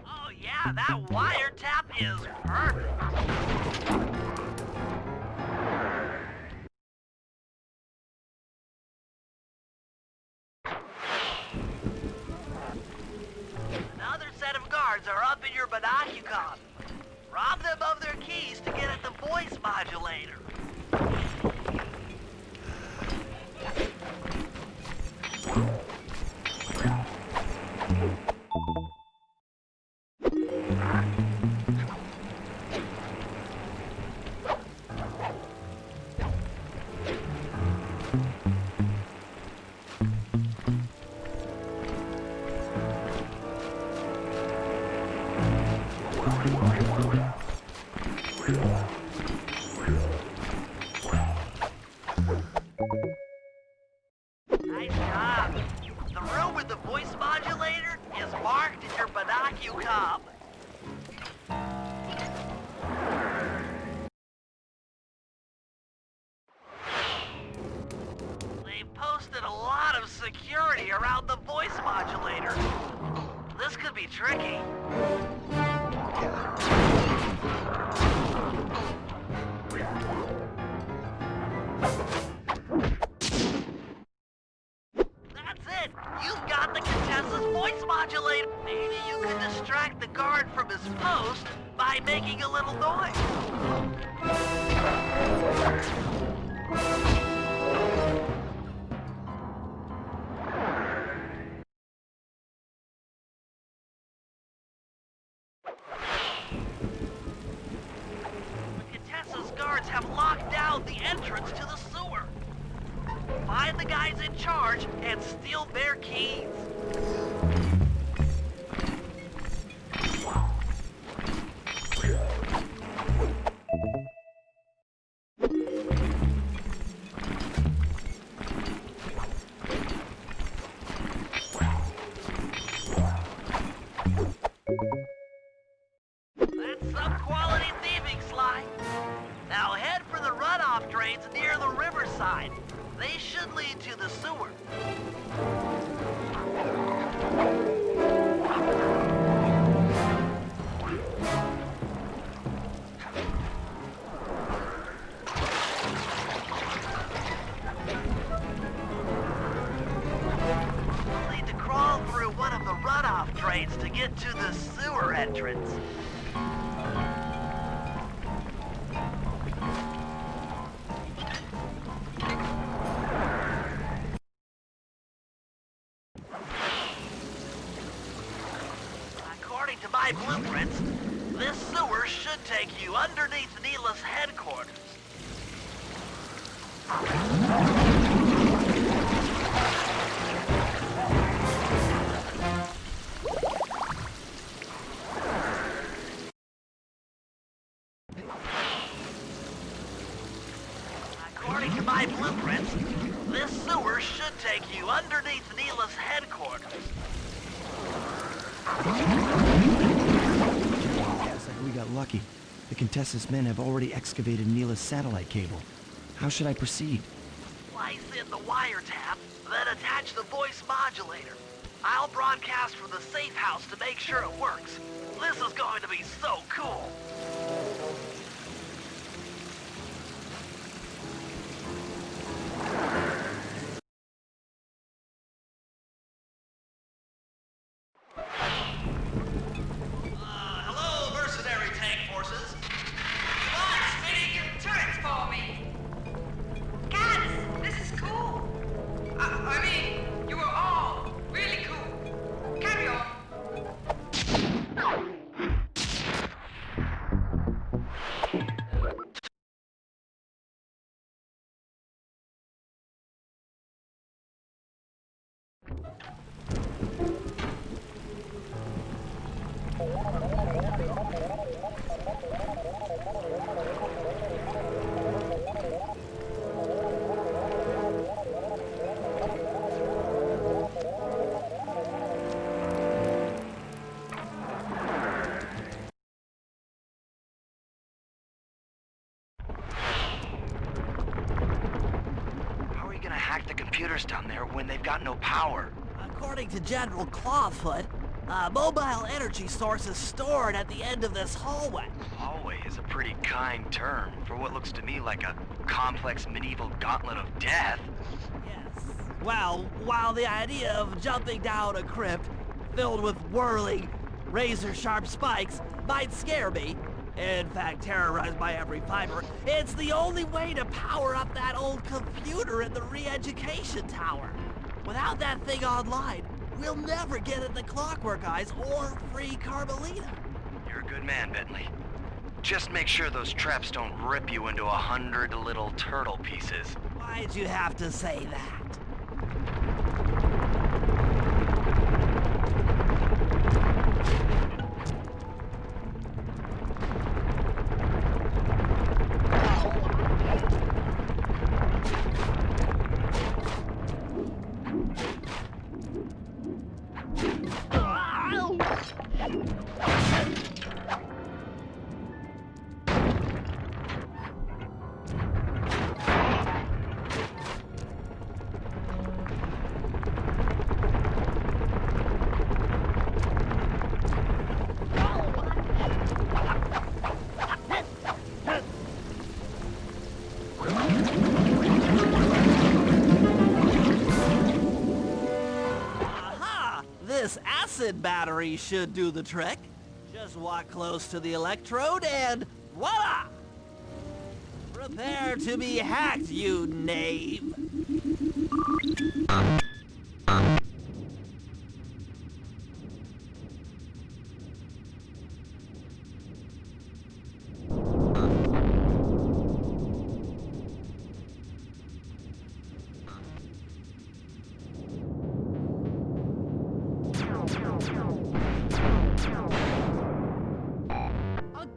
A: Oh yeah, that wiretap is perfect. Another set of guards are up in your binocular. Rob them of their keys to get at the voice modulator. Nice job. The room with the voice modulator is marked in your binocular. They've posted a lot of security around the voice modulator. This could be tricky. That's it! You've got the Contessa's voice modulator! Maybe you could distract the guard from his post by making a little noise. The Contessa's guards have locked down the entrance to the sewer. Find the guys in charge and steal their keys. That's some quality thieving, Sly. Now head for the runoff drains near the riverside. They should lead to the sewer. You'll need to crawl through one of the runoff drains to get to the sewer entrance. According to my blueprints, this sewer should take you underneath Neela's headquarters. According to my blueprints, this sewer should take you underneath Neela's headquarters.
B: Looks like we got lucky. The Contessa's men have already excavated Neela's satellite cable. How should I proceed?
A: Slice in the wiretap, then attach the voice modulator. I'll broadcast from the safe house to make sure it works. This is going to be so cool.
E: Hello, mercenary tank forces. You mind spinning your turrets for me?
P: Guys, this is cool. I mean, you are all really cool. Carry on.
G: hack the computers down there when they've got no power.
M: According to General Clawfoot, a mobile energy source is stored at the end of this hallway.
G: Hallway is a pretty kind term for what looks to me like a complex medieval gauntlet of death.
M: Yes. Well, while the idea of jumping down a crypt filled with whirling, razor-sharp spikes might scare me, in fact terrorize my every fiber, it's the only way to power up that old computer in the re-education tower. Without that thing online, we'll never get in the Clockwork Eyes or free Carmelita.
G: You're a good man, Bentley. Just make sure those traps don't rip you into 100 little turtle pieces.
M: Why'd you have to say that? This acid battery should do the trick. Just walk close to the electrode and voila! Prepare to be hacked, you knave!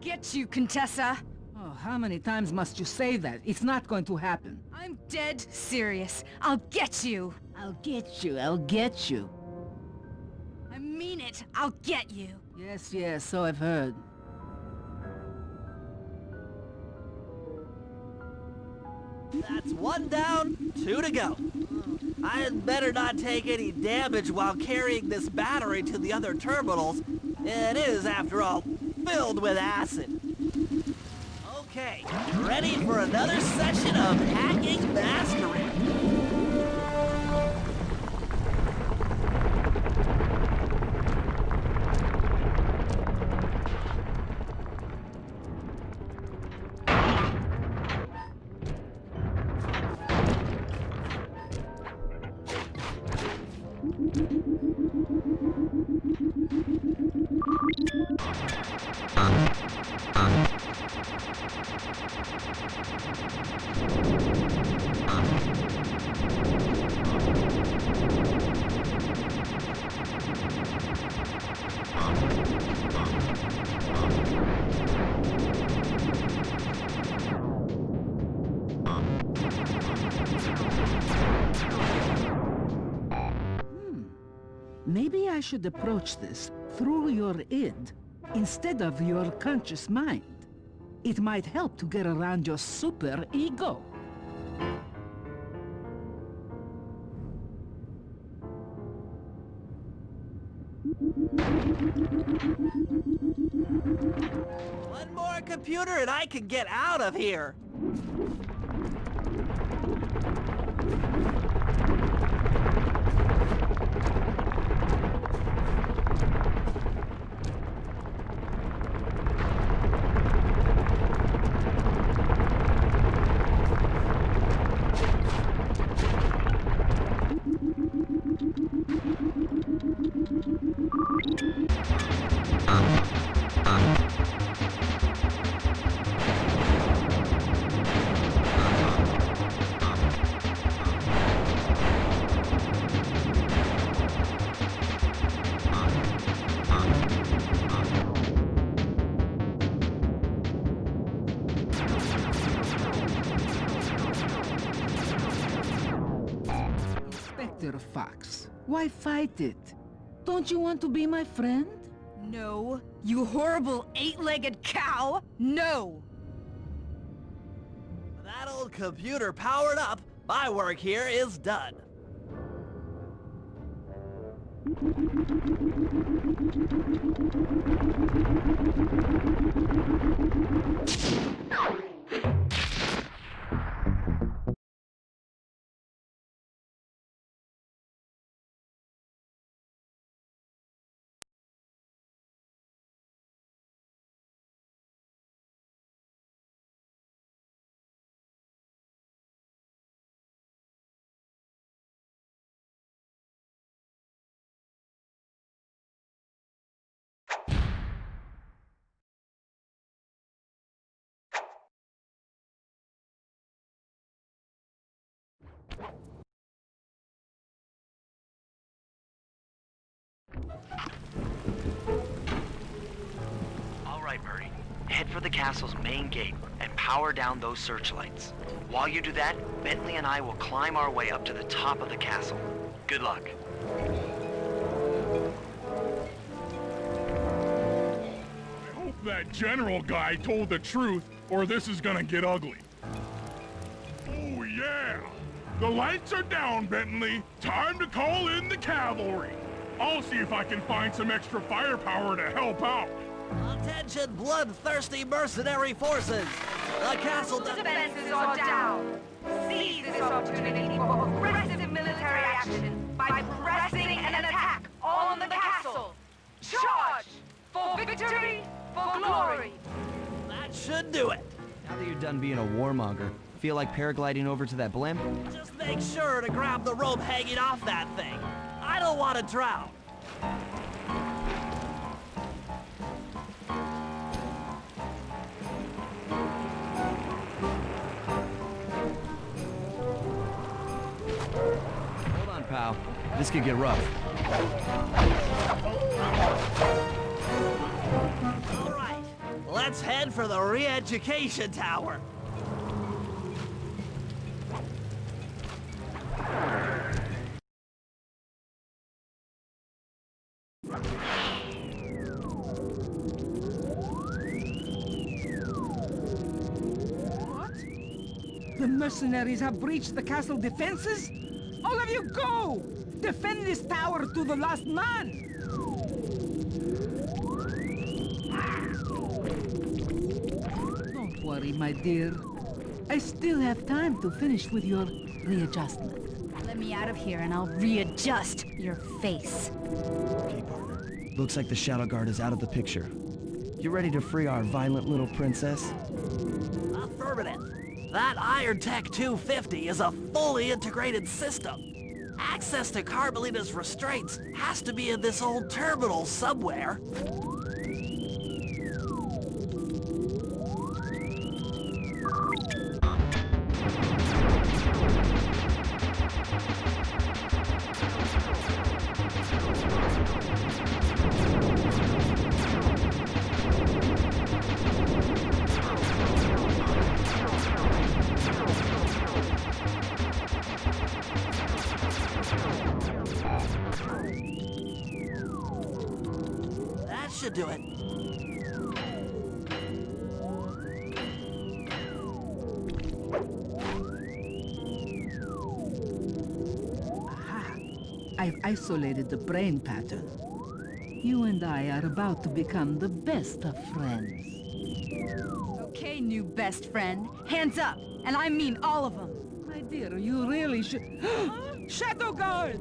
F: Get you, Contessa!
N: Oh, how many times must you say that? It's not going to happen.
F: I'm dead serious. I'll get you!
N: I'll get you, I'll get you.
F: I mean it! I'll get you!
N: Yes, yes, so I've heard.
M: That's one down, 2 to go. I'd better not take any damage while carrying this battery to the other terminals. It is, after all, filled with acid. Okay, ready for another session of hacking mastery.
N: Maybe I should approach this through your id instead of your conscious mind. It might help to get around your super ego.
M: One more computer and I can get out of here.
N: Inspector Fox, why fight it? Don't you want to be my friend?
F: No, you horrible eight-legged cow! No!
M: That old computer powered up, My work here is done.
G: All right, Murray. Head for the castle's main gate and power down those searchlights. While you do that, Bentley and I will climb our way up to the top of the castle. Good luck.
D: I hope that general guy told the truth, or this is gonna get ugly. Oh, yeah! The lights are down, Bentley. Time to call in the cavalry. I'll see if I can find some extra firepower to help out.
M: Attention, bloodthirsty mercenary forces! The castle
P: defenses are down. Seize this opportunity for aggressive military action by pressing an attack on the castle. Charge! For victory, for glory!
M: That should do it.
B: Now that you're done being a warmonger, feel like paragliding over to that blimp?
M: Just make sure to grab the rope hanging off that thing. I don't want to drown.
B: Hold on, pal. This could get rough.
M: All right, let's head for the re-education tower.
N: The mercenaries have breached the castle defenses? All of you go! Defend this tower to the last man! Don't worry, my dear. I still have time to finish with your readjustment.
F: Let me out of here and I'll readjust your face.
B: Okay, partner. Looks like the Shadow Guard is out of the picture. You ready to free our violent little princess?
M: Affirmative. That Iron Tech 250 is a fully integrated system. Access to Carmelita's restraints has to be in this old terminal somewhere. That should do it.
N: Aha! I've isolated the brain pattern. You and I are about to become the best of friends.
F: Okay, new best friend. Hands up, and I mean all of them.
N: My dear, you really should... Shadow Guard!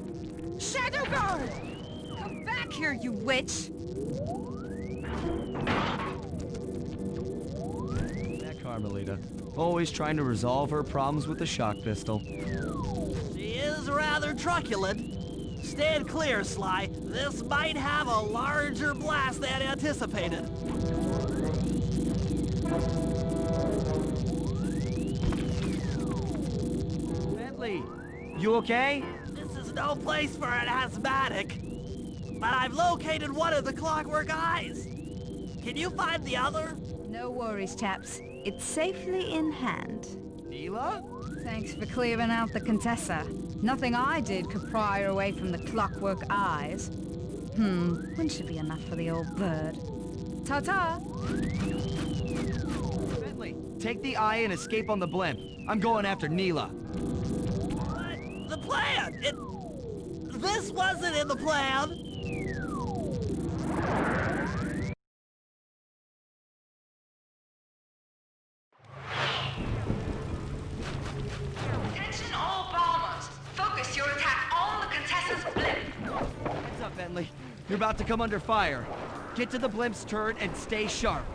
N: Shadow Guard!
F: Come back here, you witch!
B: That Carmelita. Always trying to resolve her problems with the shock pistol.
M: She is rather truculent. Stand clear, Sly. This might have a larger blast than anticipated.
B: Bentley, you okay?
M: This is no place for an asthmatic. But I've located one of the clockwork eyes. Can you find the other?
F: No worries, chaps. It's safely in hand.
B: Neela?
F: Thanks for clearing out the Contessa. Nothing I did could pry her away from the clockwork eyes. One should be enough for the old bird. Ta-ta!
B: Bentley, take the eye and escape on the blimp. I'm going after Neela.
M: the plan. This wasn't in the plan.
P: Attention all bombers. Focus your attack on the contestant's blimp.
B: Heads up, Bentley. You're about to come under fire. Get to the blimp's turret and stay sharp.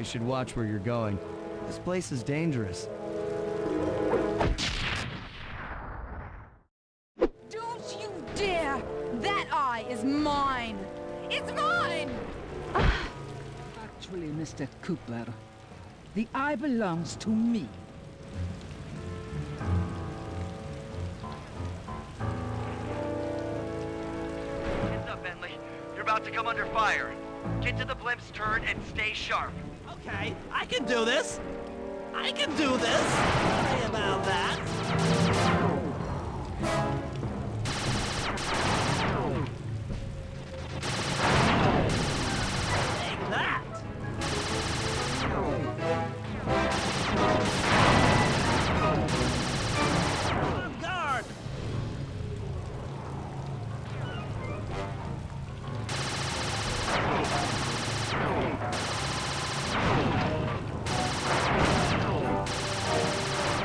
B: Should watch where you're going. This place is dangerous.
P: Don't you dare! That eye is mine! It's mine!
N: Actually, Mr. Cooper, the eye belongs to me.
B: Heads up, Bentley. You're about to come under fire. Get to the blimp's turret and stay sharp.
M: Okay, I can do this. I can do this. Sorry about that. Take that. Guard.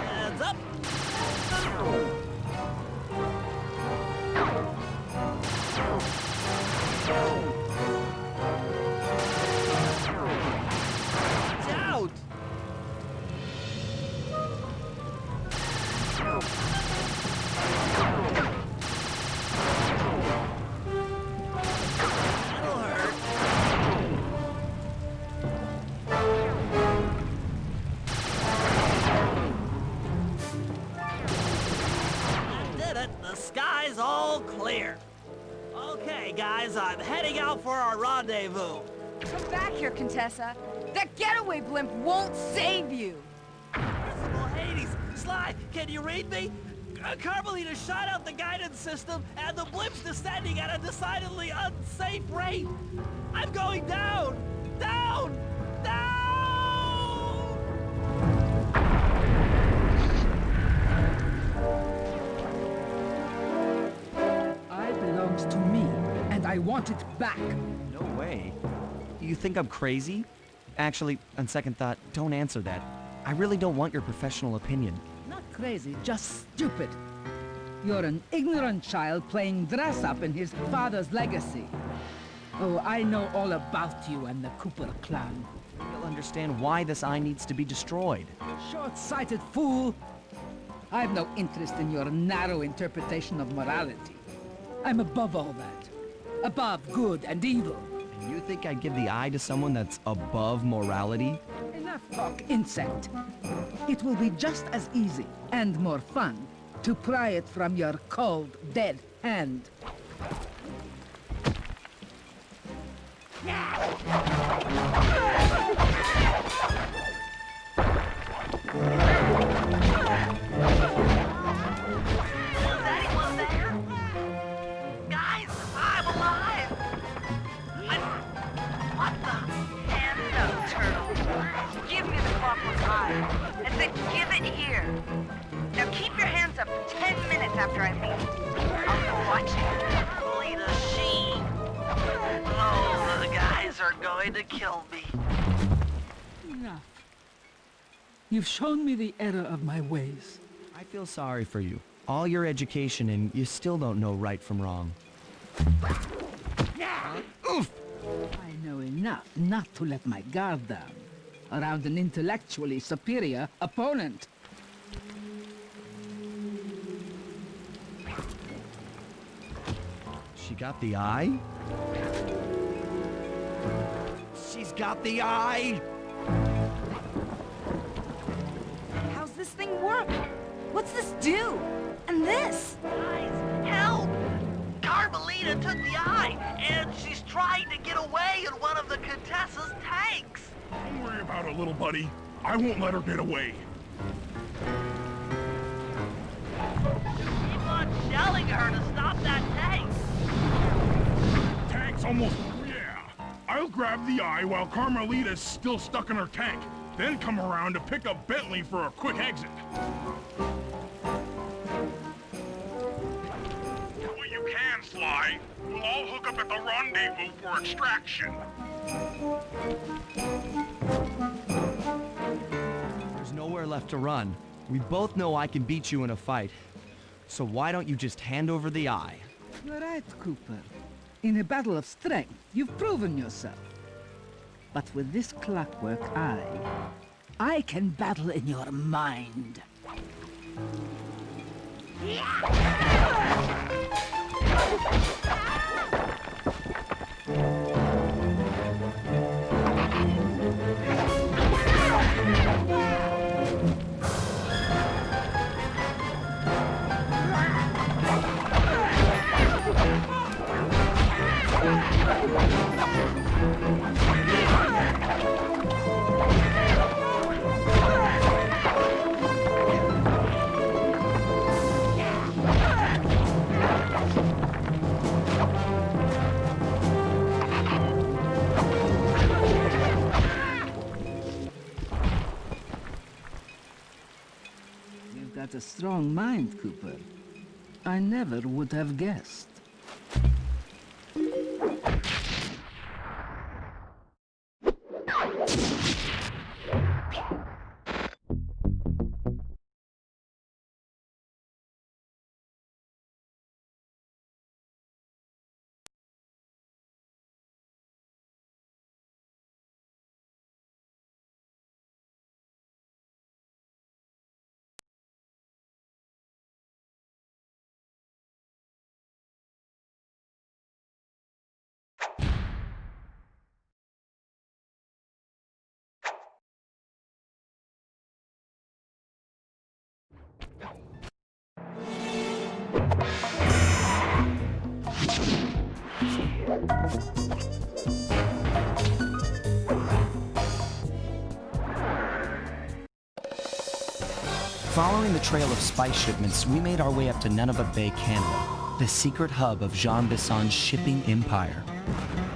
M: Hands up. Watch out. That'll hurt. I did it. The sky's all clear. Okay, guys, I'm heading out for our rendezvous.
P: Come back here, Contessa. That getaway blimp won't save you.
M: Well, Hades, Sly, can you read me? Carmelita shot out the guidance system, and the blimp's descending at a decidedly unsafe rate. I'm going down! Down! Down!
N: Eye belongs to me, and I want it back.
B: No way. You think I'm crazy? Actually, on second thought, don't answer that. I really don't want your professional opinion.
N: Not crazy, just stupid. You're an ignorant child playing dress-up in his father's legacy. Oh, I know all about you and the Cooper clan.
B: You'll understand why this eye needs to be destroyed.
N: Short-sighted fool! I've no interest in your narrow interpretation of morality. I'm above all that. Above good and evil.
B: And you think I'd give the eye to someone that's above morality?
N: Enough talk, insect. It will be just as easy and more fun to pry it from your cold, dead hand.
A: Guys, I'm alive! What the? And no turtle. You're going to kill me.
N: Enough. You've shown me the error of my ways.
B: I feel sorry for you. All your education and you still don't know right from wrong.
N: Oof! I know enough not to let my guard down around an intellectually superior opponent.
B: She got the eye? She's got the eye!
F: How's this thing work? What's this do? And this?
A: Guys, help! Carmelita took the eye, and she's trying to get away in one of the Contessa's tanks.
D: Don't worry about it, little buddy. I won't let her get away.
A: Keep on shelling her to stop that tank.
D: Tank's almost... Yeah. I'll grab the eye while Carmelita's still stuck in her tank, then come around to pick up Bentley for a quick exit. Do what you can, Sly. We'll all hook up at the rendezvous for extraction.
B: There's nowhere left to run. We both know I can beat you in a fight. So why don't you just hand over the eye?
N: You're right, Cooper. In a battle of strength, you've proven yourself. But with this clockwork eye, I can battle in your mind. You've got a strong mind, Cooper. I never would have guessed.
B: Following the trail of spice shipments, we made our way up to Nunavut Bay, Canada, the secret hub of Jean Bisson's shipping empire.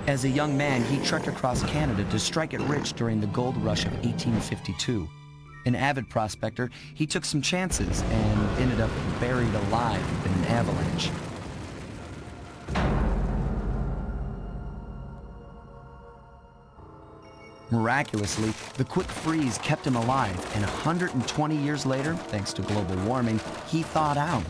B: As a young man, he trekked across Canada to strike it rich during the gold rush of 1852. An avid prospector, he took some chances and ended up buried alive in an avalanche. Miraculously, the quick freeze kept him alive, and 120 years later, thanks to global warming, he thawed out.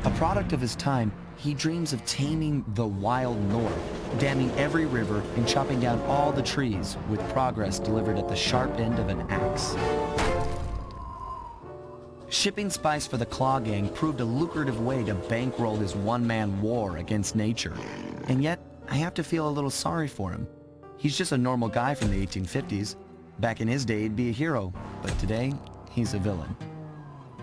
B: A product of his time, he dreams of taming the wild north, damming every river and chopping down all the trees, with progress delivered at the sharp end of an axe. Shipping spice for the Claw Gang proved a lucrative way to bankroll his one-man war against nature. And yet, I have to feel a little sorry for him. He's just a normal guy from the 1850s. Back in his day, he'd be a hero, but today, he's a villain.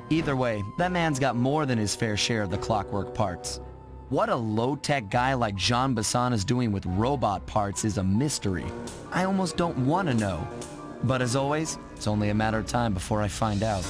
B: Either way, that man's got more than his fair share of the clockwork parts. What a low-tech guy like Jean Bisson is doing with robot parts is a mystery. I almost don't want to know. But as always, it's only a matter of time before I find out.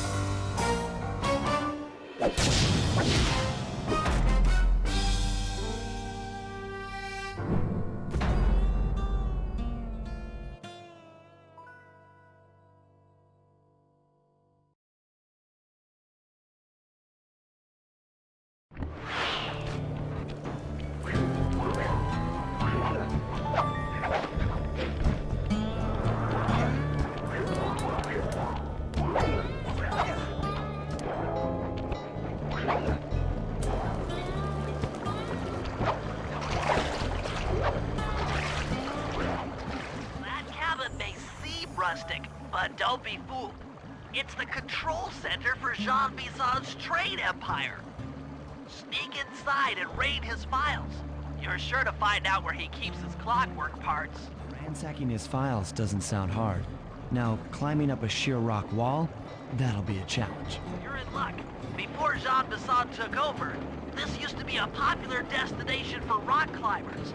A: stick, but don't be fooled. It's the control center for Jean Bison's trade empire. Sneak inside and raid his files. You're sure to find out where he keeps his clockwork parts.
B: Ransacking his files doesn't sound hard. Now, climbing up a sheer rock wall, that'll be a challenge.
A: You're in luck. Before Jean Bisson took over, this used to be a popular destination for rock climbers.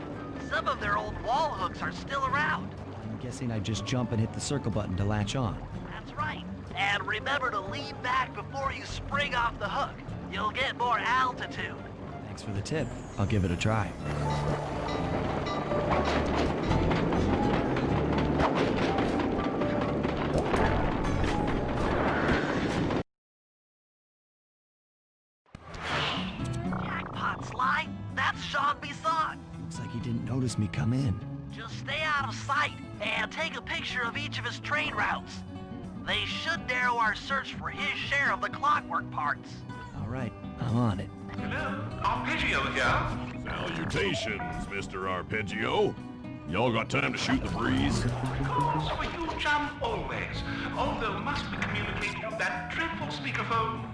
A: Some of their old wall hooks are still around.
B: I'm guessing I just jump and hit the circle button to latch on.
A: That's right. And remember to lean back before you spring off the hook. You'll get more altitude.
B: Thanks for the tip. I'll give it a try.
A: Jackpot, Sly. That's Jean Bisson.
B: Looks like he didn't notice me come in.
A: Just stay out of sight and take a picture of each of his trade routes. They should narrow our search for his share of the clockwork parts.
B: All right, I'm on it.
E: Hello, Arpeggio here.
J: Salutations, Mr. Arpeggio. Y'all got time to shoot the breeze?
E: Of course, for you chum always. Although must we communicate through that dreadful speakerphone?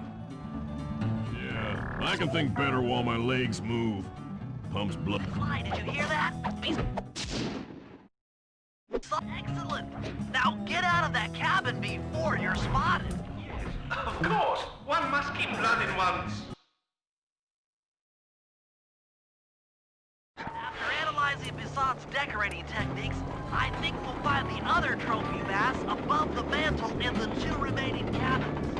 J: Yeah, I can think better while my legs move. Pumps blood.
A: Fly, did you hear that? Excellent. Now get out of that cabin before you're spotted.
E: Yes, of course. One must keep blood in one's...
A: After analyzing Bisson's decorating techniques, I think we'll find the other trophy bass above the mantle in the two remaining cabins.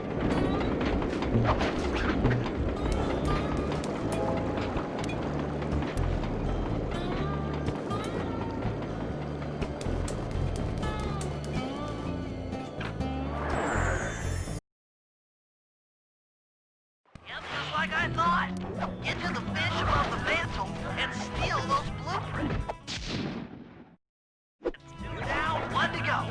A: Yep, just like I thought. Get to the fish above the mantle and steal those blueprints. It's 2 down, 1 to go.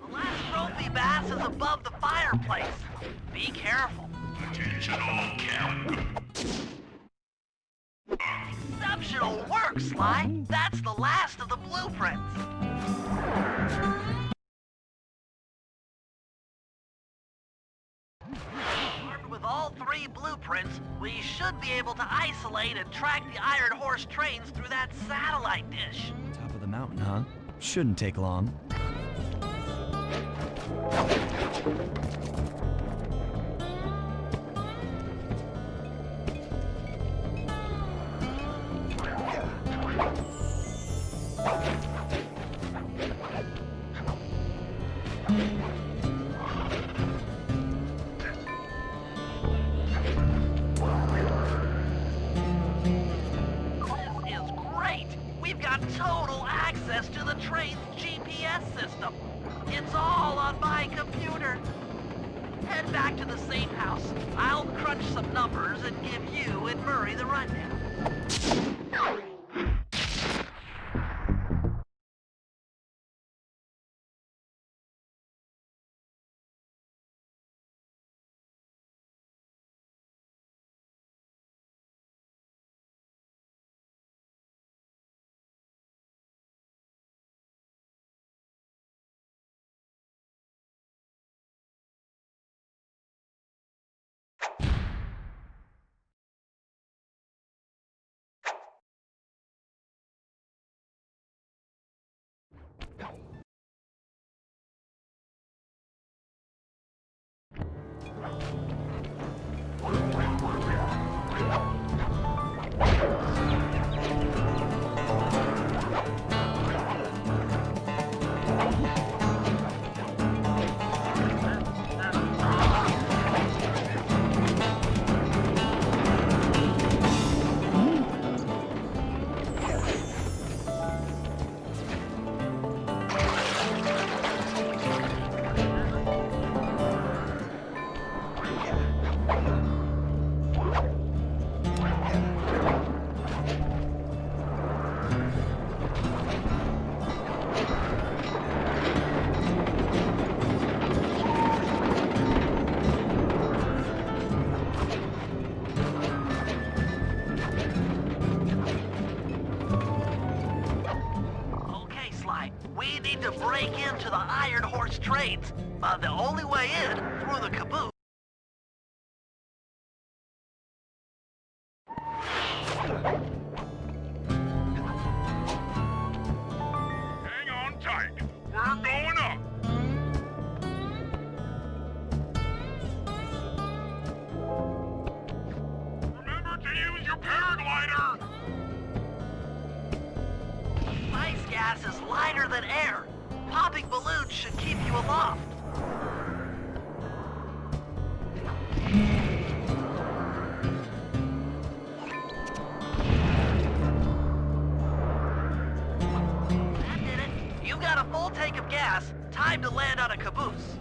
A: The last trophy bass is above the fireplace. Be careful.
J: Attention all camp.
A: Exceptional work, Sly. That's the last of the blueprints. Armed with all 3 blueprints, we should be able to isolate and track the Iron Horse trains through that satellite dish.
B: Top of the mountain, huh? Shouldn't take long.
A: This is great! We've got total access to the train's GPS system. It's all on my computer. Head back to the safe house. I'll crunch some numbers and give you and Murray the rundown. to the Iron Horse trains. The only way in, through the caboose.
D: Hang on tight. We're going up. Remember to use your paraglider.
A: Ice gas is lighter than air. Popping balloons should keep you aloft. That did it. You got a full tank of gas. Time to land on a caboose.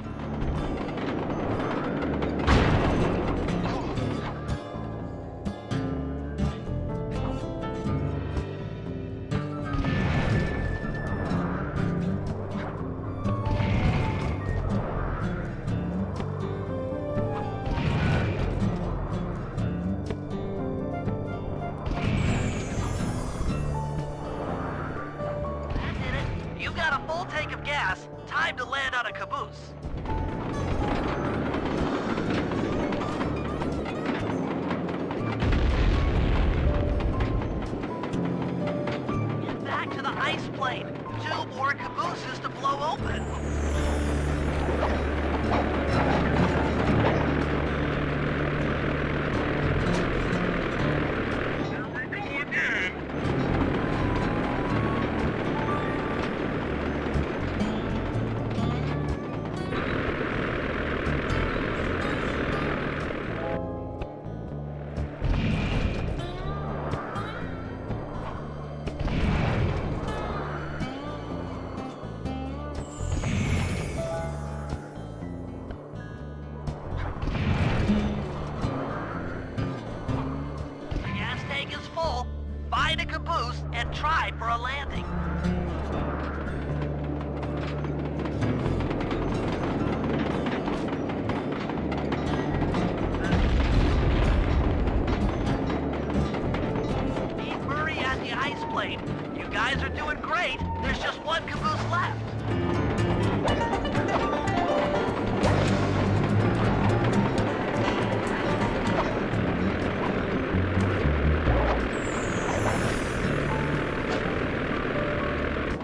A: That did it. You got a full tank of gas. Time to land on a caboose. Get back to the ice plane. 2 more cabooses to blow open.
D: Here we go again.
A: The gas tank is full. Find a caboose and try for a landing. Meet Murray at the ice plane. You guys are doing great. There's just one caboose left.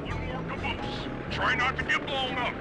D: One more caboose. Try not to get blown up.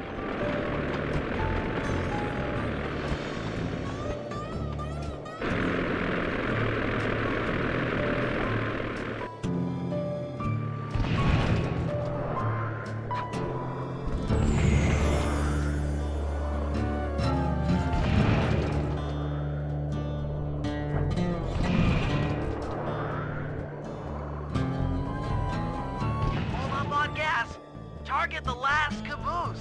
A: Hold up on gas. Target the last caboose.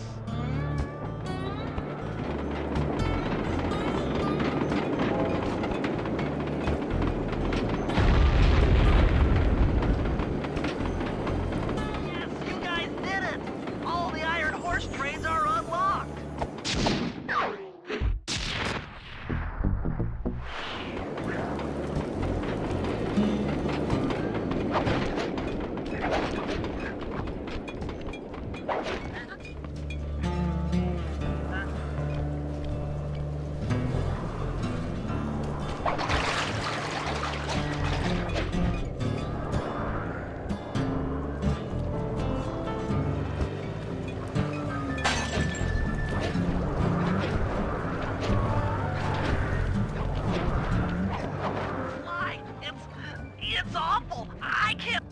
A: Yes, you guys did it! All the Iron Horse trains are unlocked. Why? It's awful. I can't.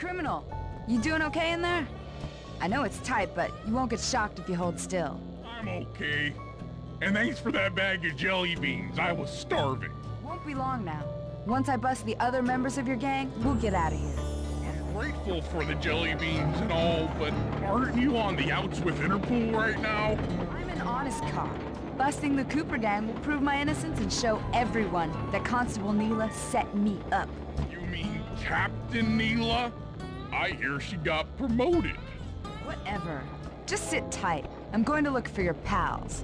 F: Criminal, you doing okay in there? I know it's tight, but you won't get shocked if you hold still.
D: I'm okay. And thanks for that bag of jelly beans. I was starving.
F: Won't be long now. Once I bust the other members of your gang, we'll get out of here.
D: I'm grateful for the jelly beans and all, but aren't you on the outs with Interpol right now?
F: I'm an honest cop. Busting the Cooper gang will prove my innocence and show everyone that Constable Neela set me up.
D: You mean Captain Neela? I hear she got promoted.
F: Whatever. Just sit tight. I'm going to look for your pals.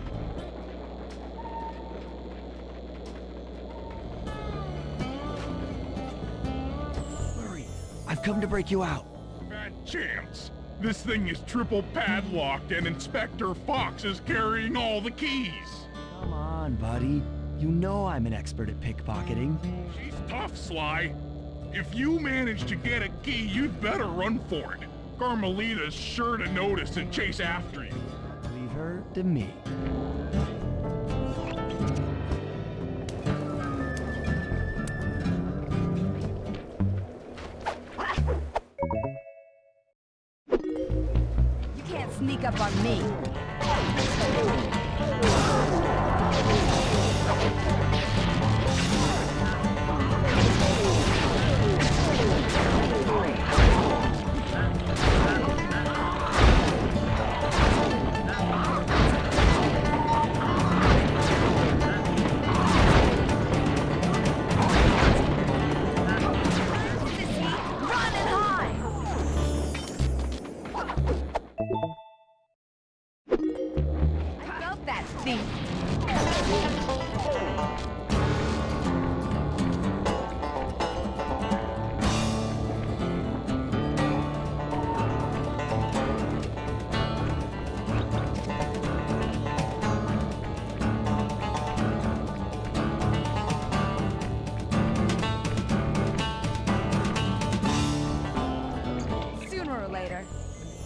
B: Hurry! I've come to break you out.
D: Bad chance. This thing is triple padlocked and Inspector Fox is carrying all the keys.
B: Come on, buddy. You know I'm an expert at pickpocketing.
D: She's tough, Sly. If you manage to get a key, you'd better run for it. Carmelita's sure to notice and chase after you.
B: Leave her to me.
F: You can't sneak up on me.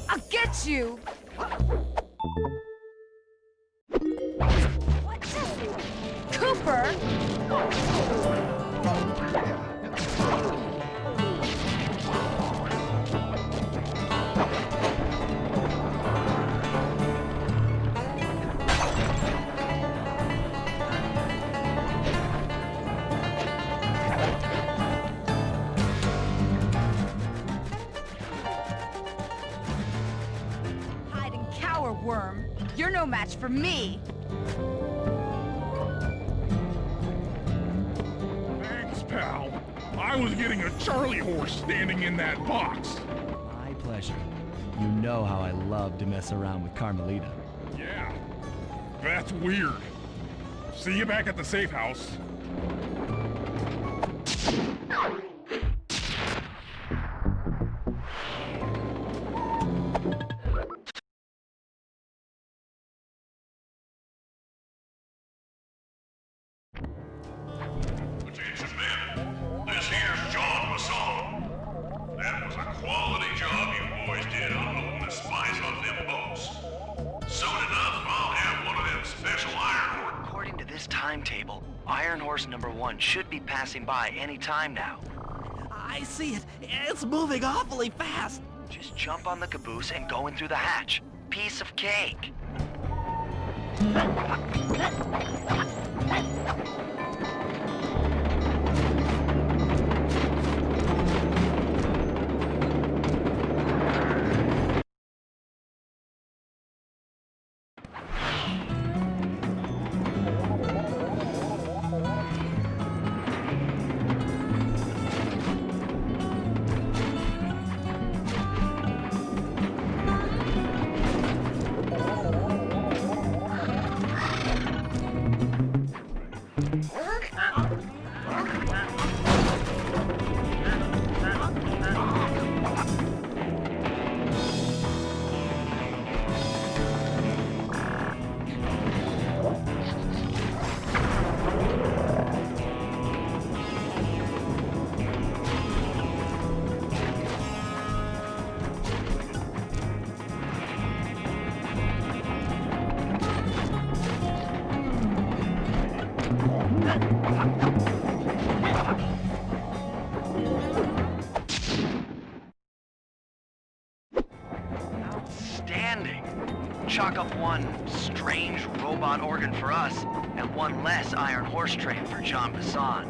F: I'll get you! What's this? Cooper? Worm. You're no match for me!
D: Thanks, pal. I was getting a Charlie horse standing in that box.
B: My pleasure. You know how I love to mess around with Carmelita.
D: Yeah. That's weird. See you back at the safe house.
G: Timetable, Iron Horse number 1 should be passing by any time now.
M: I see it. It's moving awfully fast.
G: Just jump on the caboose and go in through the hatch. Piece of cake. chalk up one strange robot organ for us, and one less Iron Horse train for John Bassan.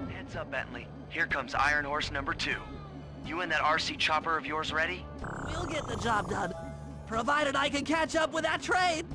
G: Heads up, Bentley. Here comes Iron Horse number 2. You and that RC chopper of yours ready?
M: We'll get the job done, provided I can catch up with that train.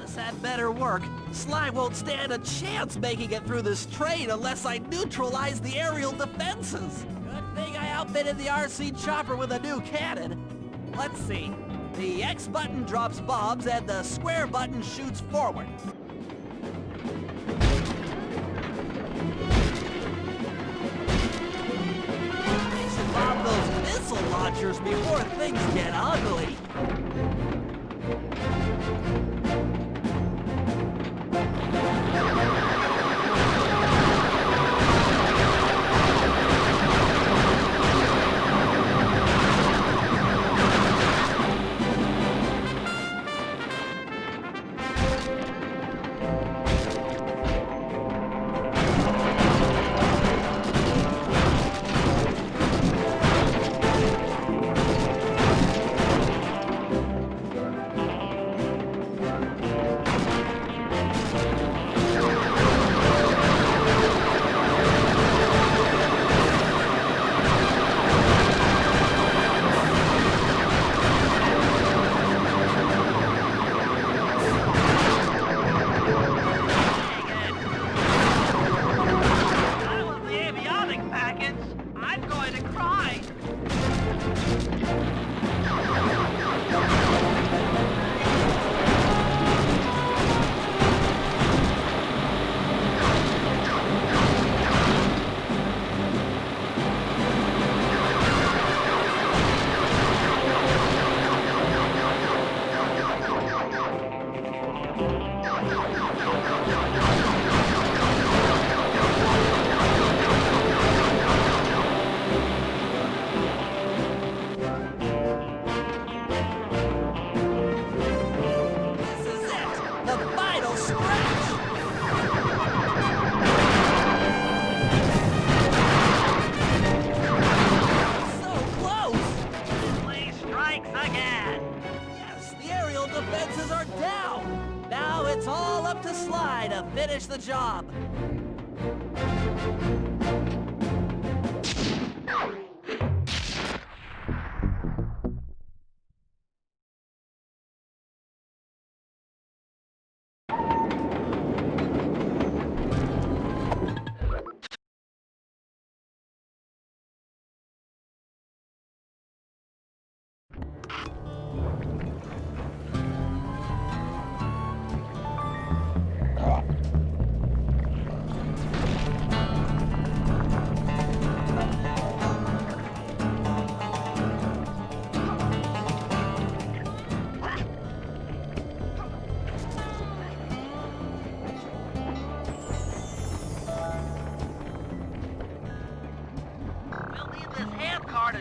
M: This had better work. Sly won't stand a chance making it through this train unless I neutralize the aerial defenses. Good thing I outfitted the RC chopper with a new cannon. Let's see. The X button drops bombs and the square button shoots forward. I should bomb those missile launchers before things get ugly. Finish the job.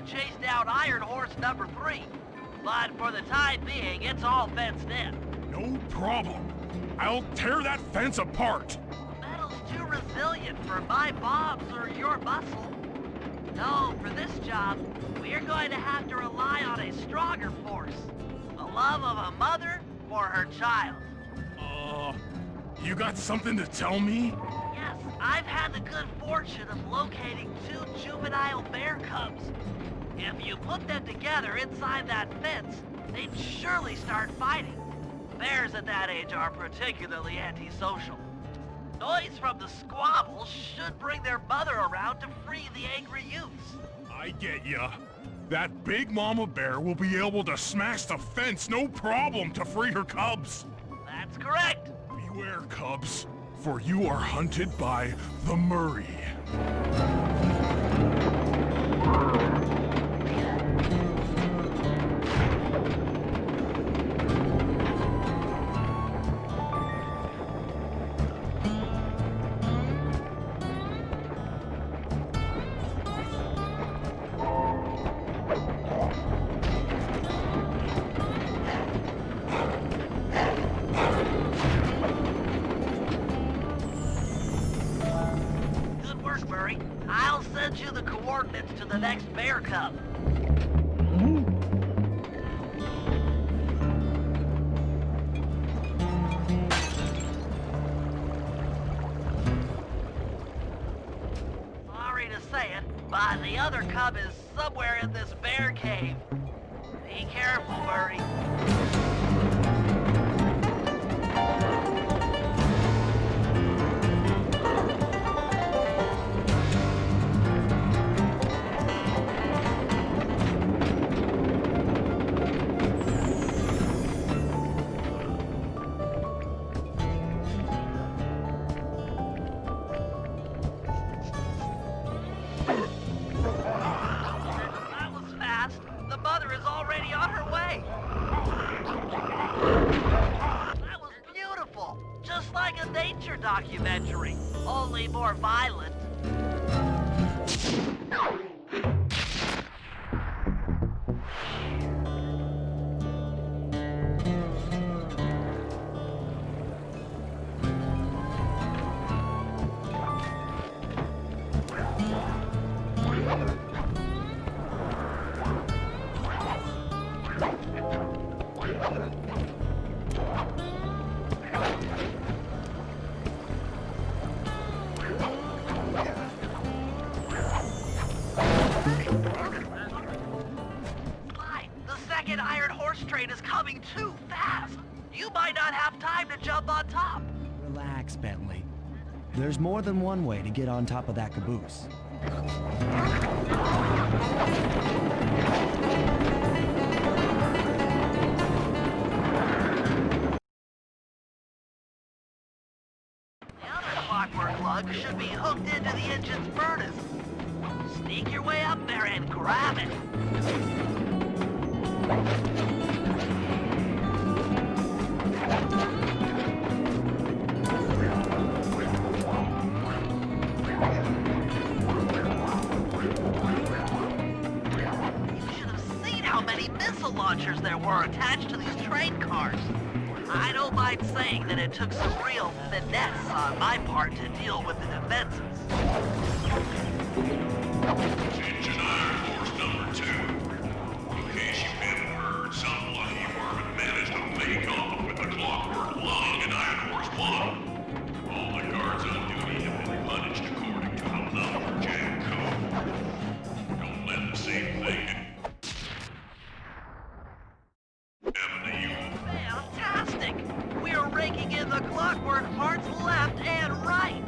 M: Chase down Iron Horse number 3. But for the time being, it's all fenced in.
D: No problem. I'll tear that fence apart.
A: The metal's too resilient for my bombs or your muscle. No, for this job, we're going to have to rely on a stronger force. A love of a mother for her child.
D: You got something to tell me?
A: Yes, I've had the good fortune of locating 2 juvenile bear cubs. If you put them together inside that fence, they'd surely start fighting. Bears at that age are particularly antisocial. Noise from the squabbles should bring their mother around to free the angry youths.
D: I get ya. That big mama bear will be able to smash the fence no problem to free her cubs.
A: That's correct.
D: Beware, cubs, for you are hunted by the Murray.
A: Good work, Murray. I'll send you the coordinates to the next bear cub. Sorry to say it, but the other cub is somewhere in this bear cave. Be careful, Murray. That was fast. The mother is already on her way. That was beautiful. Just like a nature documentary, only more violent. The second iron horse train is coming too fast. You might not have time to jump on top.
B: Relax, Bentley. There's more than one way to get on top of that caboose.
A: The other clockwork lug should be hooked into the engine's furnace. Sneak your way up there and grab it. You should have seen how many missile launchers there were attached to these train cars. I don't mind saying that it took some real finesse on my part to deal with the defenses.
J: Engine Iron Horse number 2. In case you hadn't heard, some lucky worm managed to make off with the clockwork lung in Iron Horse 1. All the guards on duty have been punished according to the lumberjack code. Don't let the same thing happen to you.
A: Fantastic! We're raking in the clockwork parts left and right.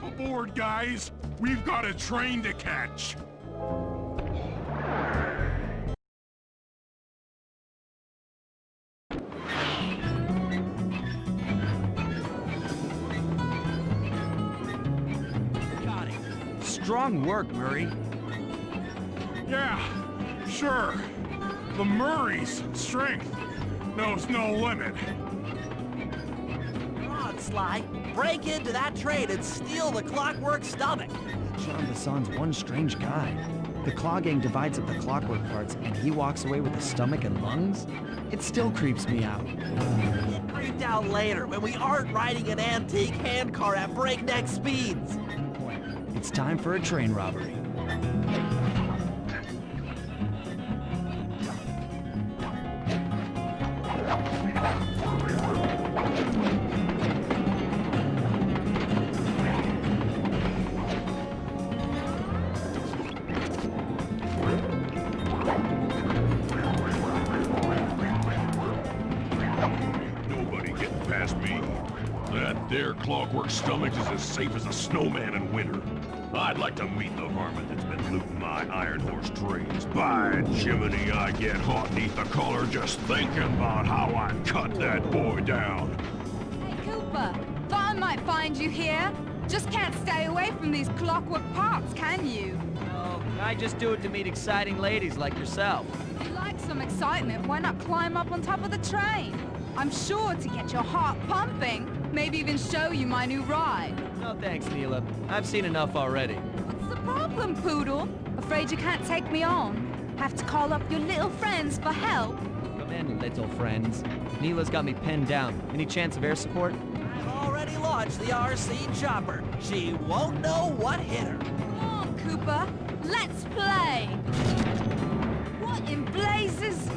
D: Aboard, guys! We've got a train to catch!
B: Strong work, Murray.
D: Yeah, sure. The Murray's strength knows no limit.
M: Come on, Sly. Break into that train and steal the Clockwork Stomach.
B: Jean Besson's one strange guy. The Claw Gang divides up the clockwork parts, and he walks away with a stomach and lungs? It still creeps me out.
M: Get creeped out later when we aren't riding an antique handcar at breakneck speeds.
B: It's time for a train robbery.
J: Nobody getting past me. That there Clockwork Stomach is as safe as a snowman in winter. I'd like to meet the varmint that's been looting my Iron Horse trains. By Jiminy, I get hot neath the collar just thinking about how I cut that boy down.
P: Hey, Cooper. Thought I might find you here. Just can't stay away from these clockwork parts, can you?
M: Oh, I just do it to meet exciting ladies like yourself.
P: If you like some excitement, why not climb up on top of the train? I'm sure to get your heart pumping. Maybe even show you my new ride.
M: No thanks, Neela. I've seen enough already.
P: What's the problem, Poodle? Afraid you can't take me on? Have to call up your little friends for help?
M: Come in, little friends. Neela's got me pinned down. Any chance of air support? I've already launched the RC chopper. She won't know what hit her.
P: Come on, Cooper. Let's play. What in blazes?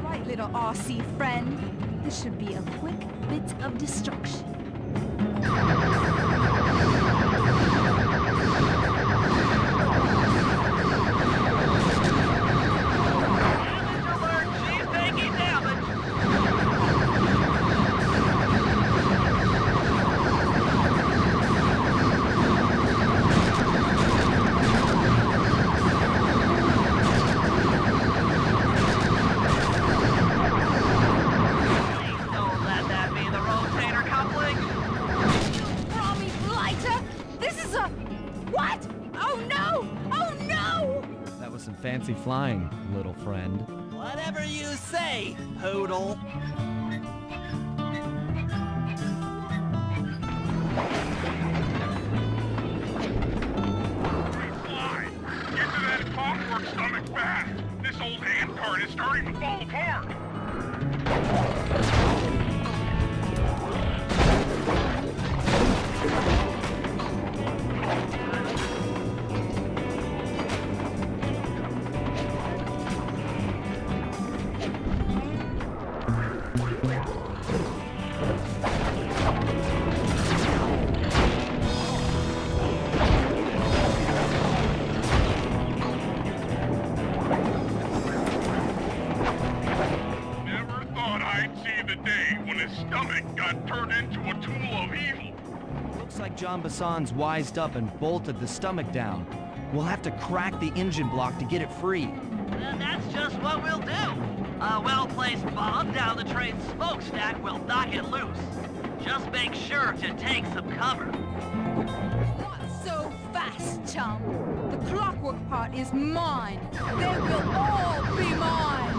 P: Right, little RC friend. This should be a quick bit of destruction.
A: She's taking damage. Don't let that be the rotator coupling.
P: Robbie Blighter! This is a... What? Oh no! Oh no!
B: That was some fancy flying, little friend.
M: Whatever you say, Poodle.
D: Fly! Get to that Clockwork Stomach fast! This old handcart is starting to fall apart! Never thought I'd see the day when his stomach got turned into a tool of evil.
B: Looks like Jean Besson's wised up and bolted the stomach down. We'll have to crack the engine block to get it free.
A: And that's just what we'll do. A well-placed bomb down the train's smokestack will knock it loose. Just make sure to take some cover.
P: Not so fast, chum. The clockwork part is mine. They will all be mine.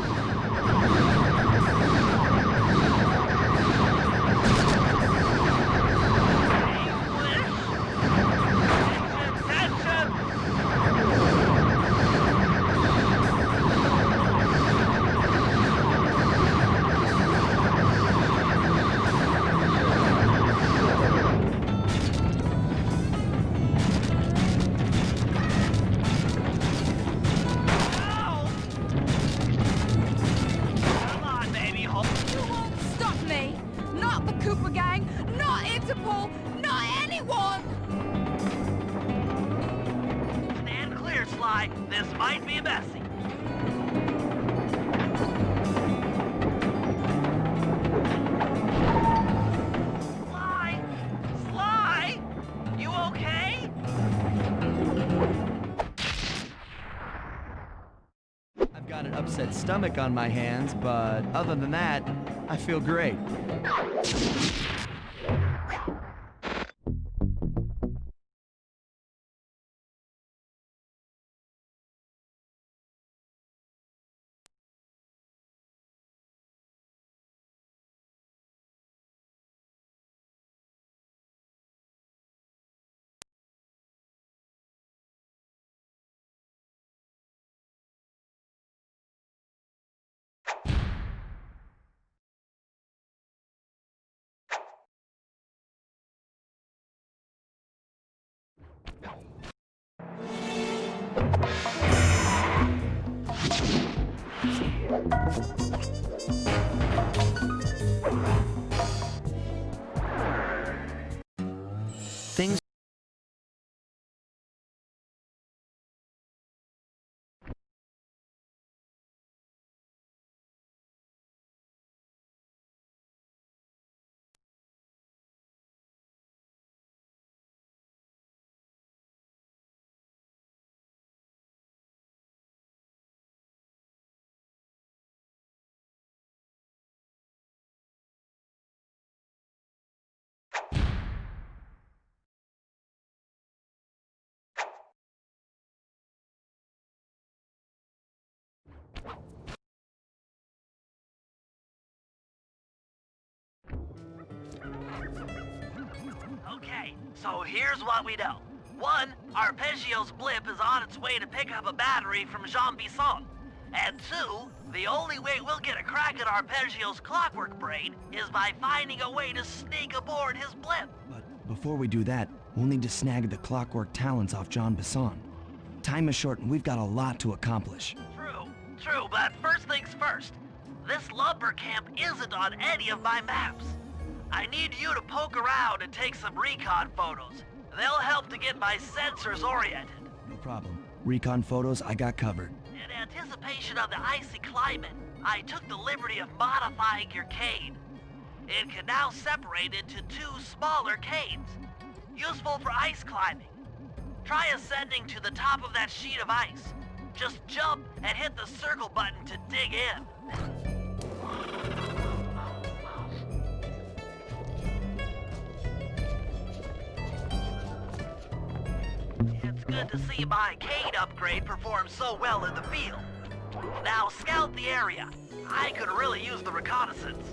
A: Come on, baby, hold.
P: You won't stop me. Not the Cooper Gang. Not Interpol. Not anyone.
A: Stand clear, Sly. This might be messy. Sly! Sly! You okay?
B: I've got an upset stomach on my hands, but other than that, I feel great.
C: Things
A: Okay, so here's what we know. One, Arpeggio's blip is on its way to pick up a battery from Jean Bisson. And two, the only way we'll get a crack at Arpeggio's clockwork brain is by finding a way to sneak aboard his blip.
B: But before we do that, we'll need to snag the clockwork talons off Jean Bisson. Time is short and we've got a lot to accomplish.
A: True, but first things first. This lumber camp isn't on any of my maps. I need you to poke around and take some recon photos. They'll help to get my sensors oriented.
B: No problem. Recon photos, I got covered.
A: In anticipation of the icy climate, I took the liberty of modifying your cane. It can now separate into two smaller canes, useful for ice climbing. Try ascending to the top of that sheet of ice. Just jump and hit the circle button to dig in. It's good to see my cane upgrade perform so well in the field. Now scout the area. I could really use the reconnaissance.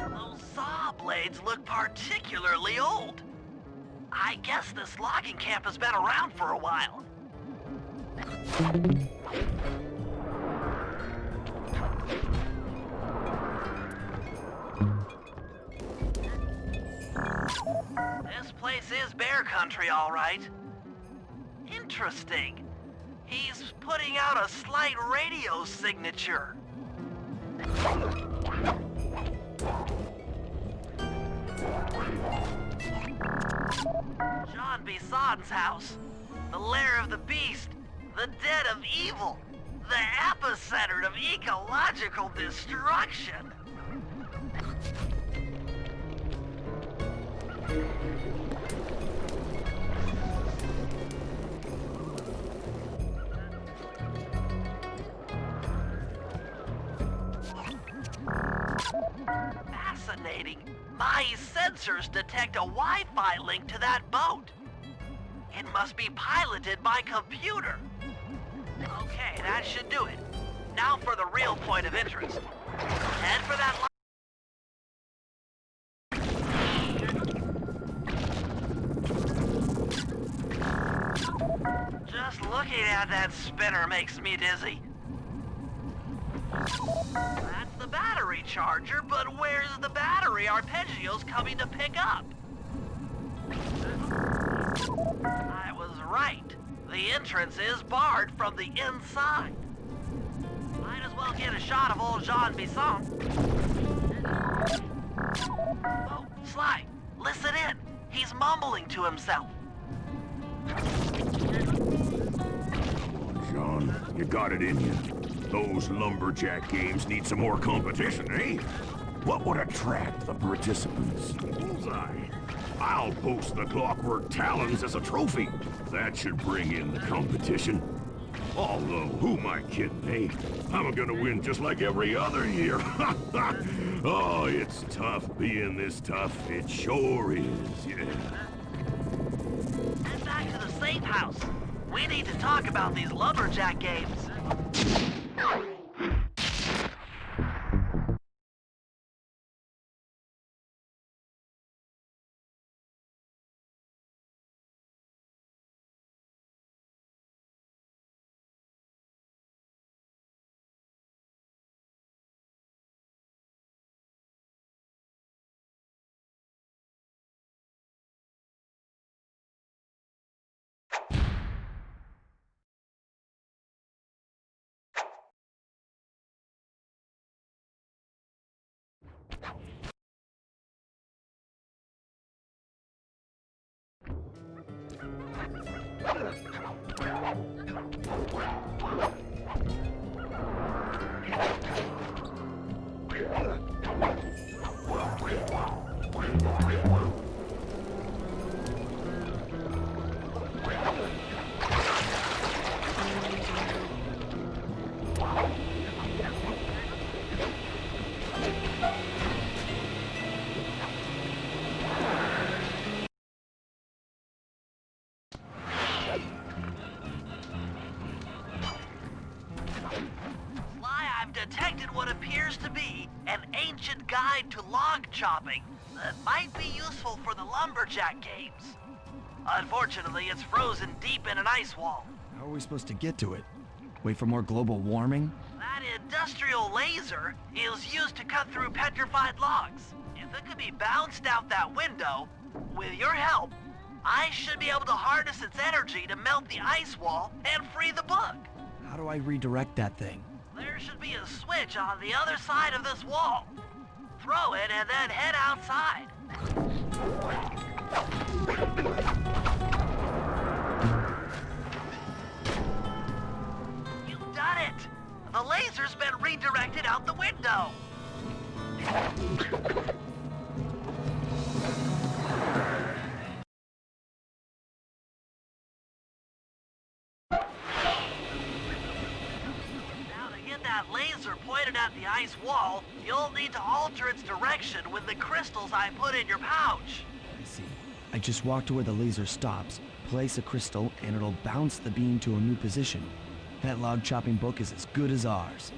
A: Those saw blades look particularly old. I guess this logging camp has been around for a while. This place is bear country, all right. Interesting. He's putting out a slight radio signature. Jean Bisson's house. The lair of the beast. The den of evil. The epicenter of ecological destruction. Fascinating. My sensors detect a Wi-Fi link to that boat. It must be piloted by computer. Okay, that should do it. Now for the real point of interest. Head for that line. Just looking at that spinner makes me dizzy. That's the battery charger, but where's the battery Arpeggio's coming to pick up? I was right. The entrance is barred from the inside. Might as well get a shot of old Jean Bisson. Oh, Sly, listen in. He's mumbling to himself.
D: John, you got it in you. Those lumberjack games need some more competition, eh? What would attract the participants? Bullseye. I'll post the clockwork talons as a trophy. That should bring in the competition. Although, who am I kidding, eh? I'm gonna win just like every other year. Oh, it's tough being this tough. It sure is, yeah.
A: Head back to the safe house. We need to talk about these lumberjack games. Detected what appears to be an ancient guide to log chopping that might be useful for the lumberjack games. Unfortunately, it's frozen deep in an ice wall.
B: How are we supposed to get to it? Wait for more global warming?
A: That industrial laser is used to cut through petrified logs. If it could be bounced out that window, with your help, I should be able to harness its energy to melt the ice wall and free the bug.
B: How do I redirect that thing?
A: There should be a switch on the other side of this wall. Throw it and then head outside. You've done it! The laser's been redirected out the window. Laser pointed at the ice wall, you'll need to alter its direction with the crystals I put in your pouch.
B: I see. I just walk to where the laser stops, place a crystal, and it'll bounce the beam to a new position. That log chopping book is as good as ours.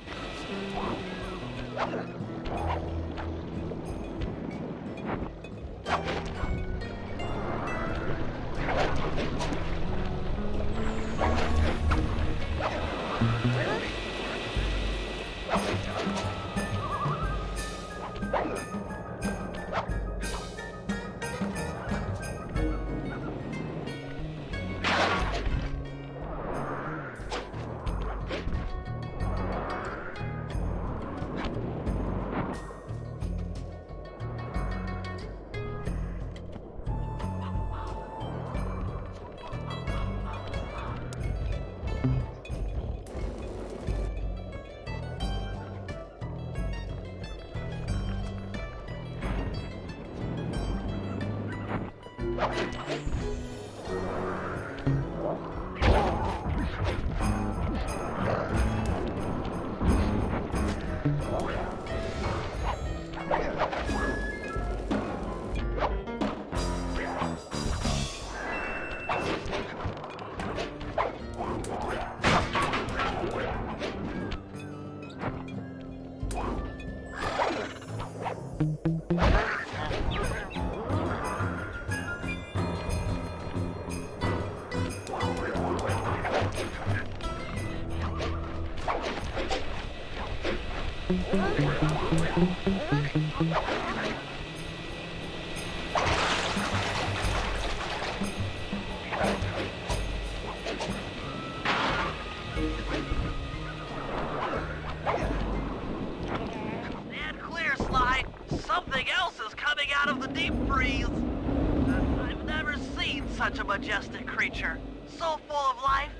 A: Stand clear, Sly. Something else is coming out of the deep freeze. I've never seen such a majestic creature. So full of life,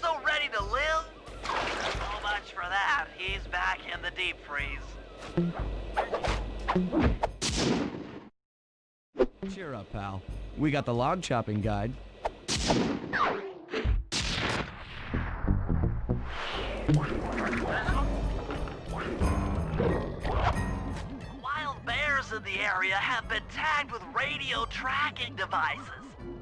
A: so ready to live. So much for that. He's back in the deep freeze.
B: Cheer up, pal. We got the log chopping guide.
A: Wild bears in the area have been tagged with radio tracking devices.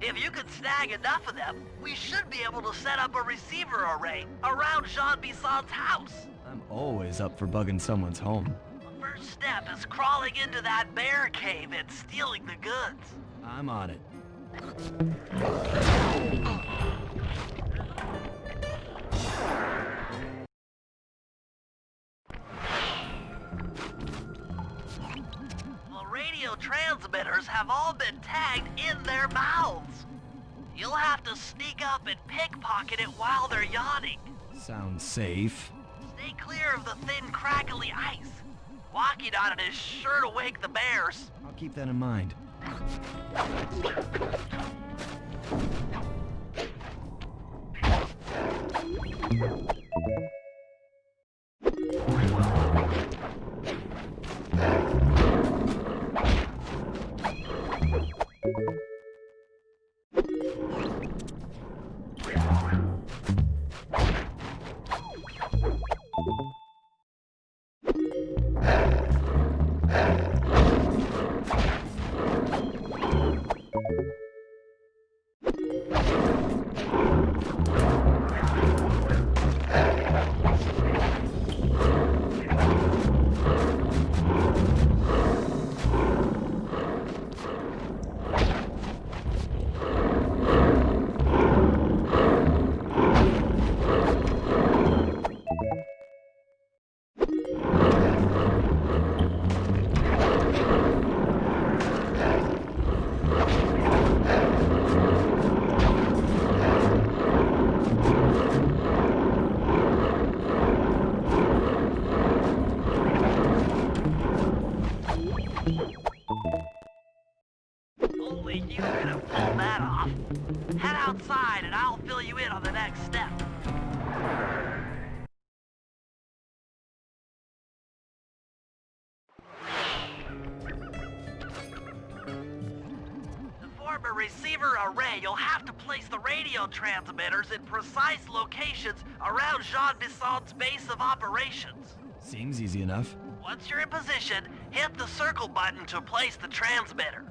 A: If you could snag enough of them, we should be able to set up a receiver array around Jean Bisson's house.
B: I'm always up for bugging someone's home.
A: The first step is crawling into that bear cave and stealing the goods.
B: I'm on it.
A: The radio transmitters have all been tagged in their mouths. You'll have to sneak up and pickpocket it while they're yawning.
B: Sounds safe.
A: Stay clear of the thin, crackly ice. Walking on it is sure to wake the bears.
B: I'll keep that in mind.
A: Only you could have pulled that off. Head outside and I'll fill you in on the next step. To form a receiver array, you'll have to place the radio transmitters in precise locations around Jean Bisson's base of operations.
B: Seems easy enough.
A: Once you're in position, hit the circle button to place the transmitter.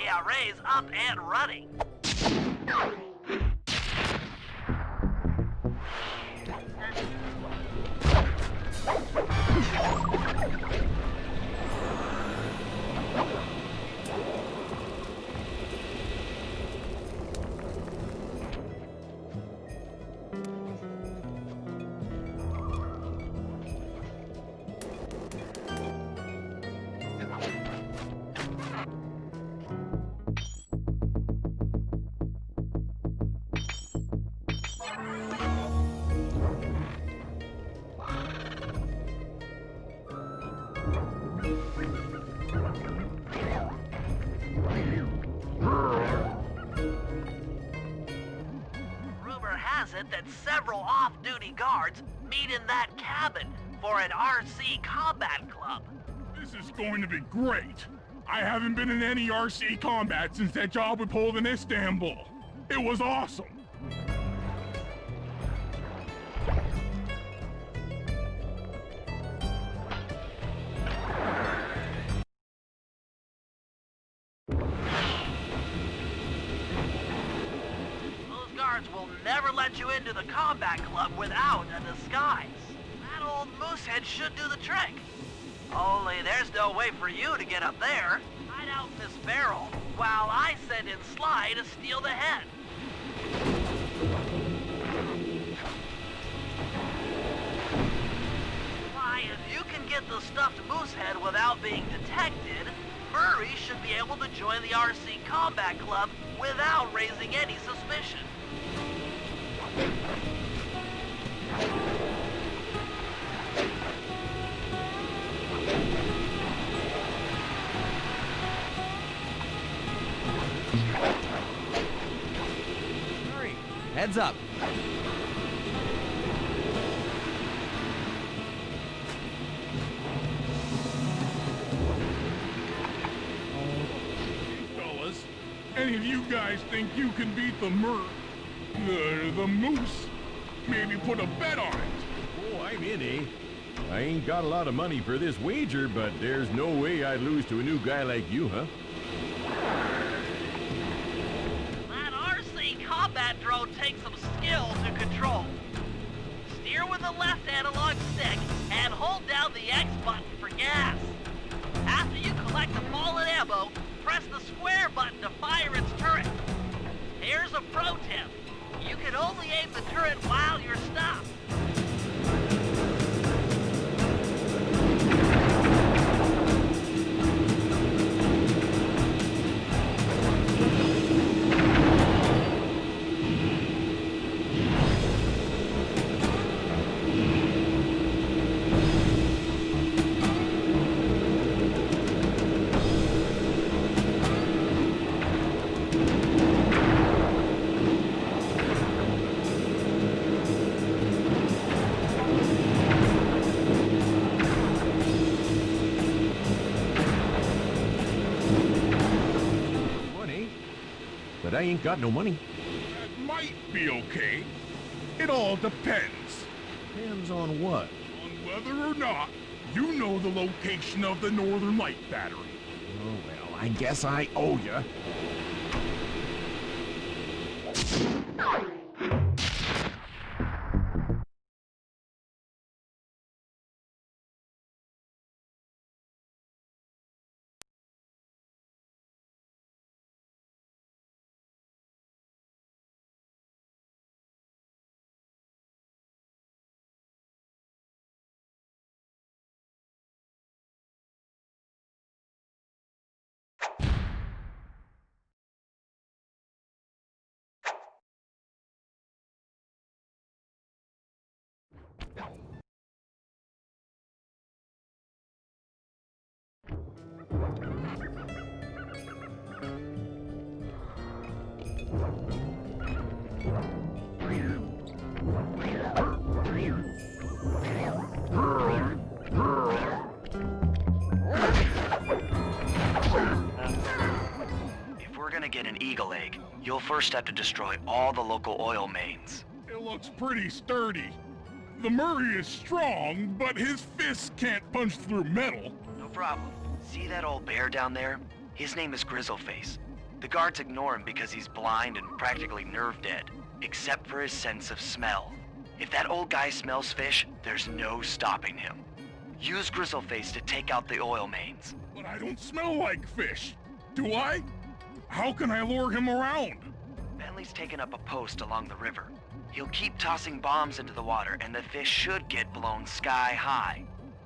A: Array's up and running. That several off-duty guards meet in that cabin for an RC combat club.
D: This is going to be great. I haven't been in any RC combat since that job we pulled in Istanbul. It was awesome.
A: Will never let you into the combat club without a disguise. That old moosehead should do the trick. Only there's no way for you to get up there. Hide out in this barrel while I send in Sly to steal the head. Why, if you can get the stuffed moosehead without being detected, Murray should be able to join the RC combat club without raising any suspicion.
B: Hurry! Heads up!
D: guys think you can beat the moose? Maybe put a bet on it.
J: Oh, I'm in, eh? I ain't got a lot of money for this wager, but there's no way I'd lose to a new guy like you, huh?
A: That RC combat drone takes some skill to control. Steer with the left analog stick and hold down the X button for gas. After you collect the fallen ammo, press the square button to fire its turret. Here's a pro tip. You can only aim the turret while you're stopped.
J: But I ain't got no money.
D: That might be okay. It all depends.
J: Depends on what?
D: On whether or not you know the location of the Northern Light Battery.
J: Oh, well, I guess I owe ya.
G: If we're gonna get an eagle egg, you'll first have to destroy all the local oil mains.
D: It looks pretty sturdy. The Murray is strong, but his fists can't punch through metal.
G: No problem. See that old bear down there? His name is Grizzleface. The guards ignore him because he's blind and practically nerve dead, except for his sense of smell. If that old guy smells fish, there's no stopping him. Use Grizzleface to take out the oil mains.
D: But I don't smell like fish. Do I? How can I lure him around?
G: Bentley's taken up a post along the river. He'll keep tossing bombs into the water, and the fish should get blown sky high.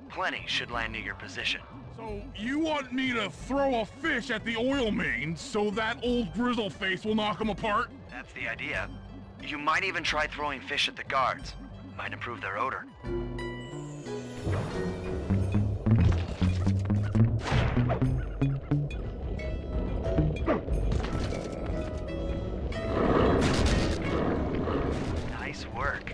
G: Plenty should land near your position.
D: So you want me to throw a fish at the oil mains so that old Grizzleface will knock him apart?
G: That's the idea. You might even try throwing fish at the guards. Might improve their odor. Nice work.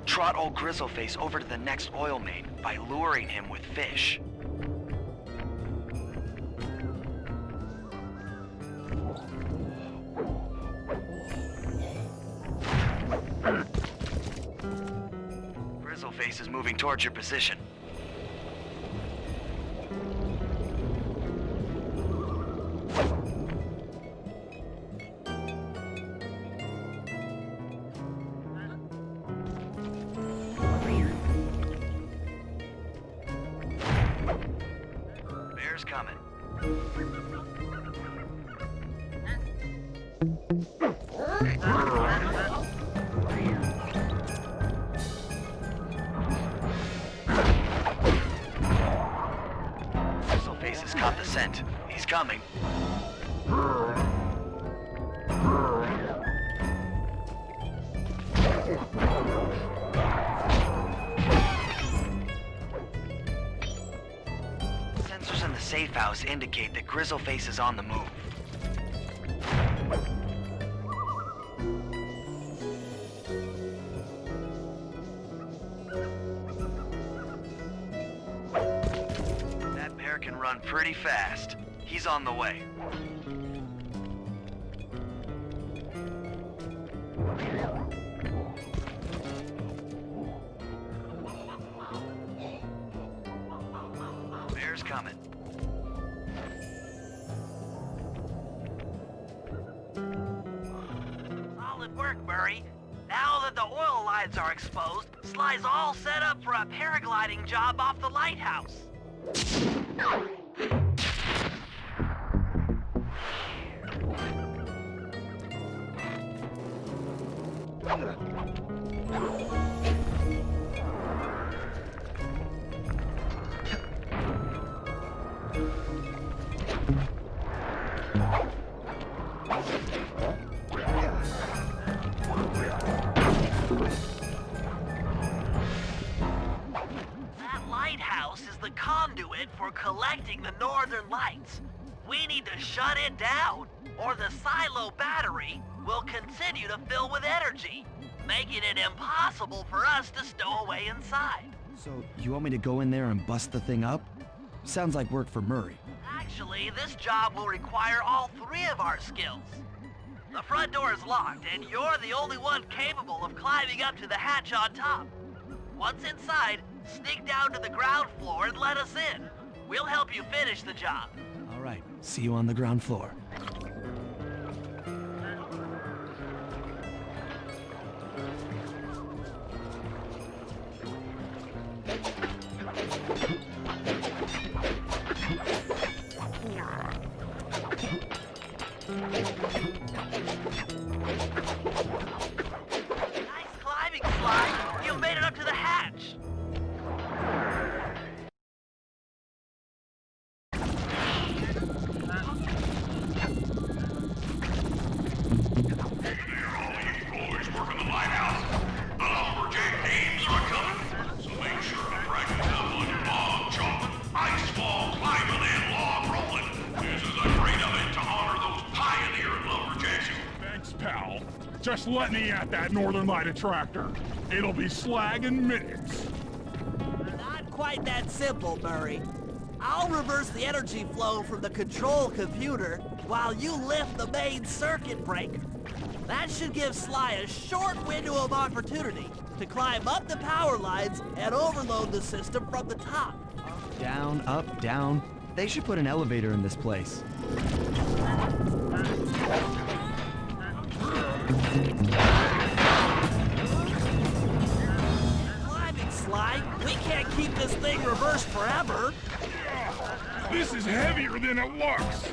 G: Trot old Grizzleface over to the next oil main by luring him with fish. Grizzleface is moving towards your position. Bear's coming. Grizzleface has caught the scent. He's coming. Sensors in the safe house indicate that Grizzleface is on the move. That bear can run pretty fast. He's on the way. Bear's coming.
A: Solid work, Murray. Now that the oil lines are exposed, Sly's all set up for a paragliding job off the lighthouse. That lighthouse is the conduit for collecting the northern lights. We need to shut it down, or the silo battery will continue to fill with energy, making it impossible for us to stow away inside.
B: So, you want me to go in there and bust the thing up? Sounds like work for Murray.
A: Actually, this job will require all three of our skills. The front door is locked, and you're the only one capable of climbing up to the hatch on top. Once inside, sneak down to the ground floor and let us in. We'll help you finish the job.
B: All right, see you on the ground floor.
A: Nice climbing, Sly. You made it up to the hatch.
D: Boys working the lighthouse. The lumberjack Thieves are coming. So make sure to practice up on your log chopping, ice wall climbing, and log rolling. This is a great event to honor those pioneer lumberjacks who... Thanks, pal. Just let me at that Northern Light attractor. It'll be slag in minutes.
M: Not quite that simple, Murray. I'll reverse the energy flow from the control computer while you lift the main circuit breaker. That should give Sly a short window of opportunity to climb up the power lines and overload the system from the top.
B: Down, up, down. They should put an elevator in this place.
M: Climbing, Sly. We can't keep this thing reversed forever.
D: This is heavier than it looks.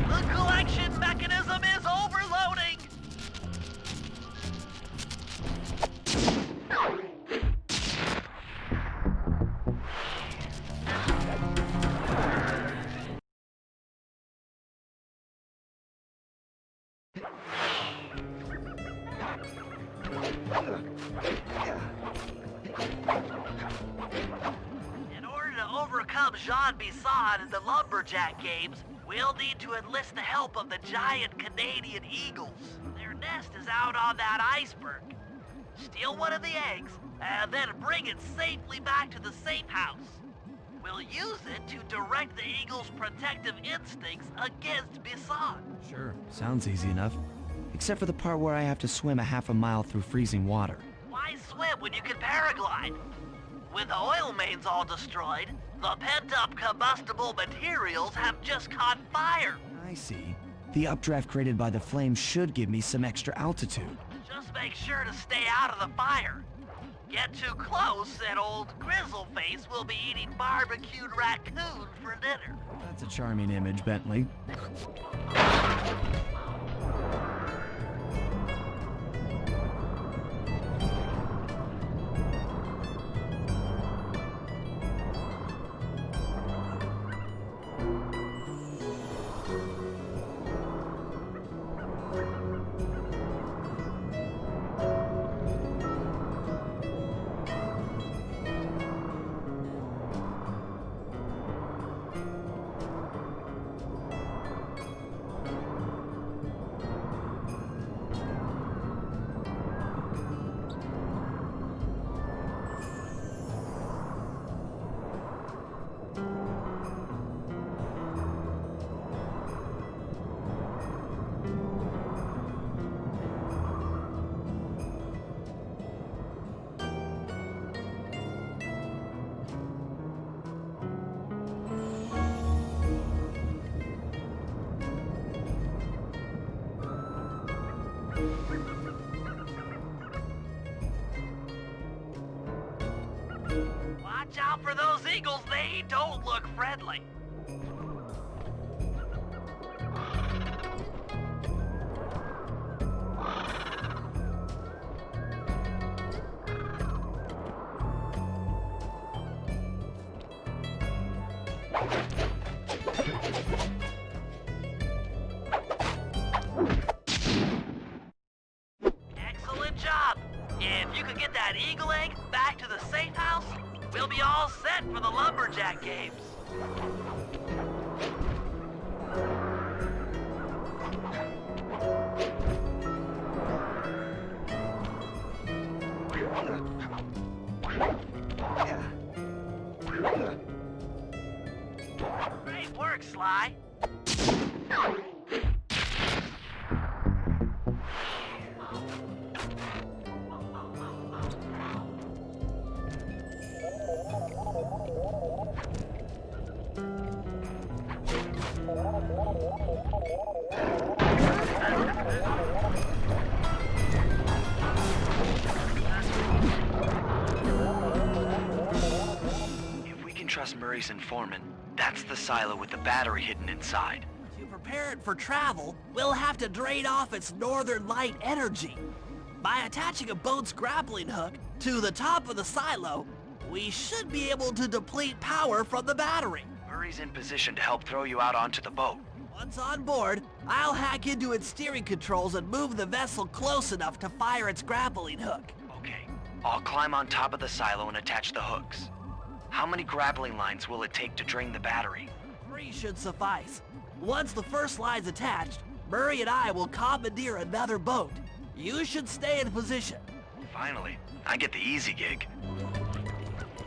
A: The collection mechanism is overloading! In order to overcome Jean Bisson in the lumberjack games, we'll need to enlist the help of the giant Canadian eagles. Their nest is out on that iceberg. Steal one of the eggs, and then bring it safely back to the safe house. We'll use it to direct the eagle's protective instincts against Bisson.
B: Sure, sounds easy enough. Except for the part where I have to swim a half a mile through freezing water.
A: Why swim when you can paraglide? With the oil mains all destroyed, the pent-up combustible materials have just caught fire.
B: I see. The updraft created by the flames should give me some extra altitude.
A: Just make sure to stay out of the fire. Get too close and old Grizzleface will be eating barbecued raccoon for dinner.
B: That's a charming image, Bentley.
A: look friendly. Excellent job! If you could get that eagle egg back to the safe house, we'll be all set for the lumberjack games. Great work, Sly.
G: If we can trust Murray's informant, that's the silo with the battery hidden inside.
M: To prepare it for travel, we'll have to drain off its northern light energy. By attaching a boat's grappling hook to the top of the silo, we should be able to deplete power from the battery.
G: Murray's in position to help throw you out onto the boat.
M: Once on board, I'll hack into its steering controls and move the vessel close enough to fire its grappling hook.
G: Okay, I'll climb on top of the silo and attach the hooks. How many grappling lines will it take to drain the battery?
M: 3 should suffice. Once the first line's attached, Murray and I will commandeer another boat. You should stay in position.
G: Finally, I get the easy gig.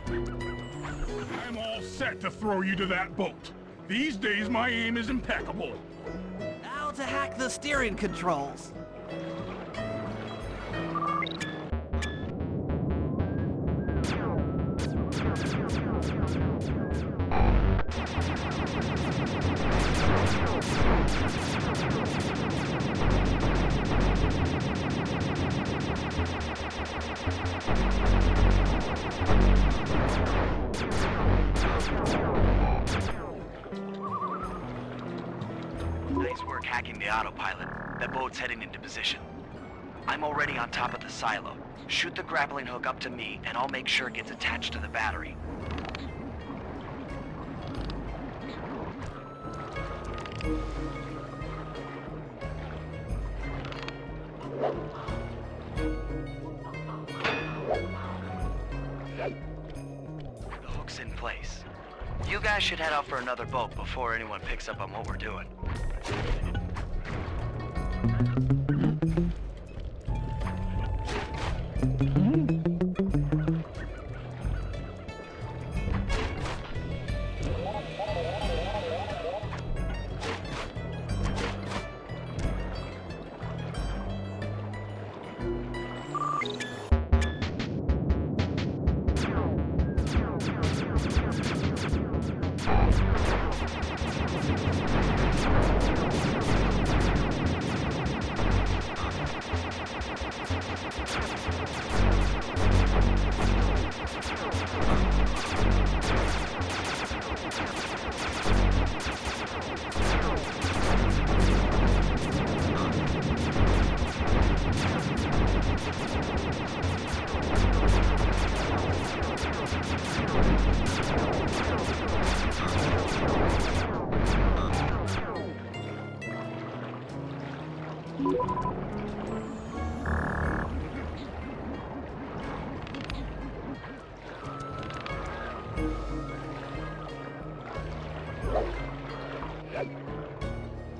D: I'm all set to throw you to that boat. These days, my aim is impeccable.
M: Now to hack the steering controls.
G: Nice work hacking the autopilot. The boat's heading into position. I'm already on top of the silo. Shoot the grappling hook up to me, and I'll make sure it gets attached to the battery. The hook's in place. You guys should head out for another boat before anyone picks up on what we're doing.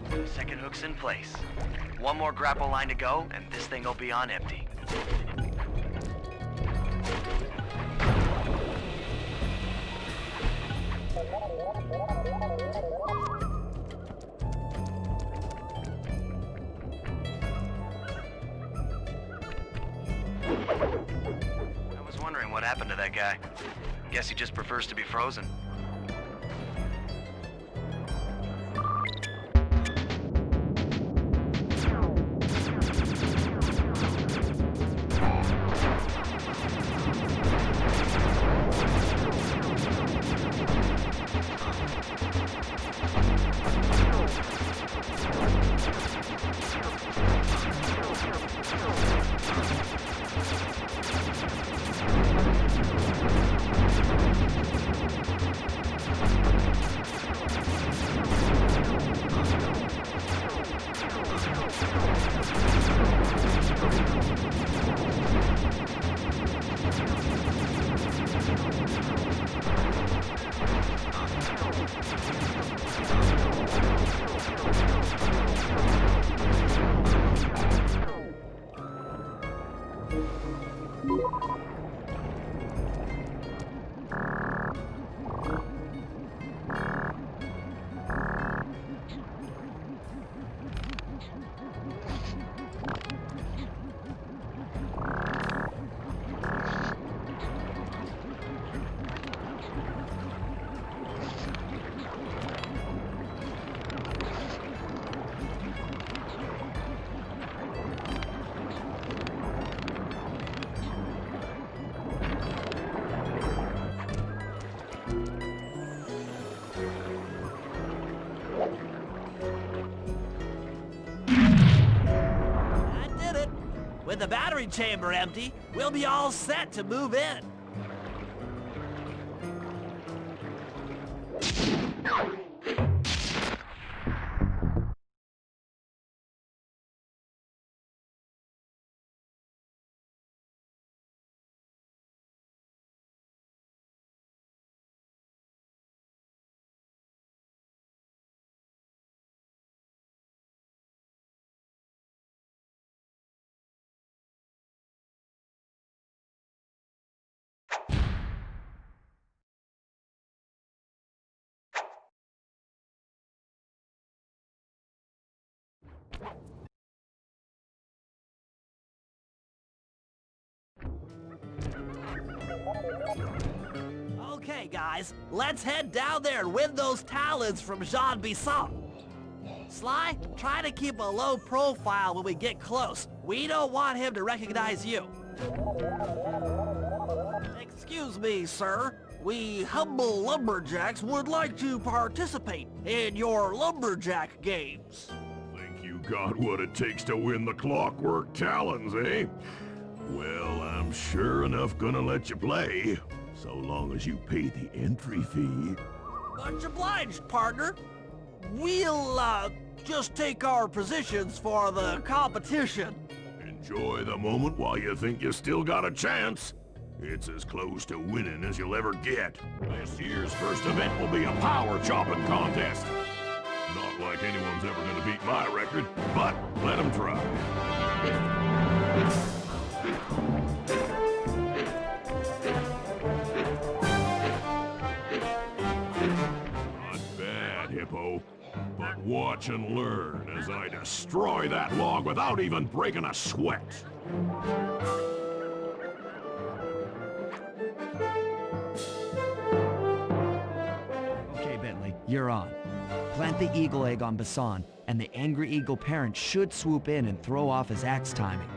G: The second hook's in place. One more grapple line to go, and this thing will be on empty. I was wondering what happened to that guy. Guess he just prefers to be frozen.
M: With the battery chamber empty, we'll be all set to move in. Okay, guys, let's head down there and win those talons from Jean Bisson. Sly, try to keep a low profile when we get close. We don't want him to recognize you. Excuse me, sir. We humble lumberjacks would like to participate in your lumberjack games.
D: Think you got what it takes to win the Clockwork Talons, eh? Well, I'm sure enough gonna let you play, so long as you pay the entry fee.
M: Much obliged, partner. We'll, just take our positions for the competition.
D: Enjoy the moment while you think you still got a chance. It's as close to winning as you'll ever get. This year's first event will be a power chopping contest. Not like anyone's ever gonna beat my record, but let them try. Not bad, Hippo. But watch and learn as I destroy that log without even breaking a sweat.
B: Okay, Bentley, you're on. Plant the eagle egg on Bassan, and the angry eagle parent should swoop in and throw off his axe timing.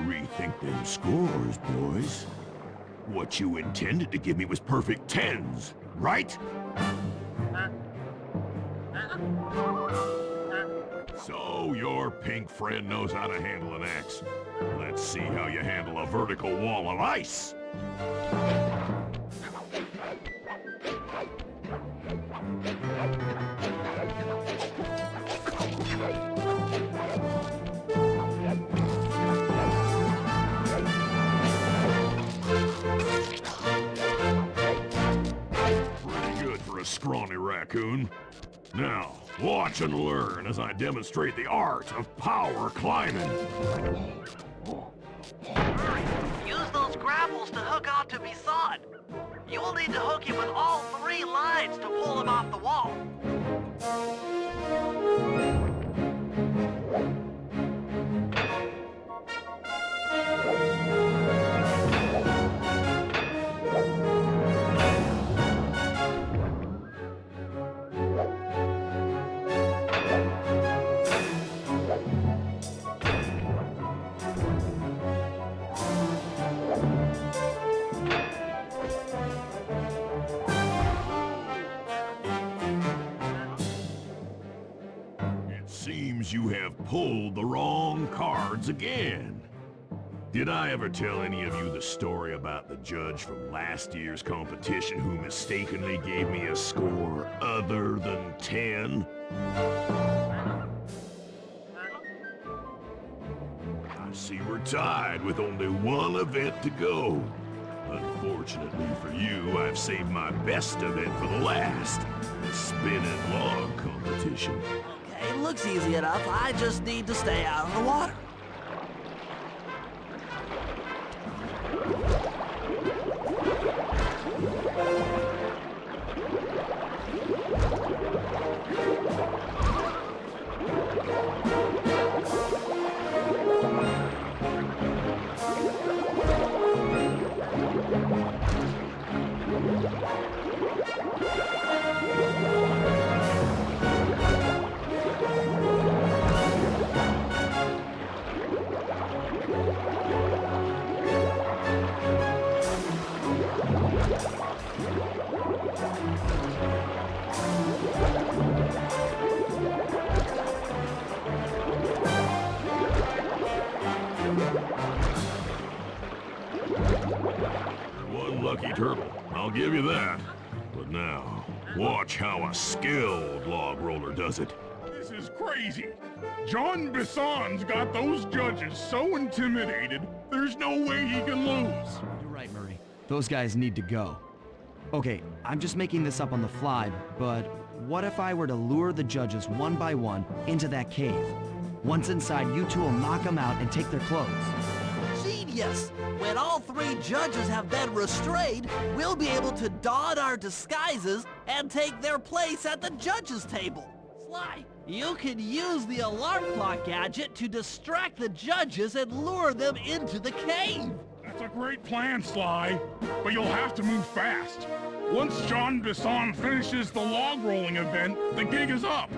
D: Rethink them scores, boys. What you intended to give me was perfect tens, right? So your pink friend knows how to handle an axe. Let's see how you handle a vertical wall of ice. Scrawny raccoon. Now, watch and learn as I demonstrate the art of power climbing.
A: Hurry! Use those grapples to hook onto Bisson. You will need to hook him with all 3 lines to pull him off the wall.
D: Seems you have pulled the wrong cards again. Did I ever tell any of you the story about the judge from last year's competition who mistakenly gave me a score other than 10? I see we're tied with only one event to go.
J: Unfortunately for you, I've saved my best event for the last. The spinning log competition.
M: Okay, it looks easy enough. I just need to stay out of the water.
J: One lucky turtle, I'll give you that. But now, watch how a skilled log roller does it.
D: This is crazy. John Bisson's got those judges so intimidated, there's no way he can lose.
B: You're right, Murray. Those guys need to go. Okay, I'm just making this up on the fly, but what if I were to lure the judges one by one into that cave? Once inside, you two will knock them out and take their clothes.
M: Genius! When all three judges have been restrained, we'll be able to don our disguises and take their place at the judges' table. Sly, you can use the alarm clock gadget to distract the judges and lure them into the cave.
D: That's a great plan, Sly, but you'll have to move fast. Once John Bisson finishes the log rolling event, the gig is up.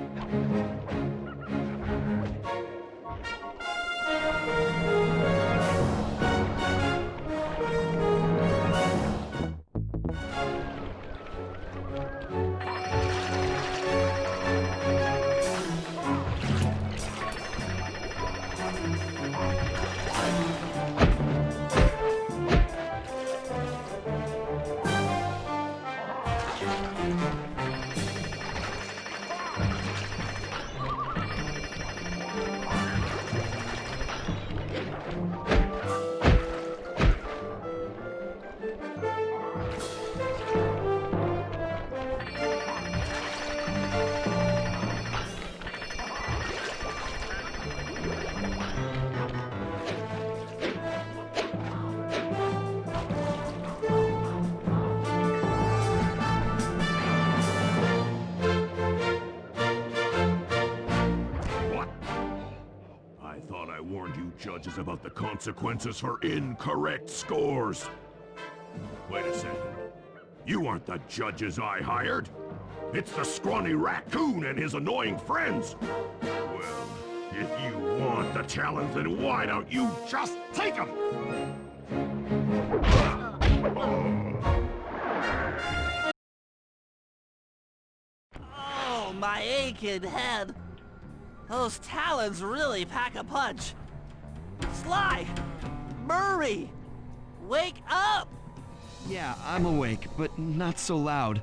J: Judges about the consequences for incorrect scores. Wait a second. You aren't the judges I hired. It's the scrawny raccoon and his annoying friends. Well, if you want the challenge, then why don't you just take them?
M: Oh, my aching head. Those talons really pack a punch. Sly! Murray! Wake up!
B: Yeah, I'm awake, but not so loud.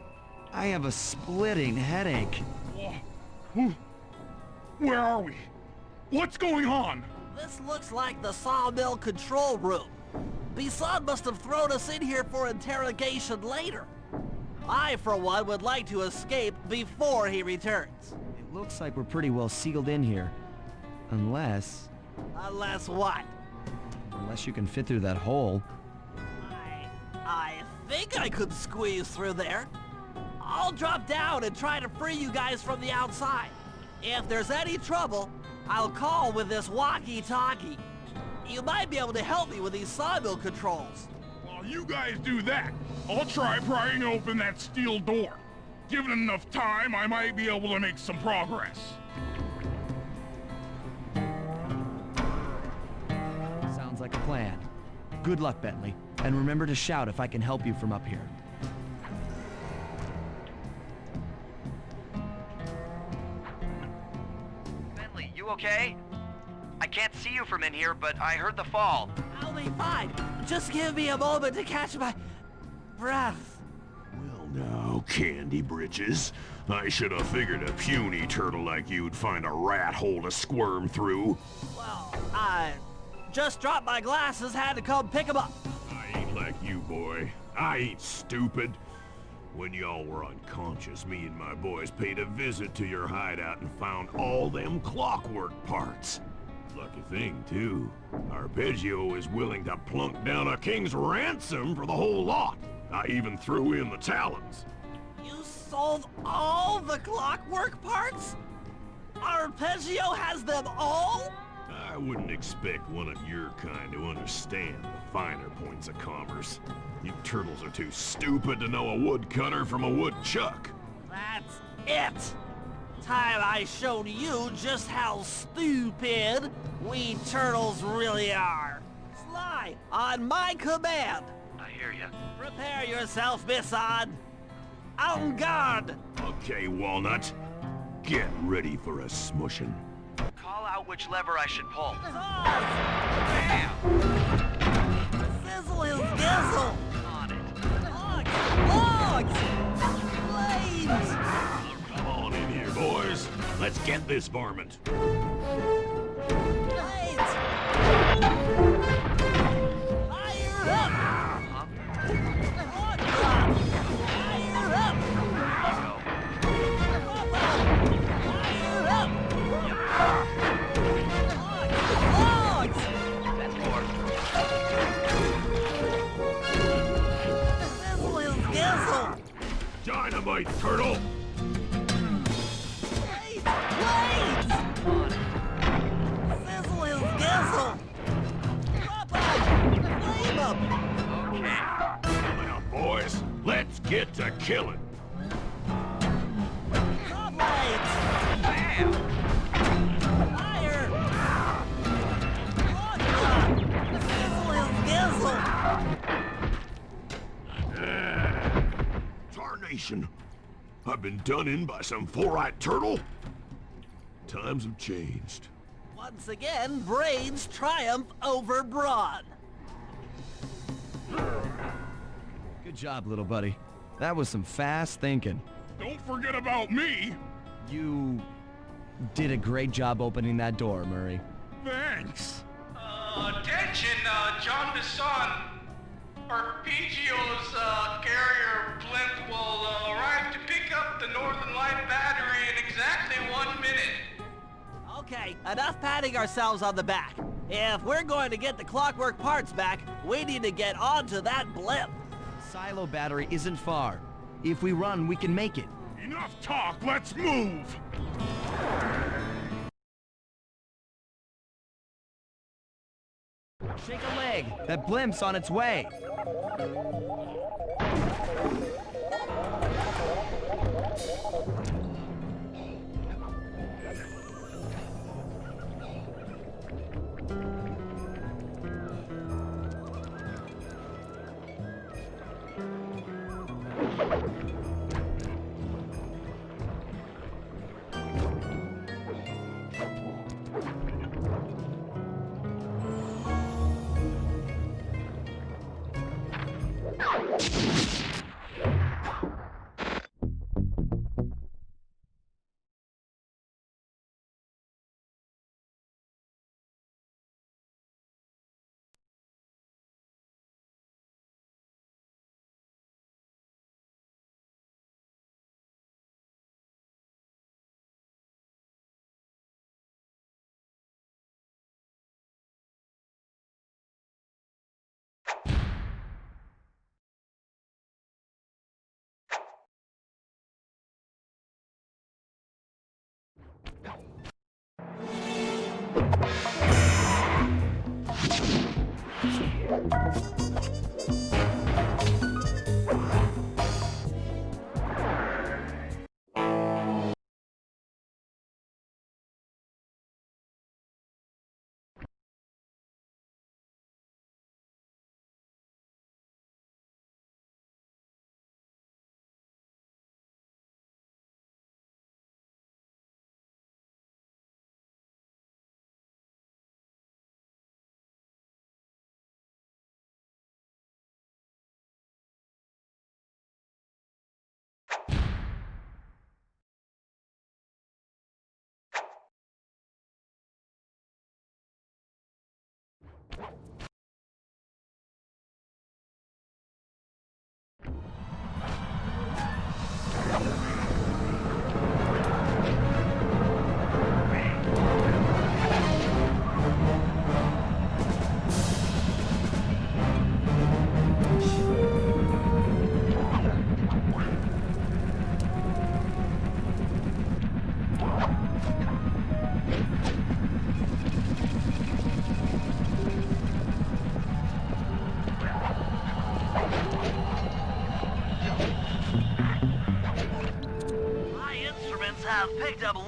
B: I have a splitting headache.
D: Where are we? What's going on?
M: This looks like the sawmill control room. Bisson must have thrown us in here for interrogation later. I, for one, would like to escape before he returns.
B: It looks like we're pretty well sealed in here. Unless...
M: Unless what?
B: Unless you can fit through that hole.
M: I think I could squeeze through there. I'll drop down and try to free you guys from the outside. If there's any trouble, I'll call with this walkie-talkie. You might be able to help me with these sawmill controls.
D: While you guys do that, I'll try prying open that steel door. Given enough time, I might be able to make some progress.
B: Sounds like a plan. Good luck, Bentley. And remember to shout if I can help you from up here.
G: Bentley, you okay? I can't see you from in here, but I heard the fall.
M: I'll be fine. Just give me a moment to catch my breath.
J: Well now, Candy Britches. I should have figured a puny turtle like you'd find a rat hole to squirm through.
M: Well, I just dropped my glasses, had to come pick them up.
D: I ain't
J: like you, boy. I ain't stupid. When y'all were unconscious, me and my boys paid a visit to your hideout and found all them clockwork parts. Lucky thing, too. Arpeggio is willing to plunk down a king's ransom for the whole lot. I even threw in the talons.
M: You sold all the clockwork parts? Arpeggio has them all?
J: I wouldn't expect one of your kind to understand the finer points of commerce. You turtles are too stupid to know a woodcutter from a woodchuck.
M: That's it! Time I showed you just how stupid we turtles really are. Sly, on my command!
G: I hear ya.
M: Prepare yourself, Bisson! En garde!
J: Okay, Walnut. Get ready for a smushing.
G: Call out which lever I should pull.
M: Bam! Sizzle his gizzle!
G: On it.
M: Logs! Flames!
J: Come on in here, boys. Let's get this varmint.
M: Blades! Fire up! Hot rod! Fire up! Fire up! Logs!
G: That's more.
M: Sizzle his gizzle!
J: Dynamite, turtle!
M: Blades! Sizzle his gizzle! Drop up! Flame up!
G: Okay.
J: Come on, boys. Let's get to killing.
M: Drop blades!
G: Bam!
M: Fire! Hot rod! Sizzle his gizzle!
J: Tarnation! I've been done in by some four-eyed turtle? Times have changed.
M: Once again, brains triumph over brawn.
B: Good job, little buddy. That was some fast thinking.
D: Don't forget about me!
B: You did a great job opening that door, Murray.
D: Thanks!
E: Attention, John Bisson. Arpeggio's carrier blimp will arrive to pick up the Northern Light battery in exactly 1 minute.
M: Okay, enough patting ourselves on the back. If we're going to get the clockwork parts back, we need to get onto that blimp.
B: Silo battery isn't far. If we run, we can make it.
D: Enough talk, let's move!
B: Shake a leg. That blimp's on its way.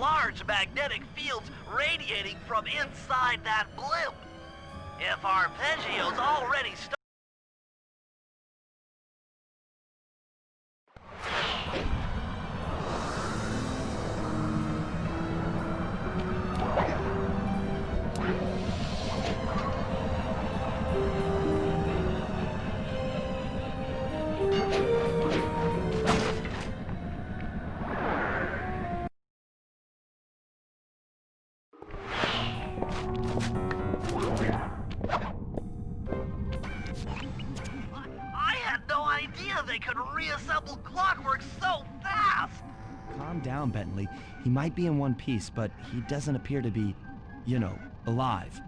A: large magnetic fields radiating from inside that blimp. If Arpeggio's already started... I had no idea they could reassemble clockwork so fast!
B: Calm down, Bentley. He might be in one piece, but he doesn't appear to be, you know, alive.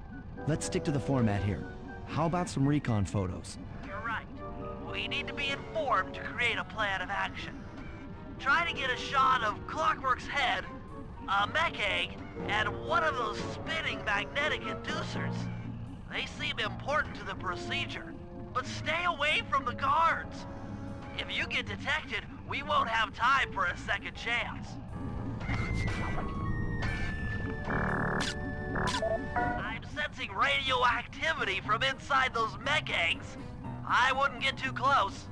B: Let's stick to the format here. How about some recon photos?
A: You're right. We need to be informed to create a plan of action. Try to get a shot of Clockwork's head, a mech egg, and one of those spinning magnetic inducers. They seem important to the procedure, but stay away from the guards. If you get detected, we won't have time for a second chance. I'm sensing radioactivity from inside those mech eggs. I wouldn't get too close.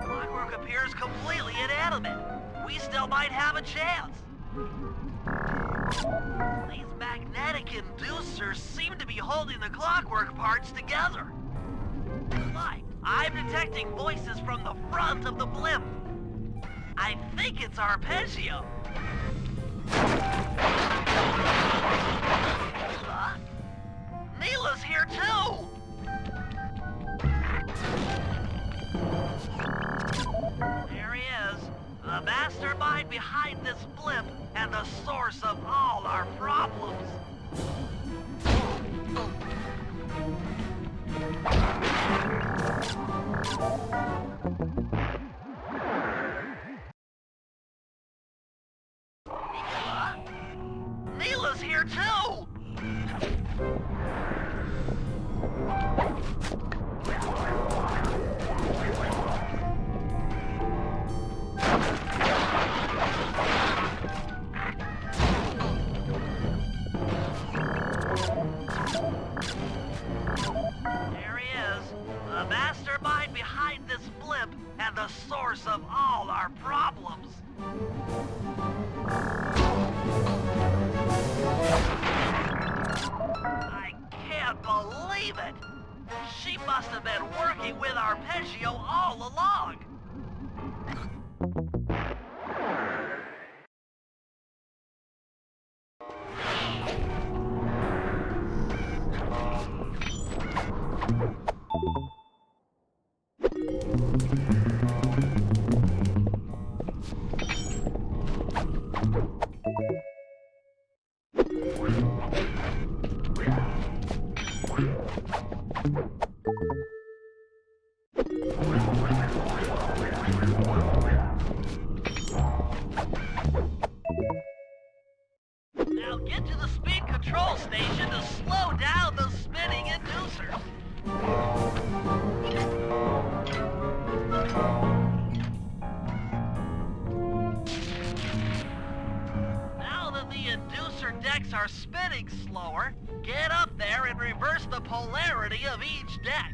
A: Clockwork appears completely inanimate. We still might have a chance. These magnetic inducers seem to be holding the clockwork parts together. Like, I'm detecting voices from the front of the blimp. I think it's Arpeggio. Neela's here too! There he is, the mastermind behind this blimp and the source of all our problems. Neela's here too! There he is, the mastermind behind this blimp and the source of all our problems. I can't believe it! She must have been working with Arpeggio all along! Now get to the speed control station to slow down the spinning inducers. Now that the inducer decks are spinning slower, get up there and reverse the polarity of each deck.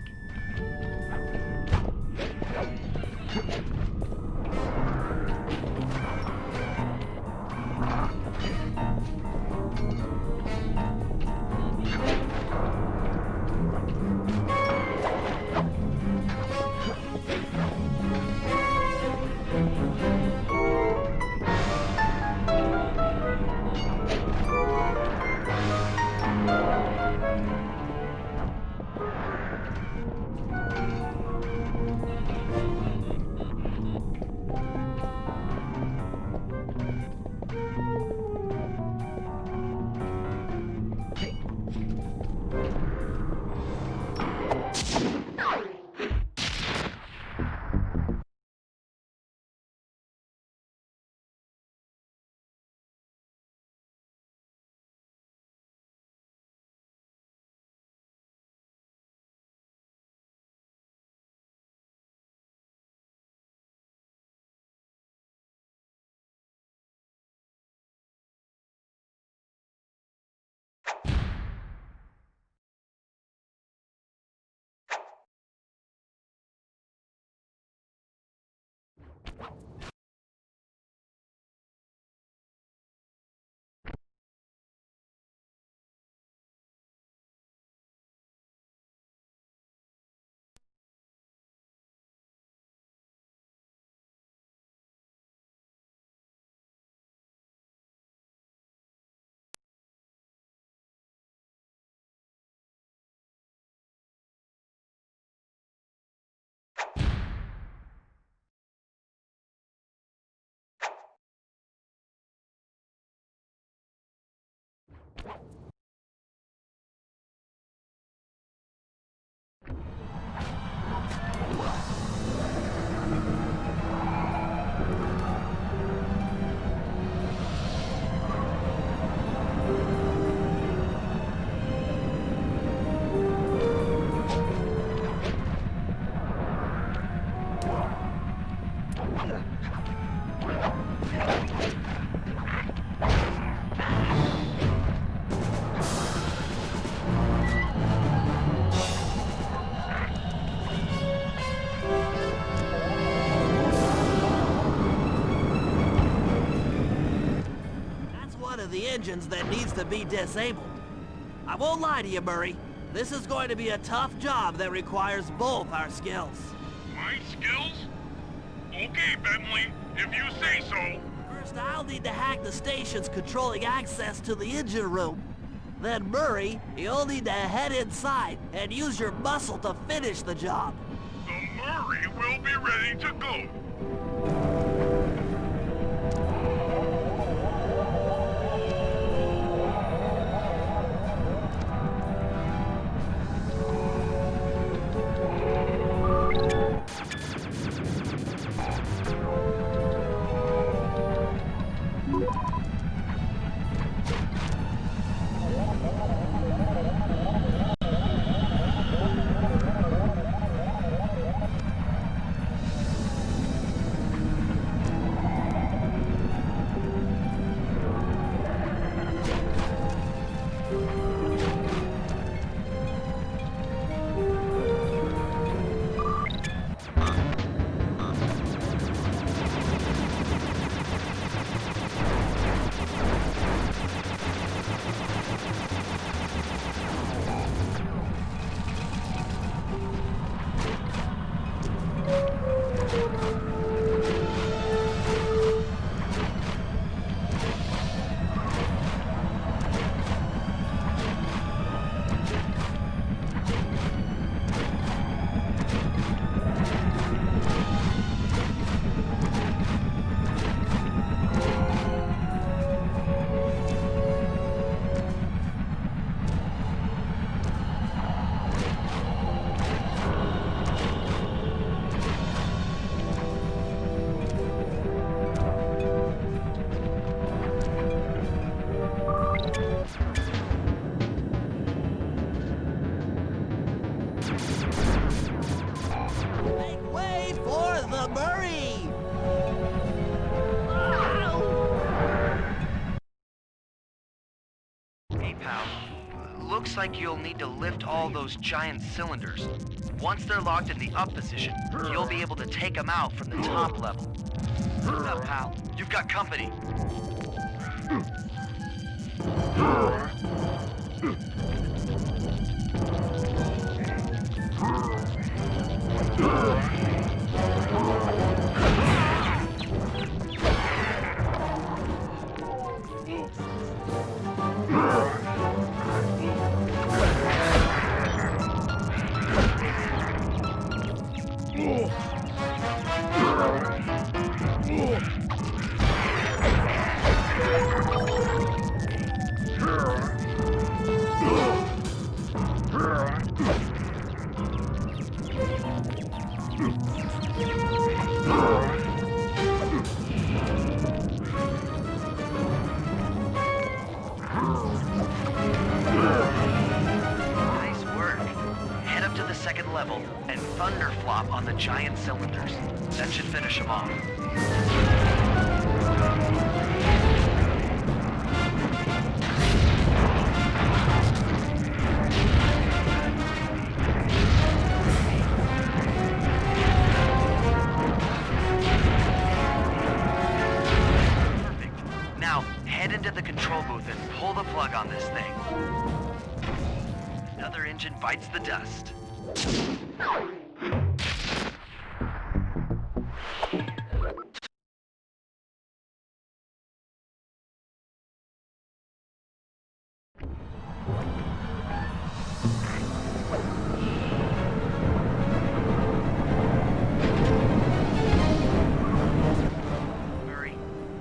M: The engines that needs to be disabled. I won't lie to you, Murray. This is going to be a tough job that requires both our skills.
D: My skills? Okay, Bentley, if you say so.
M: First, I'll need to hack the stations controlling access to the engine room. Then, Murray, you'll need to head inside and use your muscle to finish the job.
D: The Murray will be ready to go.
G: Looks like you'll need to lift all those giant cylinders. Once they're locked in the up position, you'll be able to take them out from the top level. What's up, pal? You've got company. Level and thunder flop on the giant cylinders. That should finish them off. bites the dust. Murray,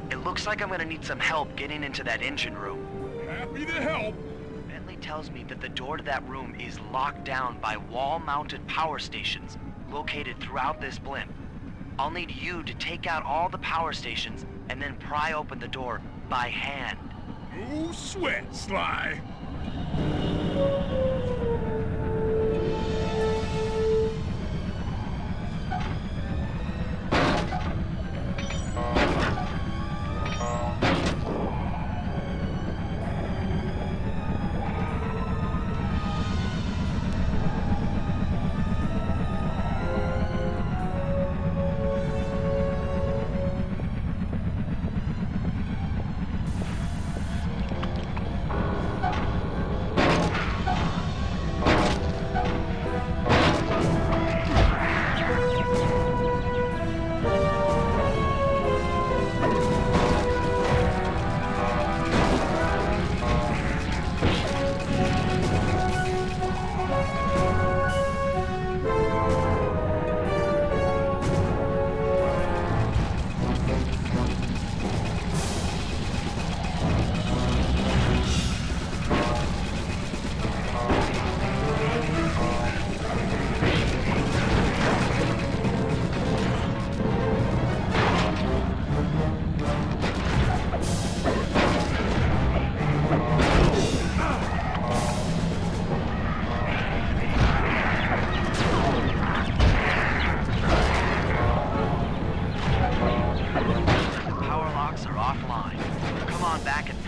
G: it looks like I'm gonna need some help getting into that engine room.
D: Happy to help.
G: Bentley tells me that the door to that room is locked down by wall-mounted power stations located throughout this blimp. I'll need you to take out all the power stations and then pry open the door by hand.
D: No sweat, Sly.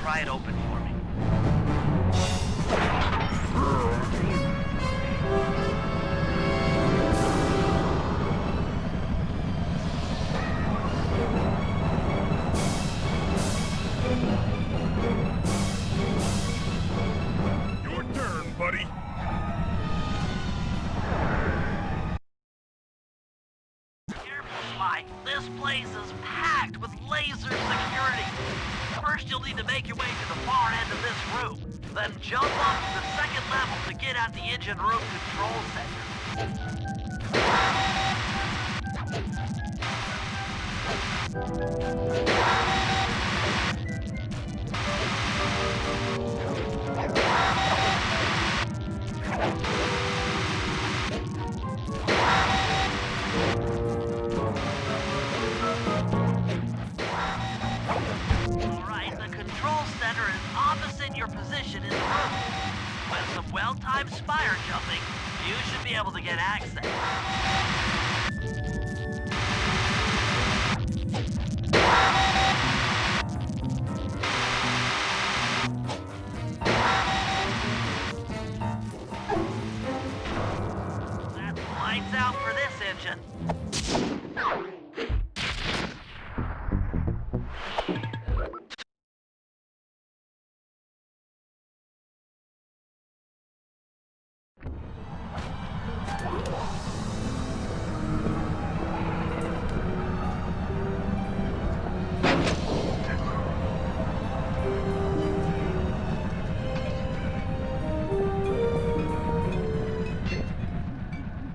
G: pry it open for me.
D: Your turn, buddy.
A: Careful, Sly. This place is packed with laser security. First, you'll need to make your way to the far end of this room. Then jump up to the second level to get at the engine room control Alright, the control center is opposite your position in the room. With some well-timed spire jumping, you should be able to get access. That's lights out for this engine.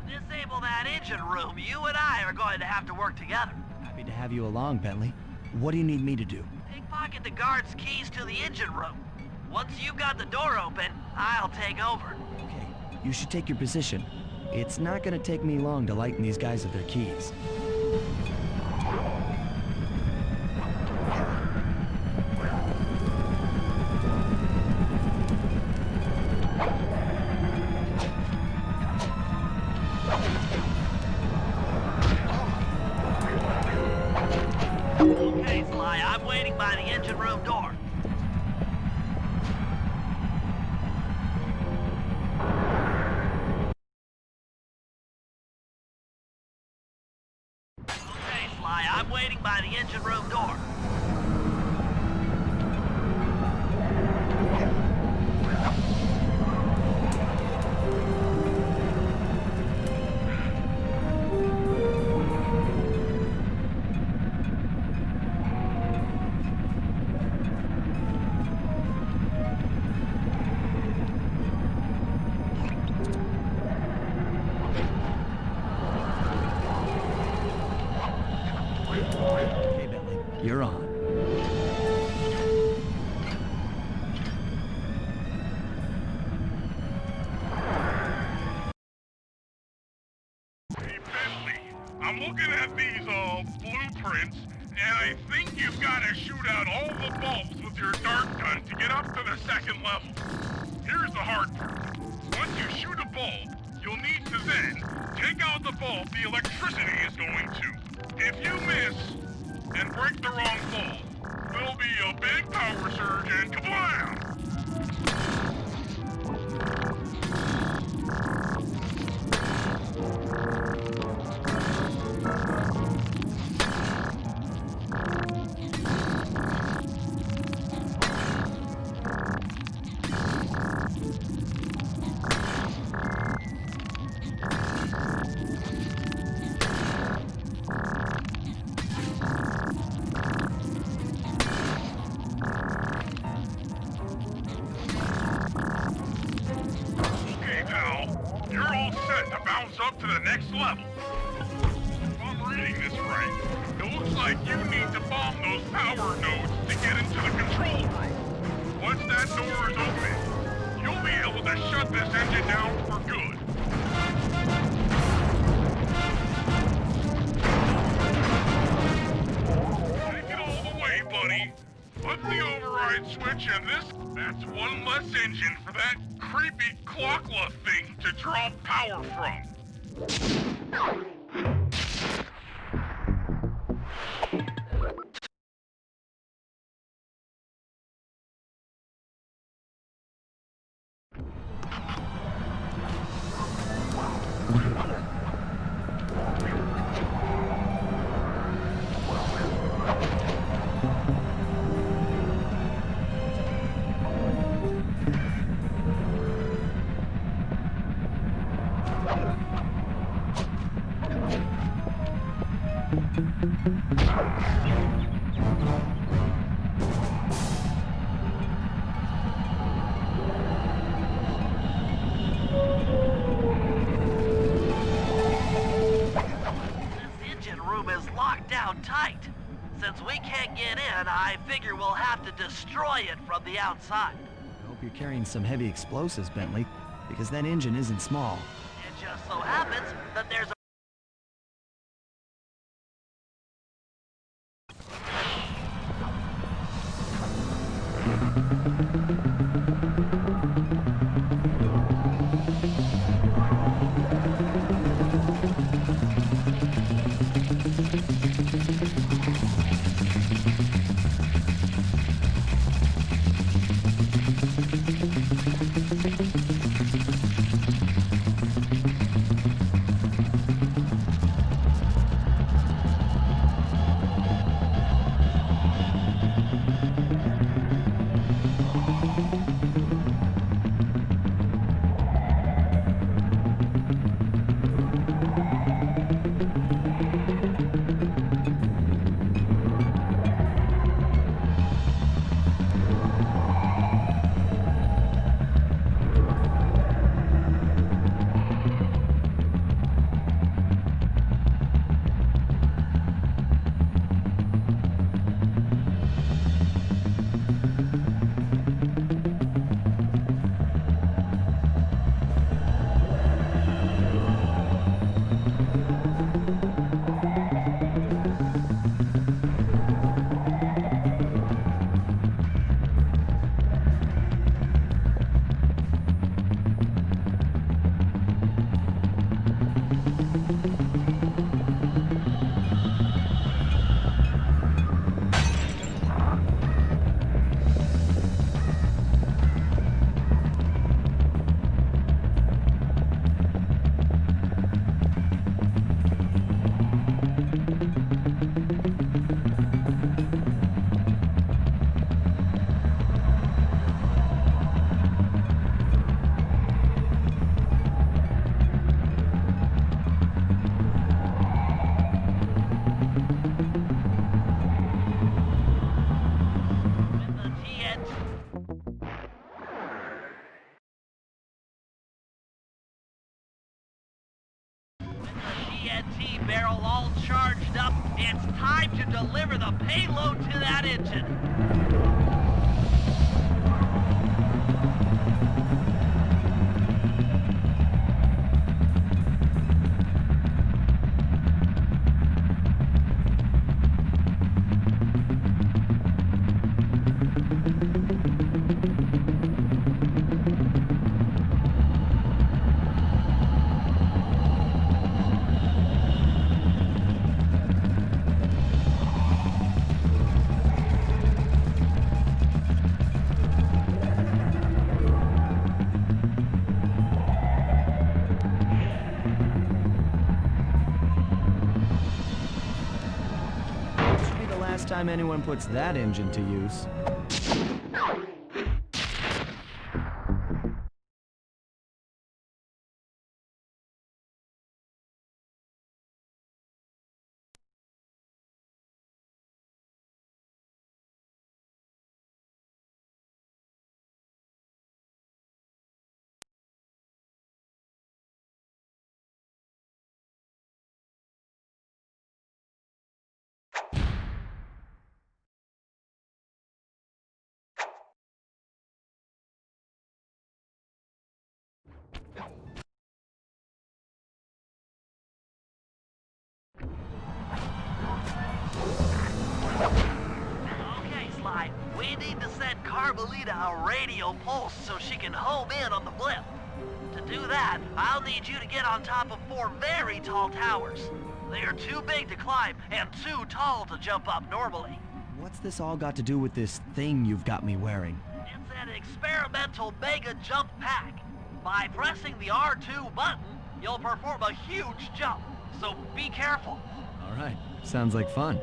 A: Disable that engine room. You and I are going to have to work together.
B: Happy to have you along, Bentley. What do you need me to do?
A: Pickpocket the guard's keys to the engine room. Once you've got the door open, I'll take over.
B: Okay, you should take your position. It's not gonna take me long to lighten these guys of their keys.
A: Okay, Sly, I'm waiting by the engine room door. Okay, Sly, I'm waiting by the engine room door.
D: I'm looking at these, blueprints, and I think you've got to shoot out all the bulbs with your dart gun to get up to the second level. Here's the hard part. Once you shoot a bulb, you'll need to then take out the bulb the electricity is going to. If you miss and break the wrong bulb, there'll be a big power surge and kablam! Up to the next level. If I'm reading this right, it looks like you need to bomb those power nodes to get into the control room. Once that door is open, you'll be able to shut this engine down for good. Take it all the way, buddy. Put the override switch in this. That's one less engine for that creepy clockla thing to draw power from.
A: Tight. Since we can't get in, I figure we'll have to destroy it from the outside.
B: I hope you're carrying some heavy explosives, Bentley, because that engine isn't small.
A: It just so happens that there's a TNT barrel all charged up, it's time to deliver the payload to that engine.
B: time anyone puts that engine to use.
A: Okay, Sly, we need to send Carmelita a radio pulse so she can home in on the blip. To do that, I'll need you to get on top of 4 very tall towers. They are too big to climb and too tall to jump up normally.
B: What's this all got to do with this thing you've got me wearing?
A: It's an experimental mega jump pack. By pressing the R2 button, you'll perform a huge jump, so be careful.
B: All right, sounds like fun.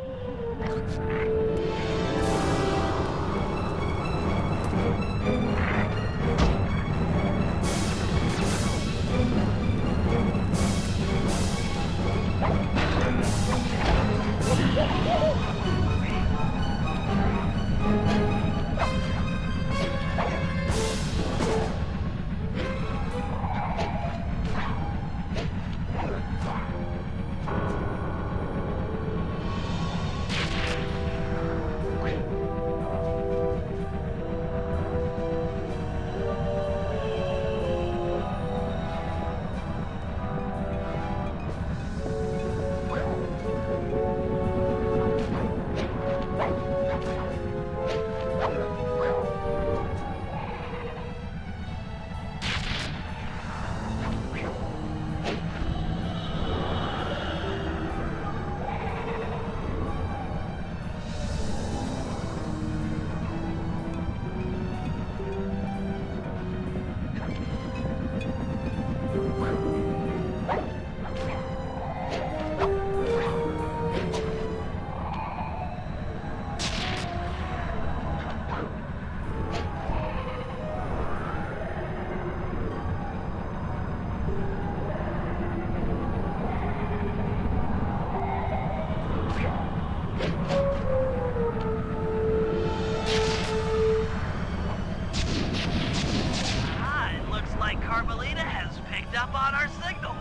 A: It looks like Carmelita has picked up on our signal.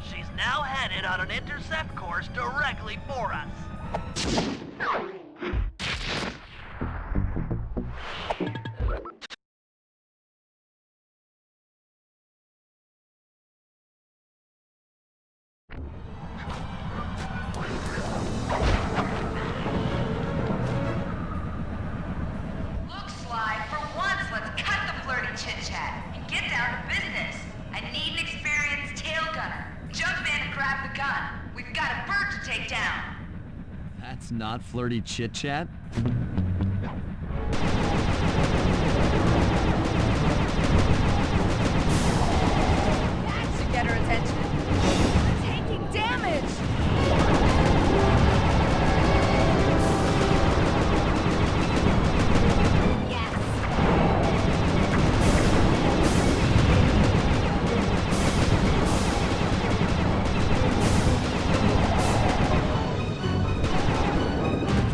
A: She's now headed on an intercept course directly for us.
P: Look, Sly, for once, let's cut the flirty chit-chat and get down to business. I need an experienced tail gunner. Jump in and grab the gun. We've got a bird to take down.
B: That's not flirty chit-chat?
P: That should get her attention. Taking damage!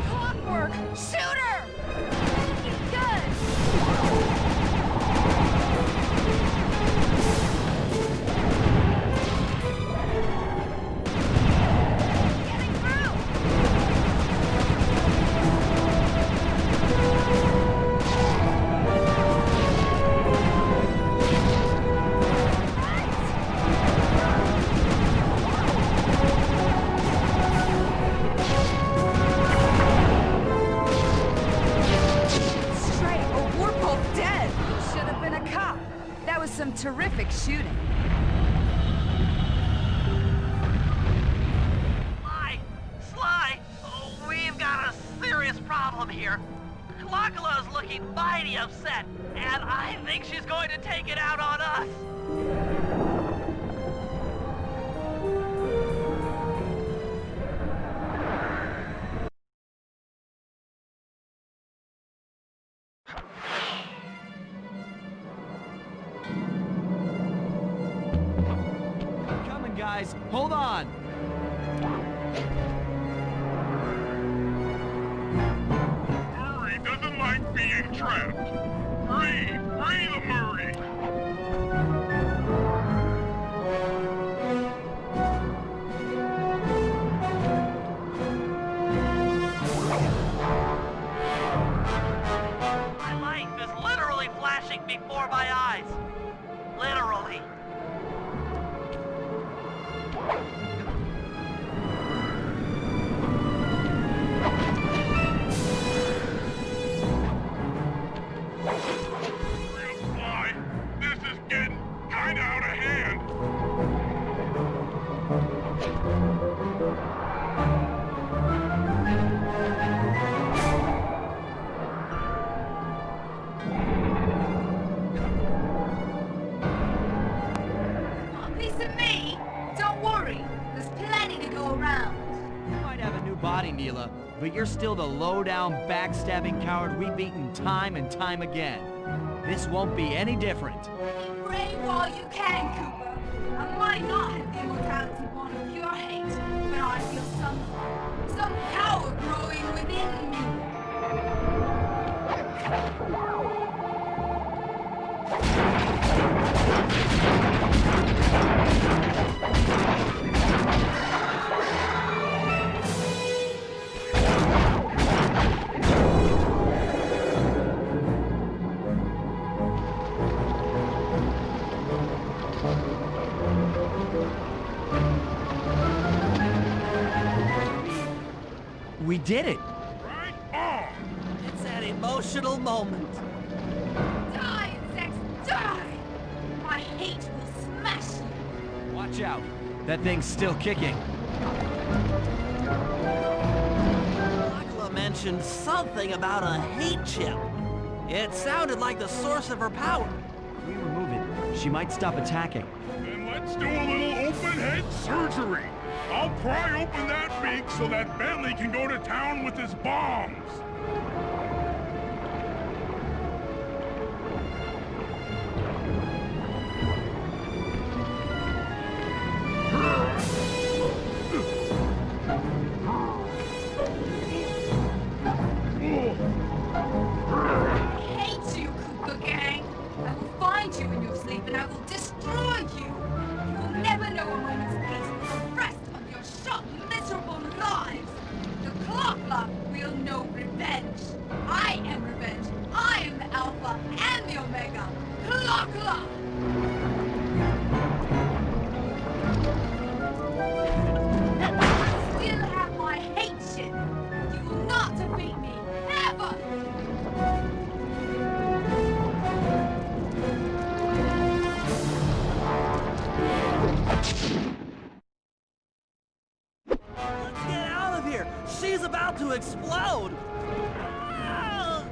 P: Clockwork! Shoot her! Looking good! Getting through! Straight, or we're both dead. Should have been a cop. That was some terrific shooting.
A: Sly, oh, we've got a serious problem here. Clockula's looking mighty upset, and I think she's going to take it out on us.
B: guys. Hold on.
D: Murray doesn't like being trapped. Free the Murray.
A: My life is literally flashing before my eyes. Literally.
D: Real Sly, this is getting kinda out of hand.
P: Want a piece of me? Don't worry, there's plenty to go around.
B: You might have a new body, Neela, but you're still the low-down, backstabbing coward we've beaten time and time again. This won't be any different.
P: Be brave while you can, Cooper. I might not have the immortality born of pure hate, but I feel some power growing within me.
B: We did it!
D: Right on!
M: It's an emotional moment.
P: Die, insects, die! My hate will smash you.
B: Watch out. That thing's still kicking.
M: Akla mentioned something about a hate chip. It sounded like the source of her power.
B: If we remove it, she might stop attacking.
D: Then let's do a little open head surgery. I'll pry open that beak so that Bentley can go to town with his bombs.
P: I hate you, Cooper Gang. I will find you in your sleep and I will destroy you. You will never know a moment's peace for the rest of your short, miserable lives. The clock lock will know revenge. I am revenge. I am the Alpha and the Omega. Clock lock! I still have my hate shit. You will not defeat me. Ever!
M: Let's get out of here. She's about to explode. Ah,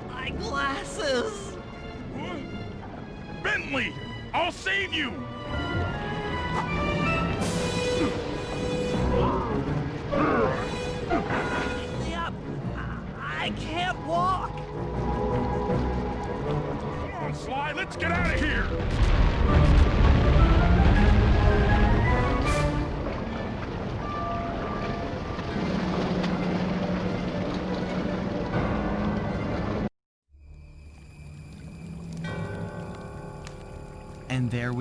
M: my glasses.
D: Bentley, I'll save you.
M: Pick me up. I can't walk.
D: Come on, Sly, let's get out of here.
B: And there we